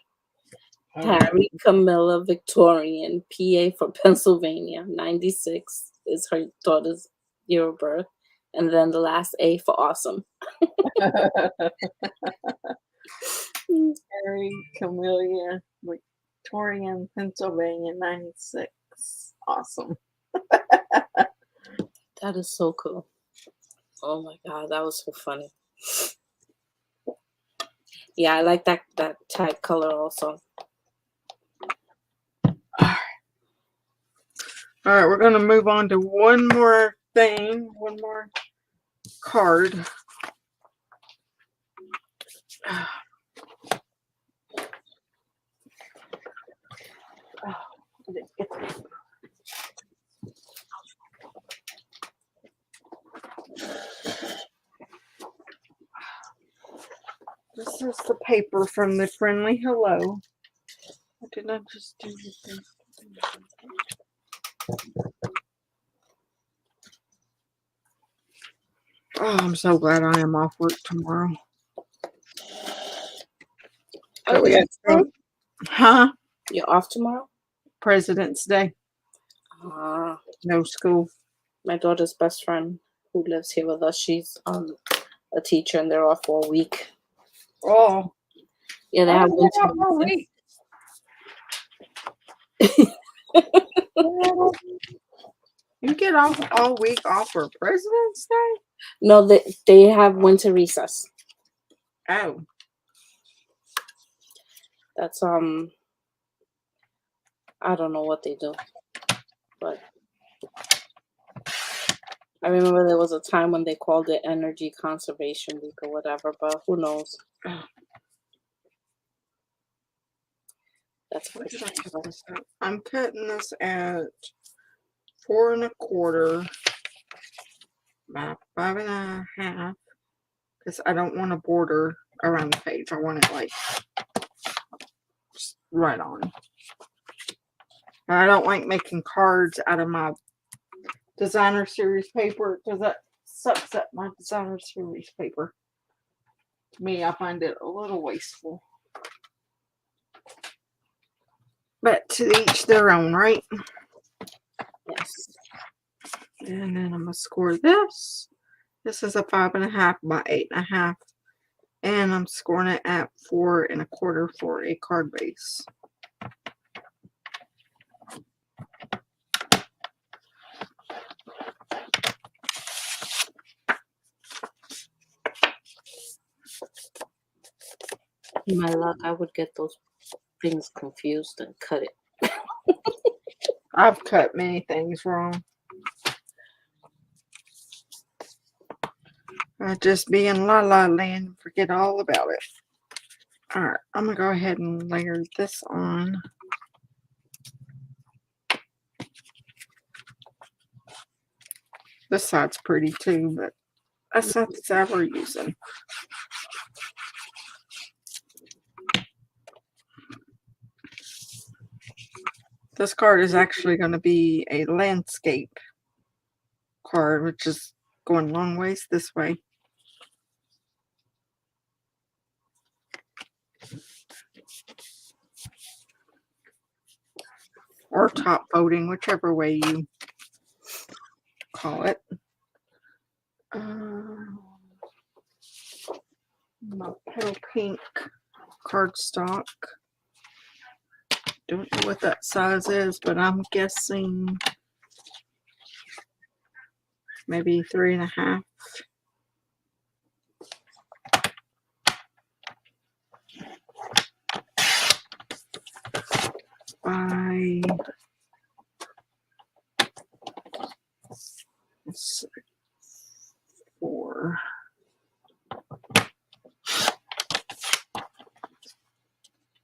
Harry, Camilla, Victorian, PA for Pennsylvania. 96 is her daughter's year of birth. And then the last A for awesome. Harry, Camilla, Victorian, Pennsylvania, 96. Awesome. That is so cool. Oh my God, that was so funny. Yeah, I like that tag color also. All right, we're going to move on to one more thing, one more card. This is the paper from the Friendly Hello. What did I just do with this? Oh, I'm so glad I am off work tomorrow. So we got You're off tomorrow? President's Day. No school. My daughter's best friend who lives here with us, she's a teacher, and they're off for a week. Oh. Yeah, they have winter week. You get off all week off for President's Day? No, they have winter recess. Oh. That's I don't know what they do, but I remember there was a time when they called it Energy Conservation Week or whatever, but who knows? That's what did I cut this at? I'm cutting this at 4 1/4 by 5 1/2 because I don't want a border around the page. I want it like just right on. And I don't like making cards out of my designer series paper because that sucks up my designer series paper. To me, I find it a little wasteful. But to each their own, right? Yes. And then I'm going to score this. This is a 5 1/2 by 8 1/2. And I'm scoring it at 4 1/4 for a card base. In my luck, I would get those things confused and cut it. I've cut many things wrong. I just be in la la land and forget all about it. Alright, I'm going to go ahead and layer this on. This side's pretty too, but that's not the side we're using. This card is actually going to be a landscape card, which is going a long ways this way. Or top voting, whichever way you call it. My Petal Paint cardstock. Don't know what that size is, but I'm guessing maybe 3 1/2. By 4.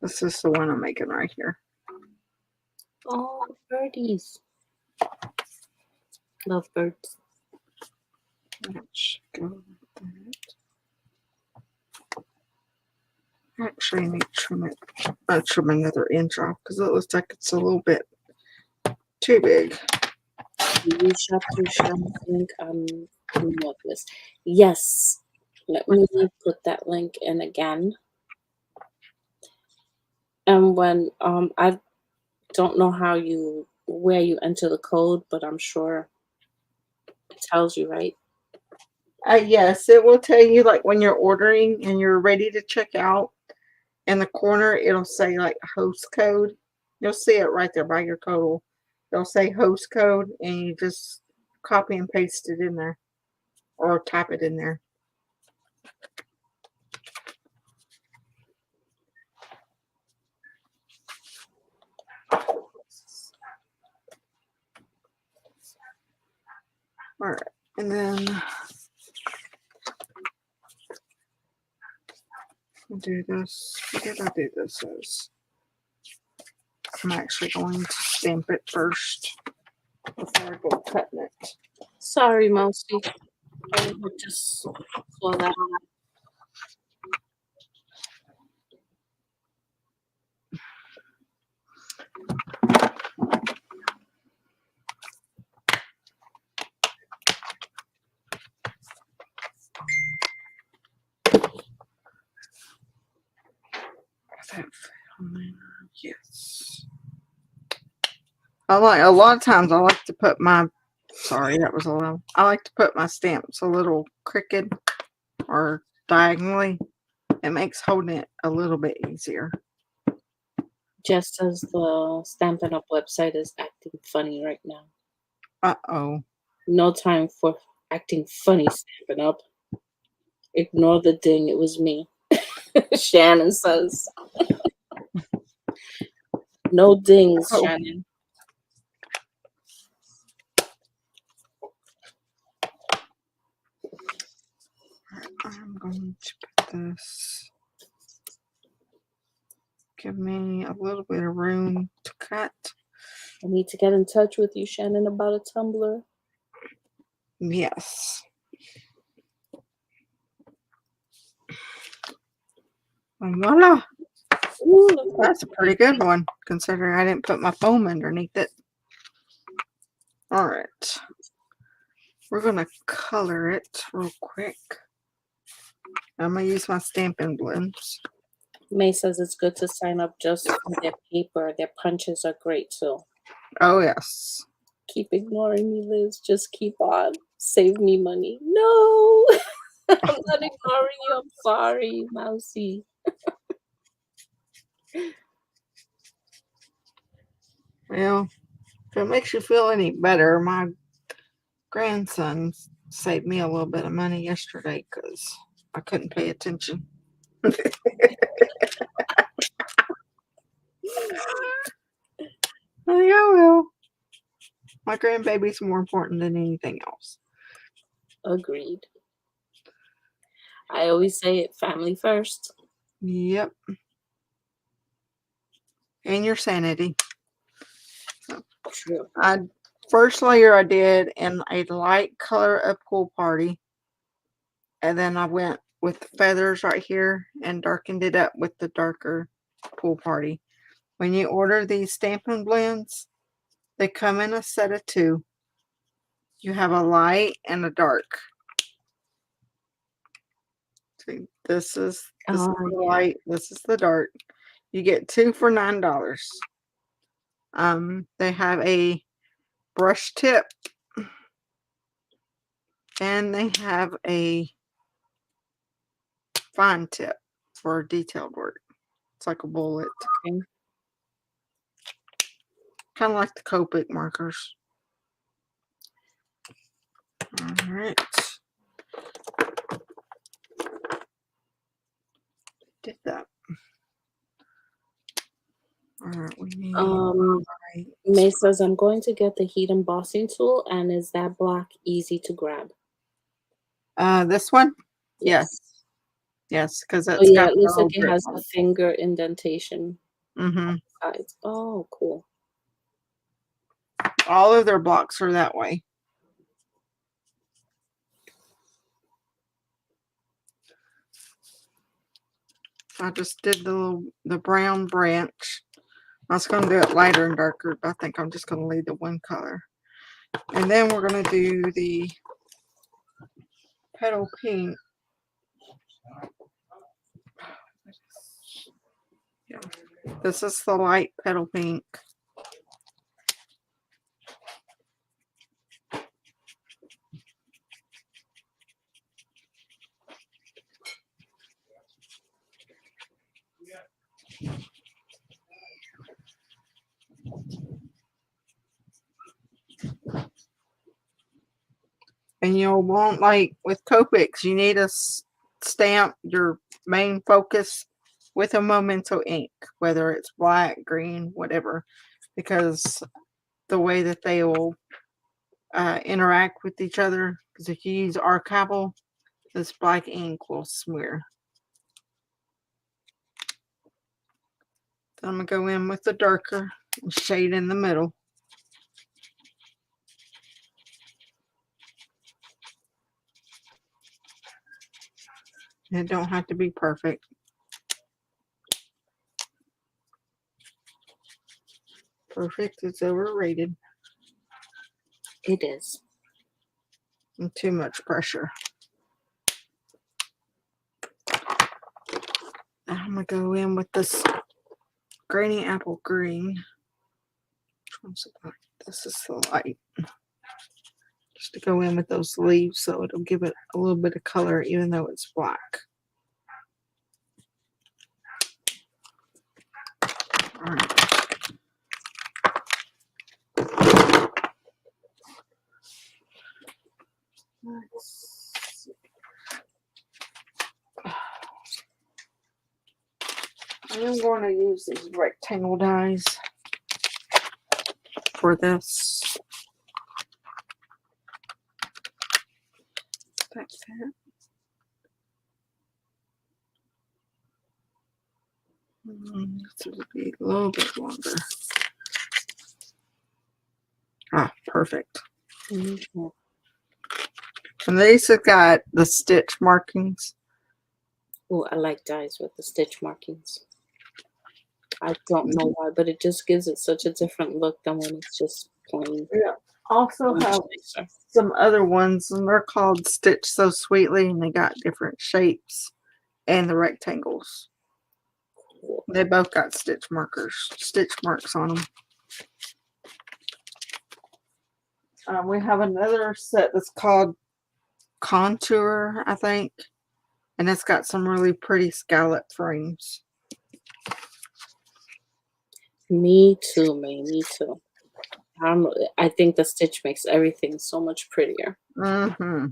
This is the one I'm making right here. Oh, birdies. Love birds. Let's go with that. Actually, I need to trim another inch off because it looks like it's a little bit too big. You shop to Shop's link on the list. Yes. Let me put that link in again. And when I don't know where you enter the code, but I'm sure it tells you, right? Yes, it will tell you like when you're ordering and you're ready to check out. In the corner, it'll say like host code. You'll see it right there by your total. It'll say host code, and you just copy and paste it in there, or type it in there. All right, and then I'll do this. What did I do this as? I'm actually going to stamp it first before I go cutting it. Sorry, Mousy. I just saw that. Yes. A lot of times I like to put my, sorry, that was a little, I like to put my stamps a little crooked or diagonally. It makes holding it a little bit easier. Just as the Stampin' Up website is acting funny right now. Uh-oh. No time for acting funny, Stampin' Up. Ignore the ding. It was me. Shannon says. No dings, Shannon. I'm going to put this. Give me a little bit of room to cut. I need to get in touch with you, Shannon, about a tumbler. Yes. And voila. Ooh, That's a pretty good one, considering I didn't put my foam underneath it. All right. We're going to color it real quick. I'm going to use my Stampin Blends. May says it's good to sign up just for their paper. Their punches are great, too. Oh, yes. Keep ignoring me, Liz. Just keep on. Save me money. No! I'm not ignoring you. I'm sorry, Mousy. Well, if it makes you feel any better, my grandson saved me a little bit of money yesterday because I couldn't pay attention. Yeah, well, my grandbaby's more important than anything else. Agreed. I always say it, family first. Yep. And your sanity. True. First layer I did in a light color of Pool Party. And then I went with the feathers right here and darkened it up with the darker Pool Party. When you order these Stampin' Blends, they come in a set of 2. You have a light and a dark. See, this is the light, this is the dark. You get 2 for $9. They have a brush tip and they have a fine tip for detailed work. It's like a bullet. Okay. Kind of like the Copic markers. All right. Did that. All right, we need. May says, I'm going to get the heat embossing tool, and is that black easy to grab? This one? Yes. Yes, because it's it looks like it has a finger indentation. Mm-hmm. Sides. Oh, cool. All of their blocks are that way. I just did the brown branch. I was going to do it lighter and darker, but I think I'm just going to leave the one color. And then we're going to do the Petal Paint. Yeah. This is the light Petal Pink. And you'll want, like with Copics, you need to stamp your main focus with a Memento ink, whether it's black, green, whatever, because the way that they will interact with each other, because if you use archival, this black ink will smear. Then I'm going to go in with the darker and shade in the middle. It don't have to be perfect. Perfect is overrated. It is. And too much pressure. I'm going to go in with this Granny Apple Green. Which one's it? This is the light. Just to go in with those leaves so it'll give it a little bit of color even though it's black. All right. Let's see. I am going to use these rectangle dies for this. Like that. This will be a little bit longer. Ah, perfect. Mm-hmm. And these have got the stitch markings. Oh, I like dies with the stitch markings. I don't know why, but it just gives it such a different look than when it's just plain. Yeah. Also have some other ones, and they're called Stitch So Sweetly, and they got different shapes and the rectangles. Cool. They both got stitch marks on them. We have another set that's called contour, I think. And it's got some really pretty scallop frames. Me too, May. Me too. I think the stitch makes everything so much prettier. Mm-hmm.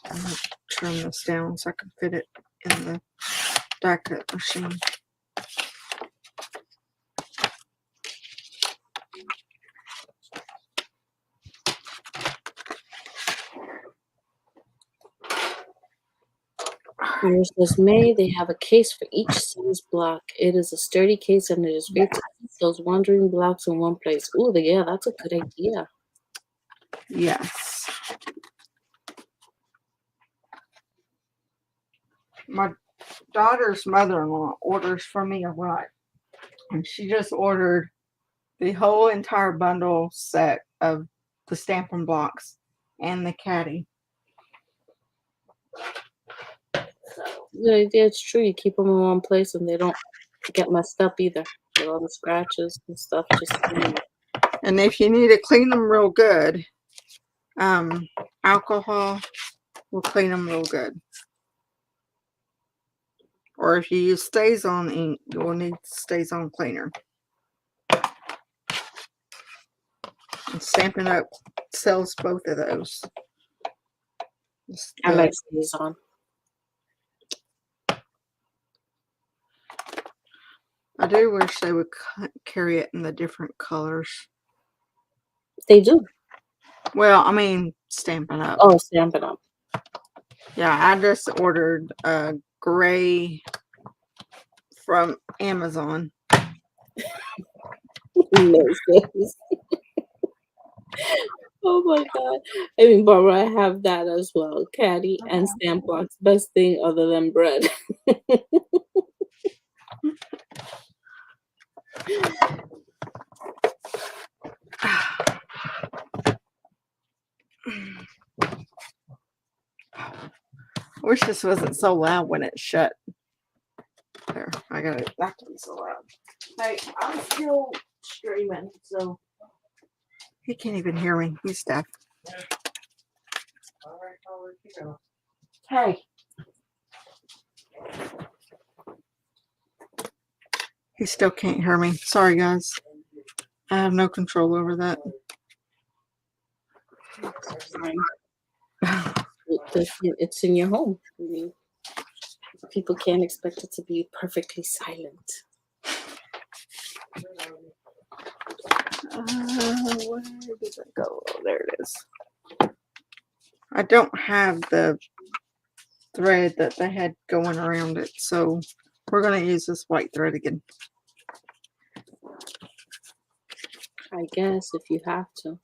I'm going to trim this down so I can fit it in the die cut machine. Yours says, May, they have a case for each size block. It is a sturdy case and it is great to keep those wandering blocks in one place. Oh, yeah, that's a good idea. Yes. My daughter's mother-in-law orders from me a lot. And she just ordered the whole entire bundle set of the Stampin' Blocks and the caddy. The idea, it's true. You keep them in one place and they don't get messed up either. With all the scratches and stuff. Just And if you need to clean them real good, alcohol will clean them real good. Or if you use Stays-On ink, you will need Stays-On cleaner. And Stampin' Up sells both of those. I like Stays-On. I do wish they would carry it in the different colors. They do. Well, I mean, Stampin' Up. Oh, Stampin' Up. Yeah, I just ordered a gray from Amazon. Oh my god. I mean, Barbara, I have that as well. Caddy and stamp blocks. Best thing other than bread. I wish this wasn't so loud when it shut. There, I got it not to be so loud. Hey, I'm still streaming, so he can't even hear me. He's deaf. Hey. He still can't hear me. Sorry, guys. I have no control over that. It's in your home. I mean, people can't expect it to be perfectly silent. Where did it go? Oh, there it is. I don't have the thread that they had going around it, so we're going to use this white thread again. I guess if you have to.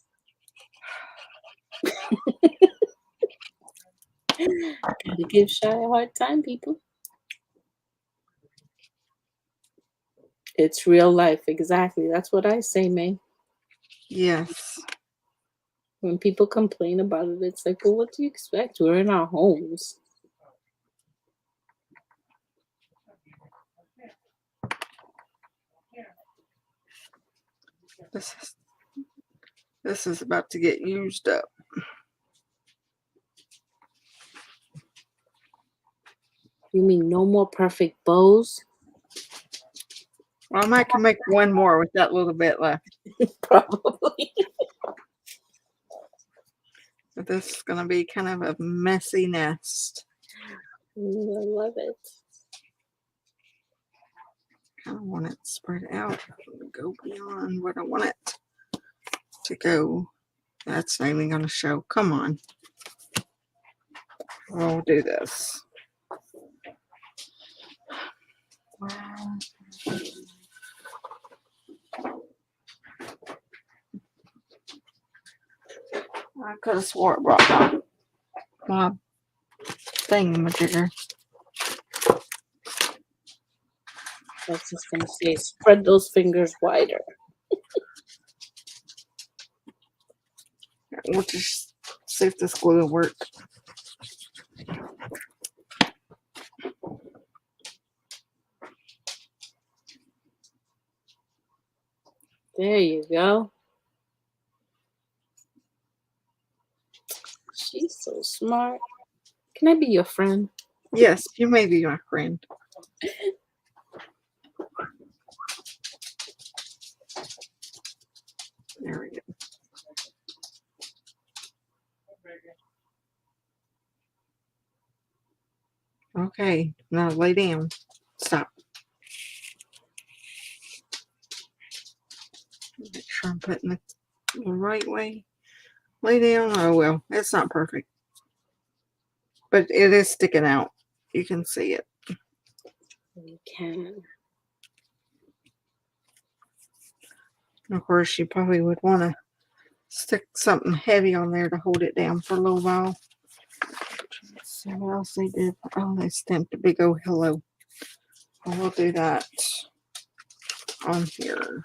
Gotta give Shy a hard time, people. It's real life, exactly. That's what I say, May. Yes. When people complain about it, it's like, well, what do you expect? We're in our homes. This is about to get used up. You mean no more perfect bows? Well, I might can make one more with that little bit left. Probably. But this is going to be kind of a messy nest. I love it. Kind of want it spread out. Go beyond what I want it to go. That's not even going to show. Come on. We'll do this. I could have swore it brought my thingamajigger. I was just going to say, spread those fingers wider. We'll just see if this glue will work. There you go. smart. Can I be your friend? Yes, you may be my friend. There we go. Okay, now lay down. Stop. Make sure I'm putting it the right way. Lay down. Oh well, it's not perfect, but it is sticking out. You can see it. You can. And of course, you probably would want to stick something heavy on there to hold it down for a little while. Let's see what else they did. Oh, they stamped a big old hello. Well, we'll do that on here.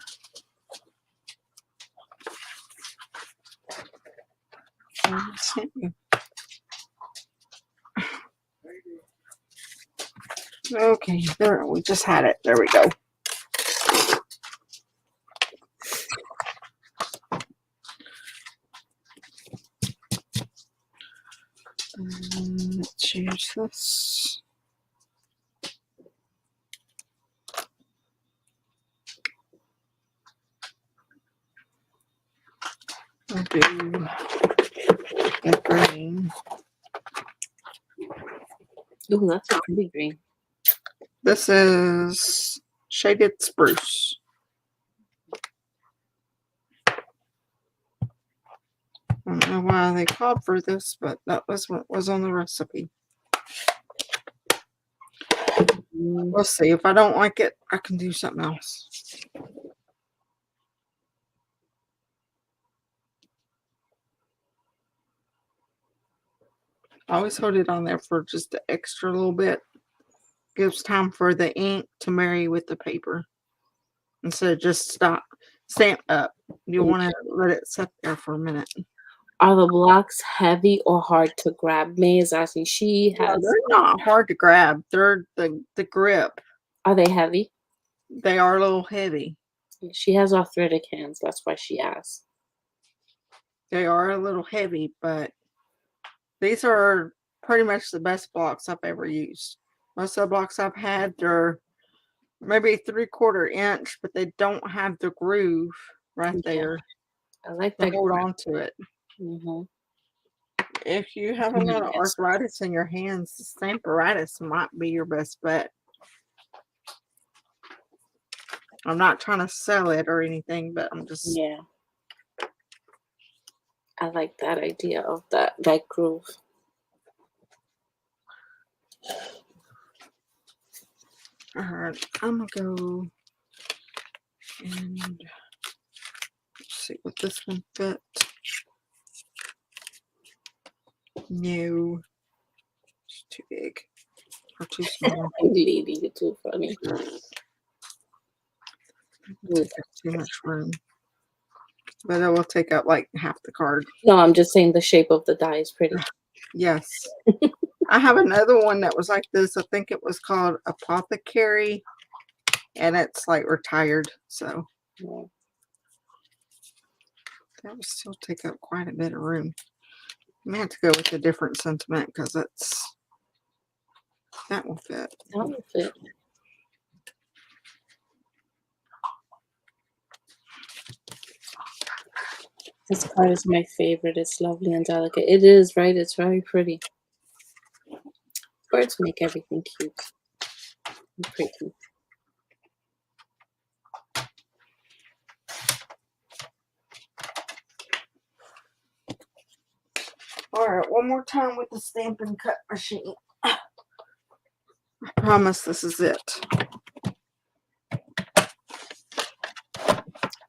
Okay, there we just had it. There we go. Let's choose this. I'll do the green. Ooh, that's a pretty green. This is shaded spruce. I don't know why they called for this, but that was what was on the recipe. We'll see. If I don't like it, I can do something else. I always hold it on there for just an extra little bit. Gives time for the ink to marry with the paper. Instead of just stamp up. You want to let it sit there for a minute. Are the blocks heavy or hard to grab? May is asking. She has. No, they're not hard to grab. They're the grip. Are they heavy? They are a little heavy. She has arthritic hands. That's why she asked. They are a little heavy, but these are pretty much the best blocks I've ever used. Most of the blocks I've had, they're maybe 3/4 inch, but they don't have the groove right there. I like to that. hold on to it. Mm-hmm. If you have a lot of arthritis in your hands, the Stamparatus might be your best bet. I'm not trying to sell it or anything, but I'm just... Yeah. I like that idea of that groove. All right, I'm gonna go and see what this one fit. No, it's too big or too small. Lady, you're too funny. Take up too much room, but it will take up like half the card. No, I'm just saying the shape of the die is pretty. Yes. I have another one that was like this. I think it was called Apothecary, and it's like retired. So Yeah. that would still take up quite a bit of room. I may have to go with a different sentiment because that will fit. That will fit. This card is my favorite. It's lovely and delicate. It is, right? It's very pretty. Birds make everything cute and pretty. All right, one more time with the Stampin' Cut machine. I promise this is it.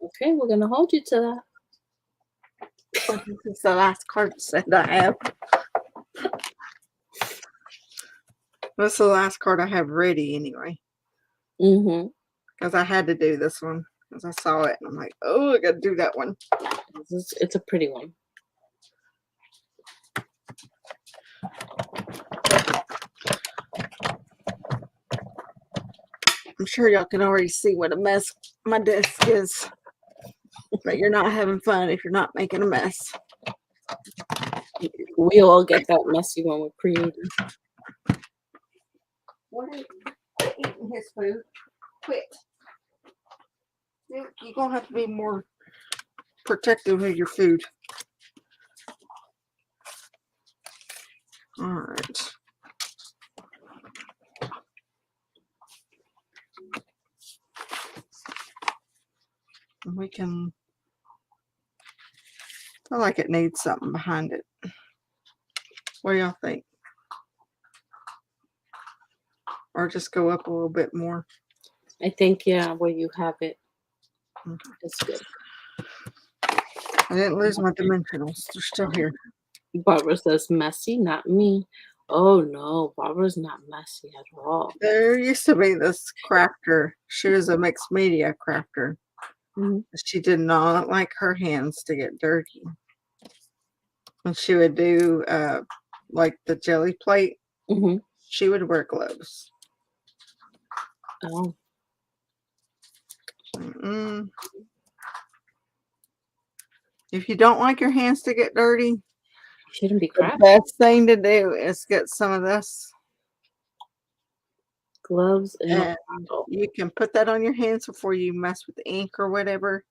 Okay, we're going to hold you to that. This is the last card set I have. This is the last card I have ready anyway. Mm-hmm. Because I had to do this one. Because I saw it and I'm like, oh, I got to do that one. It's a pretty one. I'm sure y'all can already see what a mess my desk is. But you're not having fun if you're not making a mess. We all get that messy when we're creating. What are you quit eating his food? Quit. You're gonna have to be more protective of your food. All right. We can. I feel like it needs something behind it. What do y'all think? Or just go up a little bit more? I think, yeah, where you have it. Okay. It's good. I didn't lose my dimensionals. They're still here. Barbara says messy, not me. Oh no, Barbara's not messy at all. There used to be this crafter. She was a mixed media crafter. Mhm. She did not like her hands to get dirty. And she would do like the jelly plate. Mhm. She would wear gloves. Oh, Mm. If you don't like your hands to get dirty, shouldn't be the crafty. best thing to do is get some of this. Gloves and And you can put that on your hands before you mess with the ink or whatever.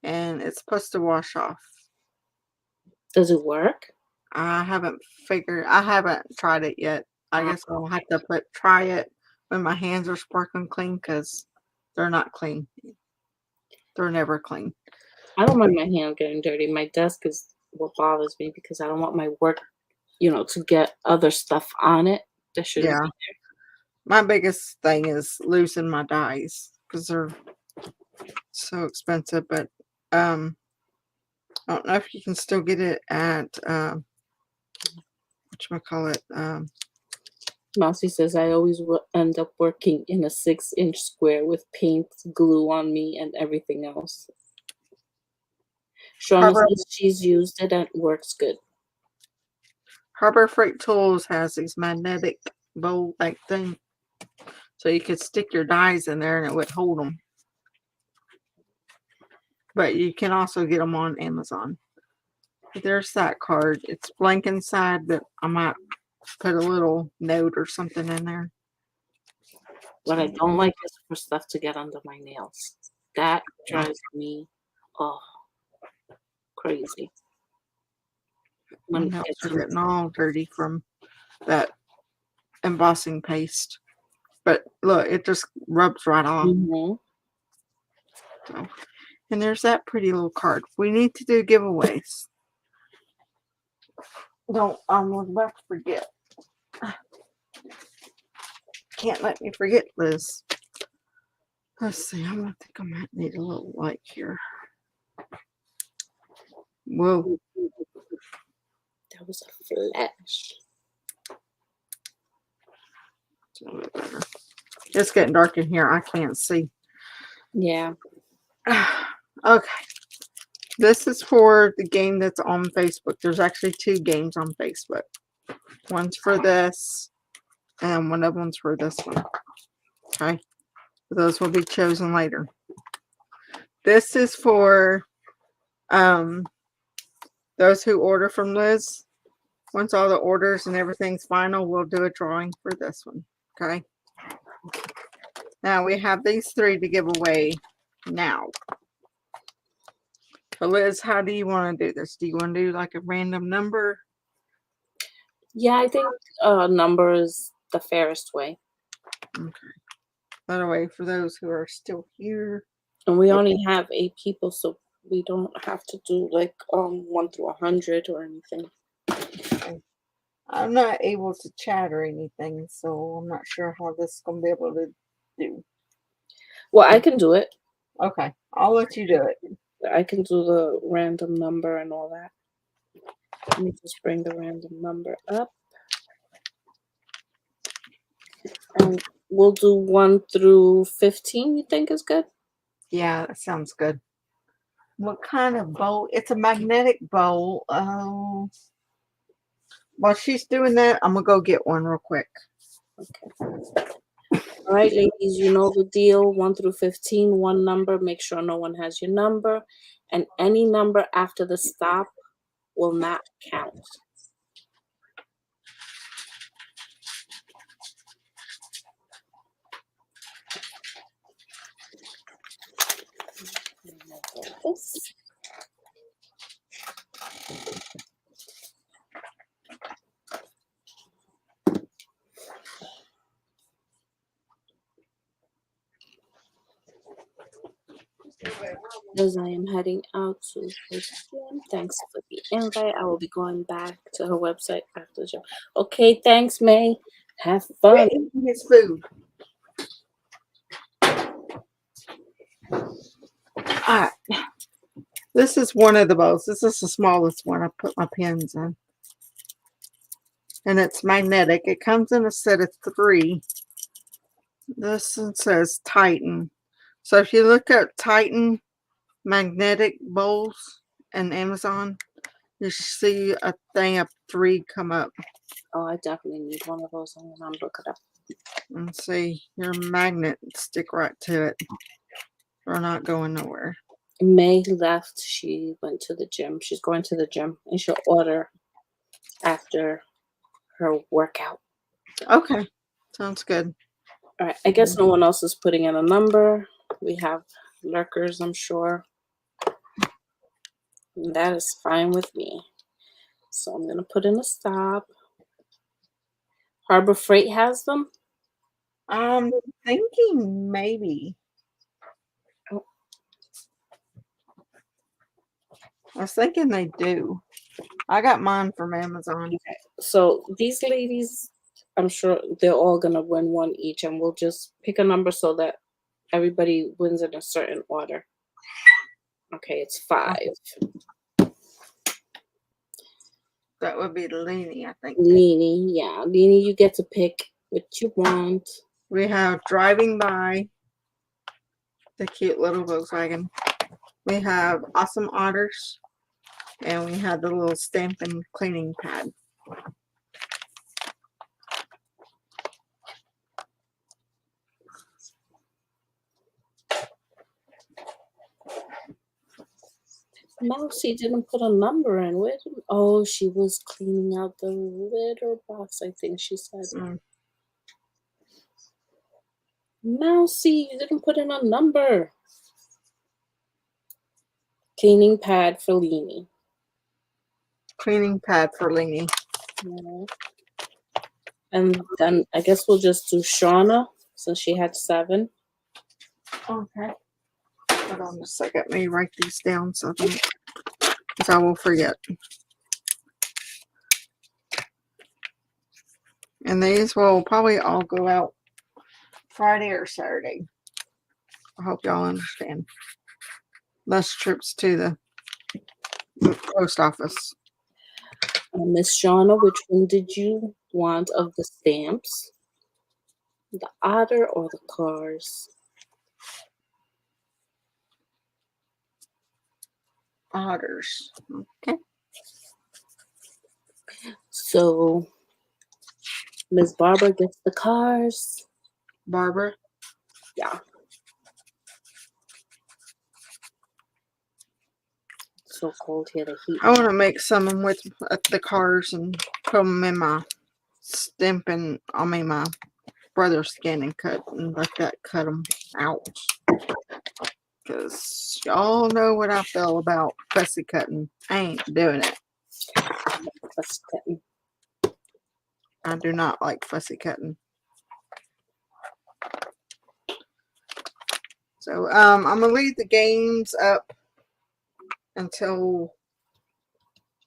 And it's supposed to wash off. does it work? I haven't tried it yet. I guess I'll have to try it when my hands are sparkling clean because they're not clean. They're never clean. I don't mind my hand getting dirty. My desk is what bothers me because I don't want my work, to get other stuff on it that shouldn't Yeah. be My biggest thing is losing my dies because they're so expensive. But I don't know if you can still get it at whatchamacallit. Mousy says, I always end up working in a 6-inch square with paint, glue on me, and everything else. Shauna Harbor, says she's used it and it works good. Harbor Freight Tools has these magnetic bowl like thing. So you could stick your dies in there and it would hold them. But you can also get them on Amazon. There's that card. It's blank inside, but I might put a little note or something in there. What I don't like is for stuff to get under my nails. That drives me crazy. My When it nails gets are getting all dirty from that embossing paste. But look, it just rubs right off. Mm-hmm. So, and there's that pretty little card. We need to do giveaways. I'm about to forget. Can't let me forget, Liz. Let's see. I think I might need a little light here. Whoa. That was a flash. It's a little better. It's getting dark in here. I can't see. Yeah. Okay. This is for the game that's on Facebook. There's actually 2 games on Facebook. One's for this, and one of them's for this one. Okay. Those will be chosen later. This is for those who order from Liz. Once all the orders and everything's final, we'll do a drawing for this one. Okay. Now we have these 3 to give away now. So Liz, how do you want to do this? Do you want to do like a random number? Yeah, I think number is the fairest way. Okay. By the way, for those who are still here. And we only have 8 people, so we don't have to do like 1 through 100 or anything. Okay. I'm not able to chat or anything, so I'm not sure how this is going to be able to do. Well, I can do it. Okay. I'll let you do it. I can do the random number and all that. Let me just bring the random number up. And we'll do 1 through 15, you think is good? Yeah, that sounds good. What kind of bowl? It's a magnetic bowl. While she's doing that, I'm going to go get one real quick. Okay. All right, ladies, you know the deal. 1 through 15, one number. Make sure no one has your number. And any number after the stop will not count. as I am heading out to the gym. Thanks for the invite. I will be going back to her website after the gym. Okay, thanks, May. Have We're fun. eating his food. Alright. This is one of the bows. This is the smallest one I put my pins in. And it's magnetic. It comes in a set of 3. This one says Titan. So if you look at Titan magnetic bowls in Amazon, you see a thing of 3 come up. Oh, I definitely need one of those. I'm gonna look it up. And see your magnet stick right to it. We're not going nowhere. May left. She went to the gym. She's going to the gym, and she'll order after her workout. Okay. Sounds good. All right. I guess no one else is putting in a number. We have lurkers, I'm sure. And that is fine with me. So I'm gonna put in a stop. Harbor Freight has them. I'm thinking maybe. Oh. I was thinking they do. I got mine from Amazon. Okay. So these ladies, I'm sure they're all gonna win one each, and we'll just pick a number so that everybody wins in a certain order. Okay, it's 5. That would be Leanie, I think. Leanie, yeah. Leanie, you get to pick what you want. We have Driving By, the cute little Volkswagen. We have Awesome Otters. And we have the little Stampin' cleaning pad. Mousy didn't put a number in. Oh, she was cleaning out the litter box, I think she said. Mousy, you didn't put in a number. Cleaning pad for Leanie. Cleaning pad for Leanie. Yeah. And then I guess we'll just do Shauna since she had 7. Okay. Hold on a second. Let me write these down so because I will forget. And these will probably all go out Friday or Saturday. I hope y'all understand. Less trips to the post office. Miss Shauna, which one did you want of the stamps? The otter or the cars? Otters. Okay. So Miss Barbara gets the cars. Barbara? Yeah. So cold here, the heat. I want to make some with the cars and put them in my Stampin', my brother's scan and cut and let that cut them out. Because y'all know what I feel about fussy cutting. I ain't doing it. Fussy cutting. I do not like fussy cutting. So I'm gonna leave the games up until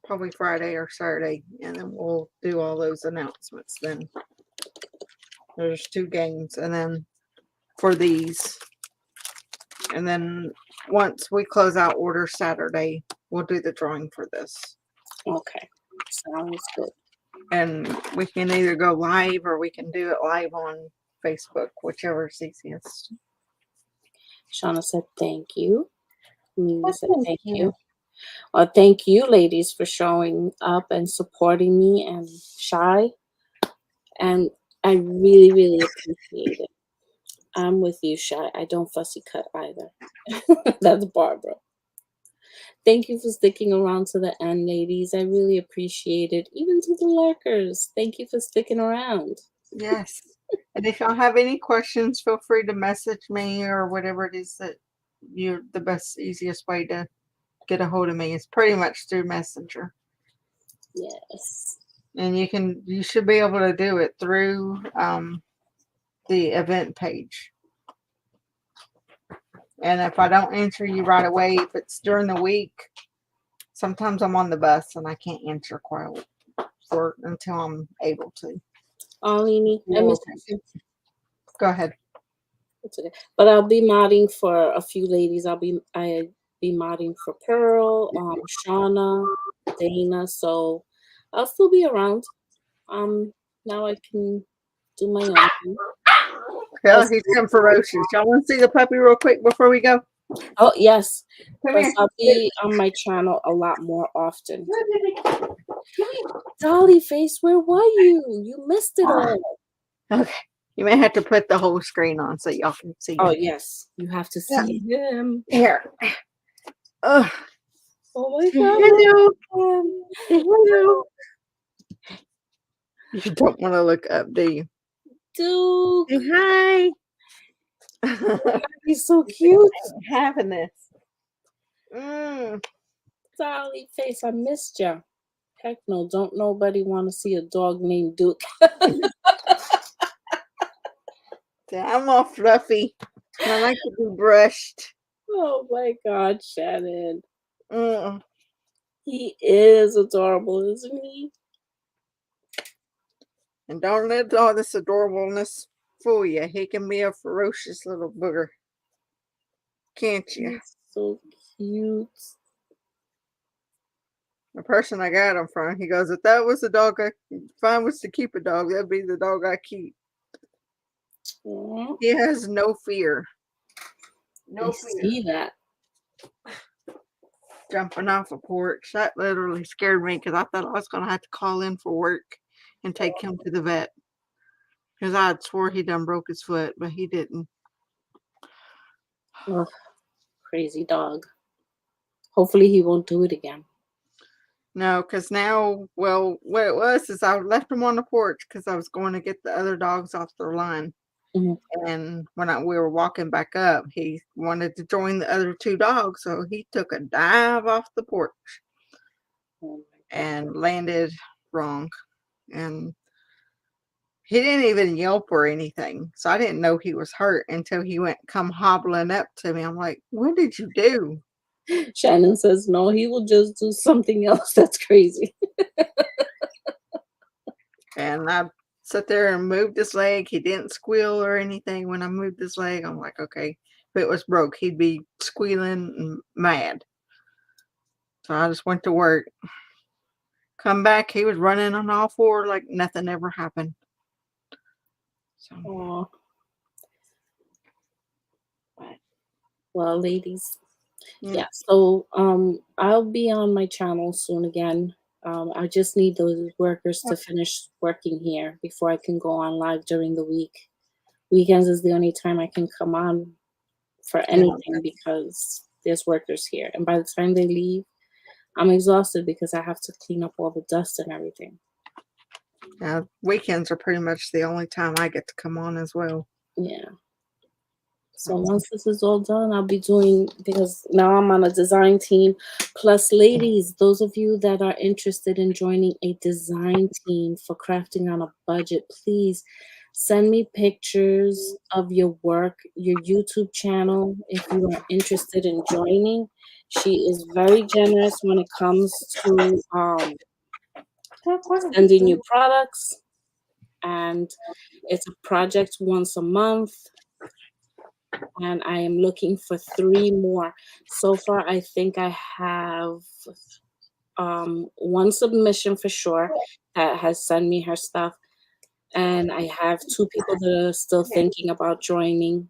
probably Friday or Saturday, and then we'll do all those announcements then. There's 2 games, and then for these, and then once we close out order Saturday, we'll do the drawing for this. Okay, sounds good. And we can either go live or we can do it live on Facebook, whichever is easiest. Shauna said thank you. Mimi said Thank thank you. you. Well, thank you, ladies, for showing up and supporting me and Shy. And I really, really appreciate it. I'm with you, Shy. I don't fussy cut either. That's Barbara. Thank you for sticking around to the end, ladies. I really appreciate it. Even to the lurkers, thank you for sticking around. Yes. And if y'all have any questions, feel free to message me or whatever it is that you're the best, easiest way to get a hold of me is pretty much through Messenger. Yes. And you should be able to do it through the event page. And if I don't answer you right away, if it's during the week, sometimes I'm on the bus and I can't answer quite for until I'm able to. Lainey, I miss you. Go ahead. It's okay. But I'll be modding for a few ladies. I be modding for Pearl, Shauna, Dana. So I'll still be around. Now I can do my own thing. Yeah, he's getting ferocious. Y'all want to see the puppy real quick before we go? Oh yes, Come because here. I'll be on my channel a lot more often. Dolly face, where were you? You missed it all. Okay. You may have to put the whole screen on so y'all can see. Oh him. yes, you have to see him. Here. Oh my Hello. God. Hello. You don't want to look up, do you? Dude, Say hi. he's so cute. Having this. Dolly face, I missed you. Heck no, don't nobody want to see a dog named Duke. I'm all fluffy. I like to be brushed. Oh my God, Shannon. Mm. He is adorable, isn't he? And don't let all this adorableness fool you. He can be a ferocious little booger. Can't you? He's so cute. The person I got him from, he goes, if that was the dog, if I was to keep a dog, that'd be the dog I keep. Aww. He has no fear. No I fear. see that. Jumping off a porch. That literally scared me because I thought I was going to have to call in for work and take him to the vet. Because I had swore he done broke his foot, but he didn't. Oh, crazy dog. Hopefully he won't do it again. No, because now, well, what it was is I left him on the porch because I was going to get the other dogs off their line. Mm-hmm. And when we were walking back up, he wanted to join the other two dogs. So he took a dive off the porch and landed wrong. And he didn't even yelp or anything. So I didn't know he was hurt until he come hobbling up to me. I'm like, what did you do? Shannon says, no, he will just do something else that's crazy. And I sat there and moved his leg. He didn't squeal or anything when I moved his leg. I'm like, okay, if it was broke, he'd be squealing and mad. So I just went to work. Come back, he was running on all four like nothing ever happened. So. Aww. Well, ladies, yeah. So I'll be on my channel soon again. I just need those workers to finish working here before I can go on live during the week. Weekends is the only time I can come on for anything because there's workers here. And by the time they leave, I'm exhausted because I have to clean up all the dust and everything. Yeah, weekends are pretty much the only time I get to come on as well. Yeah. So once this is all done, I'll be doing, because now I'm on a design team. Plus, ladies, those of you that are interested in joining a design team for crafting on a budget, please send me pictures of your work, your YouTube channel, if you are interested in joining. She is very generous when it comes to sending you products. And it's a project once a month. And I am looking for 3 more. So far, I think I have 1 submission for sure that has sent me her stuff. And I have 2 people that are still thinking about joining.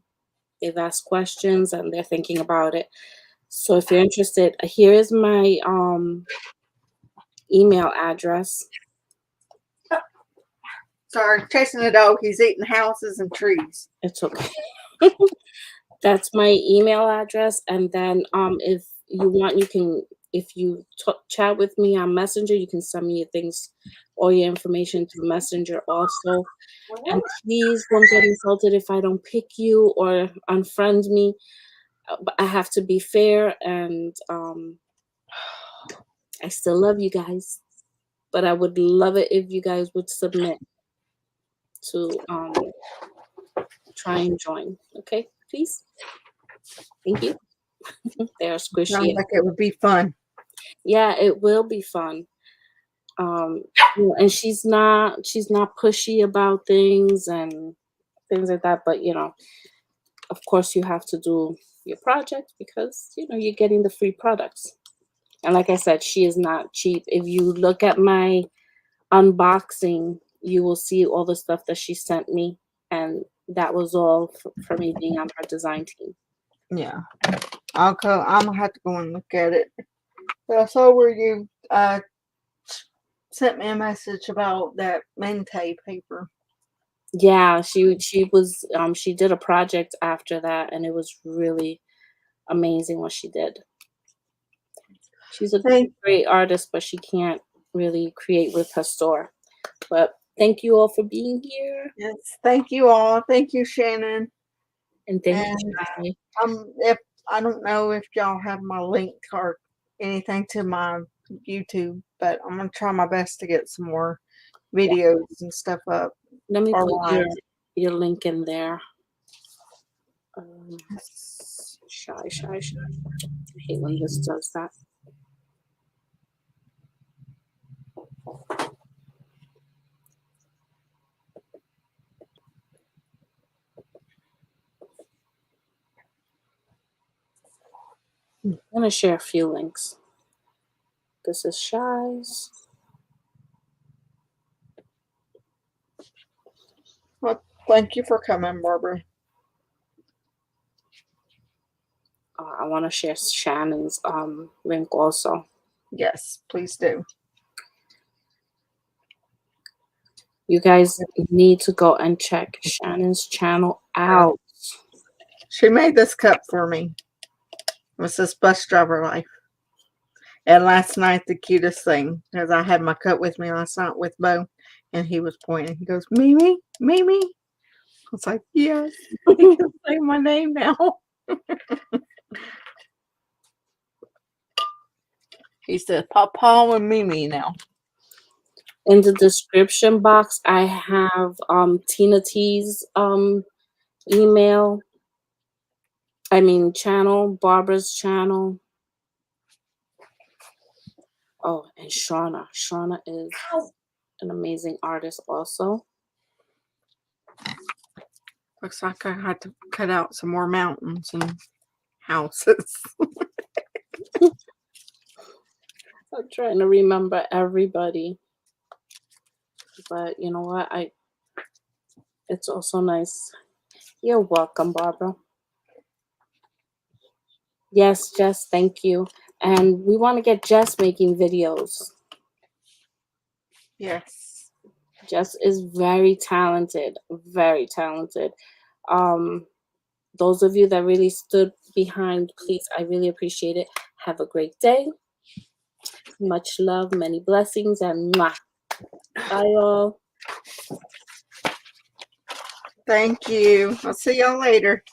They've asked questions and they're thinking about it. So if you're interested, here is my email address. Sorry, chasing the dog. He's eating houses and trees. It's okay. That's my email address. And then if you want, you can, if you chat with me on Messenger, you can send me your things, all your information through Messenger also. And please don't get insulted if I don't pick you or unfriend me. But I have to be fair, and I still love you guys. But I would love it if you guys would submit to try and join. Okay, please. Thank you. They're Sounds squishy. like it would be fun. Yeah, it will be fun. And she's not pushy about things and things like that. But of course, you have to do your project because you're getting the free products. And like I said, she is not cheap. If you look at my unboxing, you will see all the stuff that she sent me, and that was all for me being on her design team. Yeah. I'm gonna have to go and look at it. But I saw where you sent me a message about that Mente paper. Yeah, she was she did a project after that, and it was really amazing what she did. She's a great artist, but she can't really create with her store. But thank you all for being here. Yes, thank you all. Thank you, Shannon. And thank you, Shy. If I don't know if y'all have my link or anything to my YouTube, but I'm gonna try my best to get some more videos and stuff up. Let me put live. your link in there. Shy. I hate when this does that. I'm going to share a few links. This is Shy's. Well, thank you for coming, Barbara. I want to share Shannon's link also. Yes, please do. You guys need to go and check Shannon's channel out. She made this cup for me. It was this bus driver life. And last night, the cutest thing, because I had my cup with me last night with Bo, and he was pointing. He goes, Mimi, Mimi. I was like, yes, he can say my name now. He said, Papa and Mimi now. In the description box, I have Tina T's channel, Barbara's channel. Oh, and Shauna. Shauna is an amazing artist also. Looks like I had to cut out some more mountains and houses. I'm trying to remember everybody. But you know what? It's also nice. You're welcome, Barbara. Yes, Jess, thank you. And we want to get Jess making videos. Yes. Jess is very talented, very talented. Those of you that really stood behind, please, I really appreciate it. Have a great day. Much love, many blessings, and mwah. Bye, all. Thank you. I'll see y'all later.